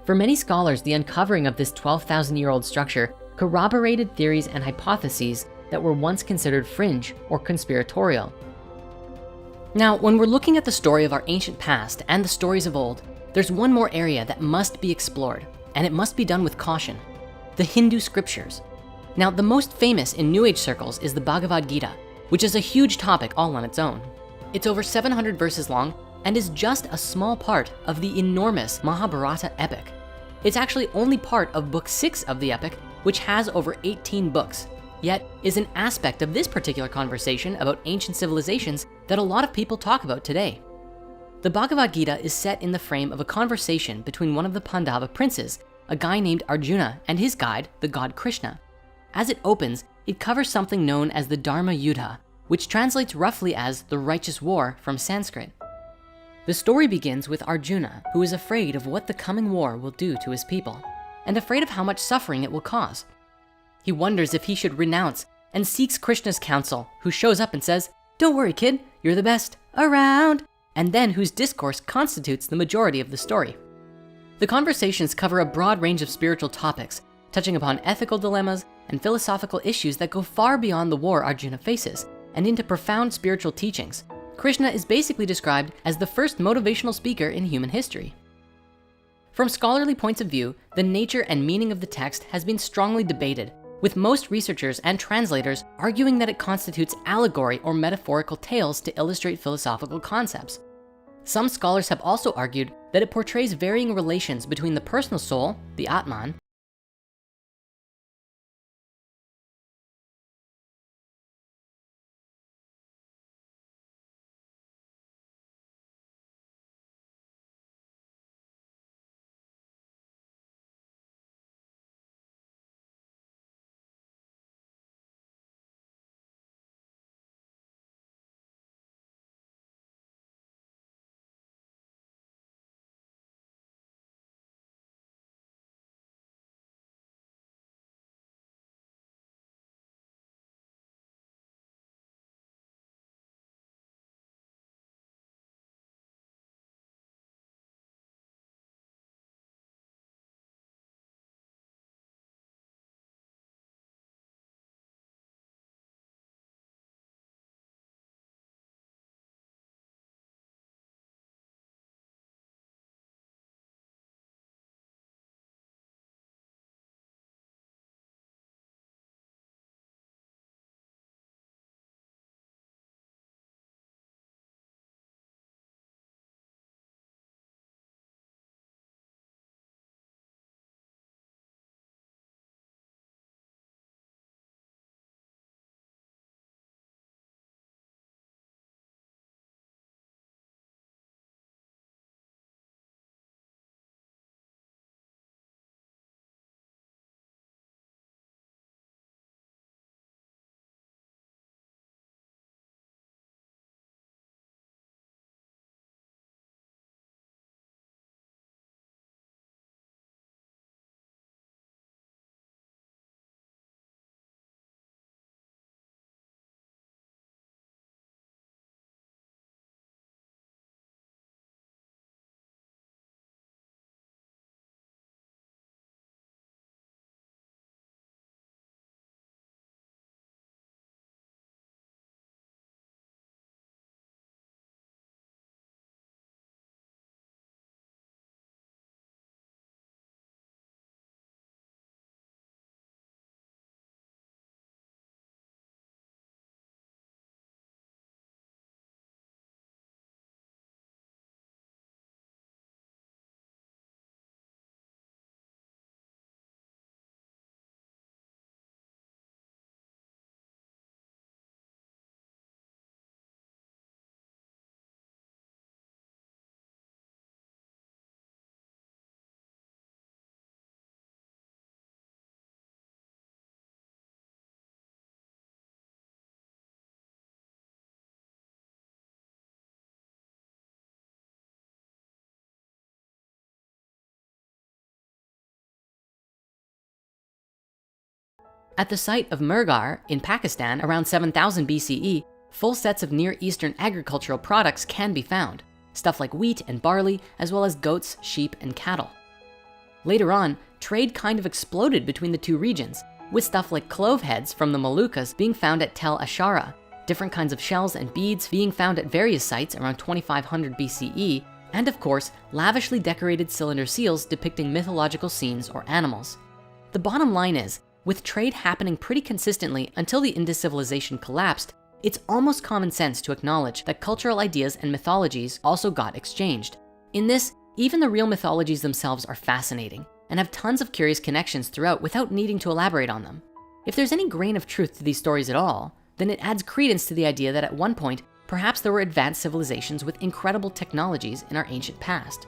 For many scholars, the uncovering of this 12,000-year-old structure corroborated theories and hypotheses that were once considered fringe or conspiratorial. Now, when we're looking at the story of our ancient past and the stories of old, there's one more area that must be explored, and it must be done with caution: the Hindu scriptures. Now, the most famous in New Age circles is the Bhagavad Gita, which is a huge topic all on its own. It's over 700 verses long and is just a small part of the enormous Mahabharata epic. It's actually only part of book 6 of the epic, which has over 18 books, yet is an aspect of this particular conversation about ancient civilizations that a lot of people talk about today. The Bhagavad Gita is set in the frame of a conversation between one of the Pandava princes, a guy named Arjuna, and his guide, the god Krishna. As it opens, it covers something known as the Dharma Yuddha, which translates roughly as the righteous war from Sanskrit. The story begins with Arjuna, who is afraid of what the coming war will do to his people, and afraid of how much suffering it will cause. He wonders if he should renounce and seeks Krishna's counsel, who shows up and says, "Don't worry, kid, you're the best around," and then whose discourse constitutes the majority of the story. The conversations cover a broad range of spiritual topics, touching upon ethical dilemmas and philosophical issues that go far beyond the war Arjuna faces and into profound spiritual teachings. Krishna is basically described as the first motivational speaker in human history. From scholarly points of view, the nature and meaning of the text has been strongly debated, with most researchers and translators arguing that it constitutes allegory or metaphorical tales to illustrate philosophical concepts. Some scholars have also argued that it portrays varying relations between the personal soul, the Atman, At the site of Mehrgarh in Pakistan around 7000 BCE, full sets of Near Eastern agricultural products can be found. Stuff like wheat and barley, as well as goats, sheep, and cattle. Later on, trade kind of exploded between the two regions, with stuff like clove heads from the Moluccas being found at Tel Ashara, different kinds of shells and beads being found at various sites around 2500 BCE, and of course, lavishly decorated cylinder seals depicting mythological scenes or animals. The bottom line is, with trade happening pretty consistently until the Indus civilization collapsed, it's almost common sense to acknowledge that cultural ideas and mythologies also got exchanged. In this, even the real mythologies themselves are fascinating and have tons of curious connections throughout without needing to elaborate on them. If there's any grain of truth to these stories at all, then it adds credence to the idea that at one point, perhaps there were advanced civilizations with incredible technologies in our ancient past.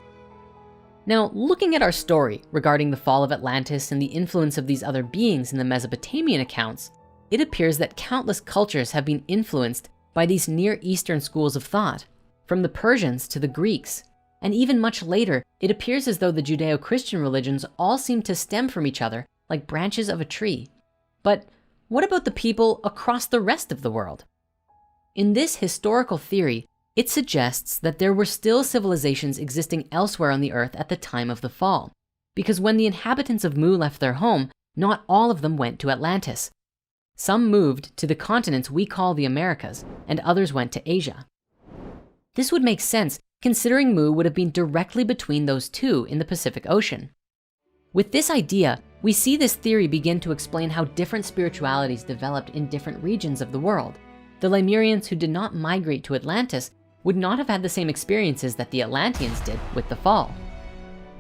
Now, looking at our story regarding the fall of Atlantis and the influence of these other beings in the Mesopotamian accounts, it appears that countless cultures have been influenced by these Near Eastern schools of thought. from the Persians to the Greeks. And even much later, it appears as though the Judeo-Christian religions all seem to stem from each other like branches of a tree. But what about the people across the rest of the world? In this historical theory, it suggests that there were still civilizations existing elsewhere on the earth at the time of the fall. Because when the inhabitants of Mu left their home, not all of them went to Atlantis. Some moved to the continents we call the Americas, and others went to Asia. This would make sense considering Mu would have been directly between those two in the Pacific Ocean. With this idea, we see this theory begin to explain how different spiritualities developed in different regions of the world. The Lemurians who did not migrate to Atlantis would not have had the same experiences that the Atlanteans did with the fall.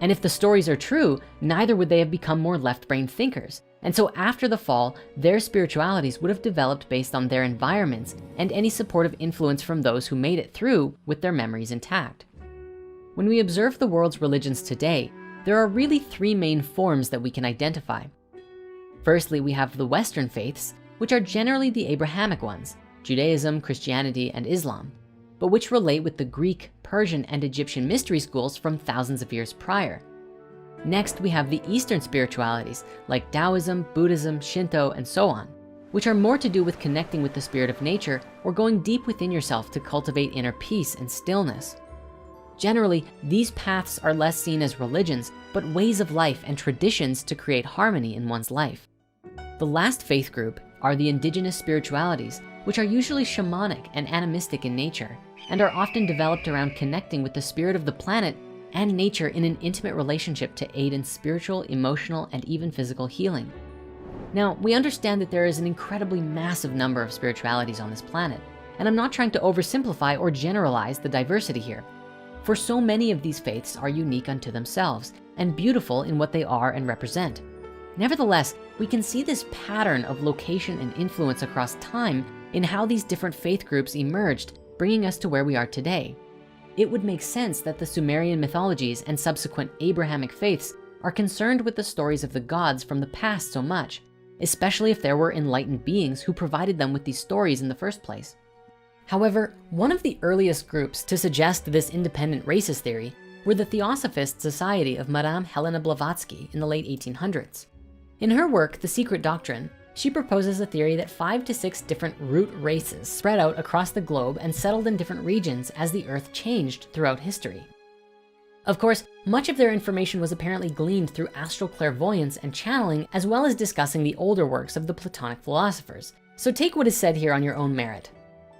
And if the stories are true, neither would they have become more left-brain thinkers. And so after the fall, their spiritualities would have developed based on their environments and any supportive influence from those who made it through with their memories intact. When we observe the world's religions today, there are really three main forms that we can identify. Firstly, we have the Western faiths, which are generally the Abrahamic ones, Judaism, Christianity, and Islam, but which relate with the Greek, Persian, and Egyptian mystery schools from thousands of years prior. Next, we have the Eastern spiritualities like Taoism, Buddhism, Shinto, and so on, which are more to do with connecting with the spirit of nature or going deep within yourself to cultivate inner peace and stillness. Generally, these paths are less seen as religions, but ways of life and traditions to create harmony in one's life. The last faith group are the indigenous spiritualities, which are usually shamanic and animistic in nature, and are often developed around connecting with the spirit of the planet and nature in an intimate relationship to aid in spiritual, emotional, and even physical healing. Now, we understand that there is an incredibly massive number of spiritualities on this planet, and I'm not trying to oversimplify or generalize the diversity here. For so many of these faiths are unique unto themselves and beautiful in what they are and represent. Nevertheless, we can see this pattern of location and influence across time in how these different faith groups emerged, bringing us to where we are today. It would make sense that the Sumerian mythologies and subsequent Abrahamic faiths are concerned with the stories of the gods from the past so much, especially if there were enlightened beings who provided them with these stories in the first place. However, one of the earliest groups to suggest this independent racist theory were the Theosophist Society of Madame Helena Blavatsky in the late 1800s. In her work, The Secret Doctrine, she proposes a theory that 5 to 6 different root races spread out across the globe and settled in different regions as the earth changed throughout history. Of course, much of their information was apparently gleaned through astral clairvoyance and channeling, as well as discussing the older works of the Platonic philosophers. So take what is said here on your own merit.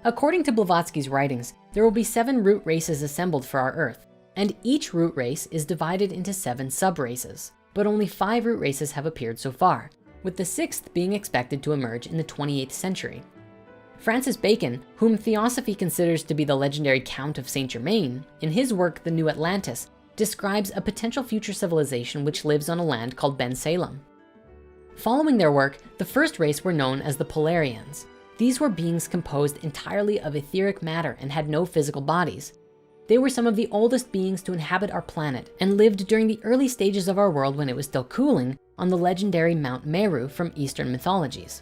According to Blavatsky's writings, there will be 7 root races assembled for our earth, and each root race is divided into 7 sub-races, but only 5 root races have appeared so far, with the 6th being expected to emerge in the 28th century. Francis Bacon, whom Theosophy considers to be the legendary Count of Saint Germain, in his work, The New Atlantis, describes a potential future civilization which lives on a land called Ben Salem. Following their work, the first race were known as the Polarians. These were beings composed entirely of etheric matter and had no physical bodies. They were some of the oldest beings to inhabit our planet and lived during the early stages of our world when it was still cooling on the legendary Mount Meru from Eastern mythologies.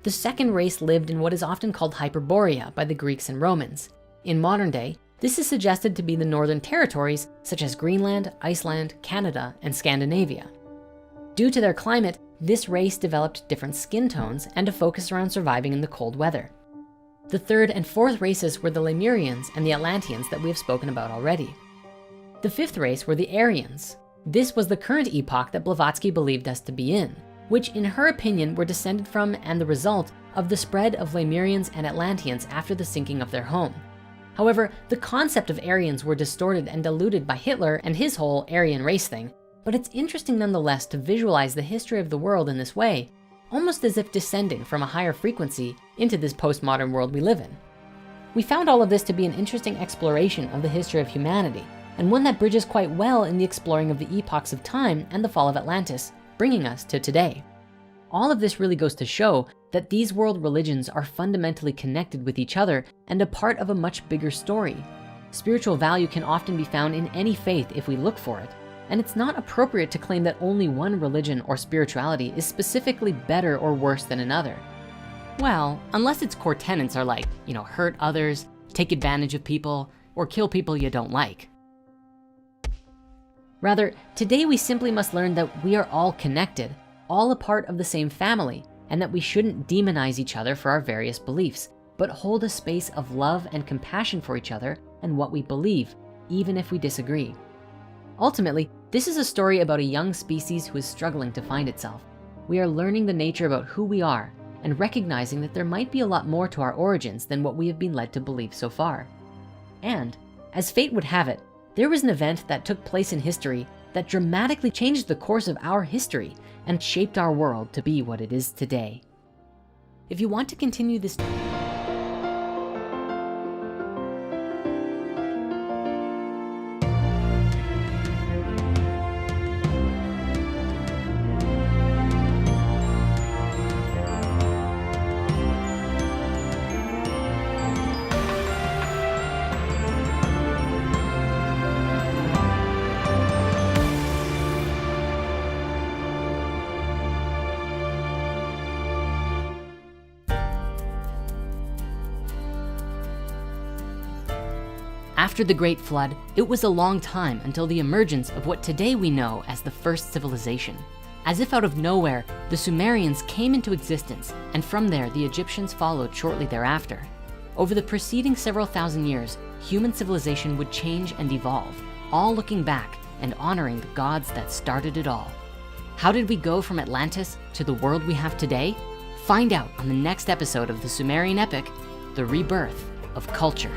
The second race lived in what is often called Hyperborea by the Greeks and Romans. In modern day, this is suggested to be the northern territories such as Greenland, Iceland, Canada, and Scandinavia. Due to their climate, this race developed different skin tones and a focus around surviving in the cold weather. The third and fourth races were the Lemurians and the Atlanteans that we have spoken about already. The fifth race were the Aryans. This was the current epoch that Blavatsky believed us to be in, which in her opinion were descended from and the result of the spread of Lemurians and Atlanteans after the sinking of their home. However, the concept of Aryans were distorted and diluted by Hitler and his whole Aryan race thing, but it's interesting nonetheless to visualize the history of the world in this way, almost as if descending from a higher frequency into this postmodern world we live in. We found all of this to be an interesting exploration of the history of humanity, and one that bridges quite well in the exploring of the epochs of time and the fall of Atlantis, bringing us to today. All of this really goes to show that these world religions are fundamentally connected with each other and a part of a much bigger story. Spiritual value can often be found in any faith if we look for it, and it's not appropriate to claim that only one religion or spirituality is specifically better or worse than another. Well, unless its core tenets are like, hurt others, take advantage of people, or kill people you don't like. Rather, today we simply must learn that we are all connected, all a part of the same family, and that we shouldn't demonize each other for our various beliefs, but hold a space of love and compassion for each other and what we believe, even if we disagree. Ultimately, this is a story about a young species who is struggling to find itself. We are learning the nature about who we are and recognizing that there might be a lot more to our origins than what we have been led to believe so far. And as fate would have it, there was an event that took place in history that dramatically changed the course of our history and shaped our world to be what it is today. If you want to continue this After the Great Flood, it was a long time until the emergence of what today we know as the first civilization. As if out of nowhere, the Sumerians came into existence, and from there, the Egyptians followed shortly thereafter. Over the preceding several thousand years, human civilization would change and evolve, all looking back and honoring the gods that started it all. How did we go from Atlantis to the world we have today? Find out on the next episode of the Sumerian epic, The Rebirth of Culture.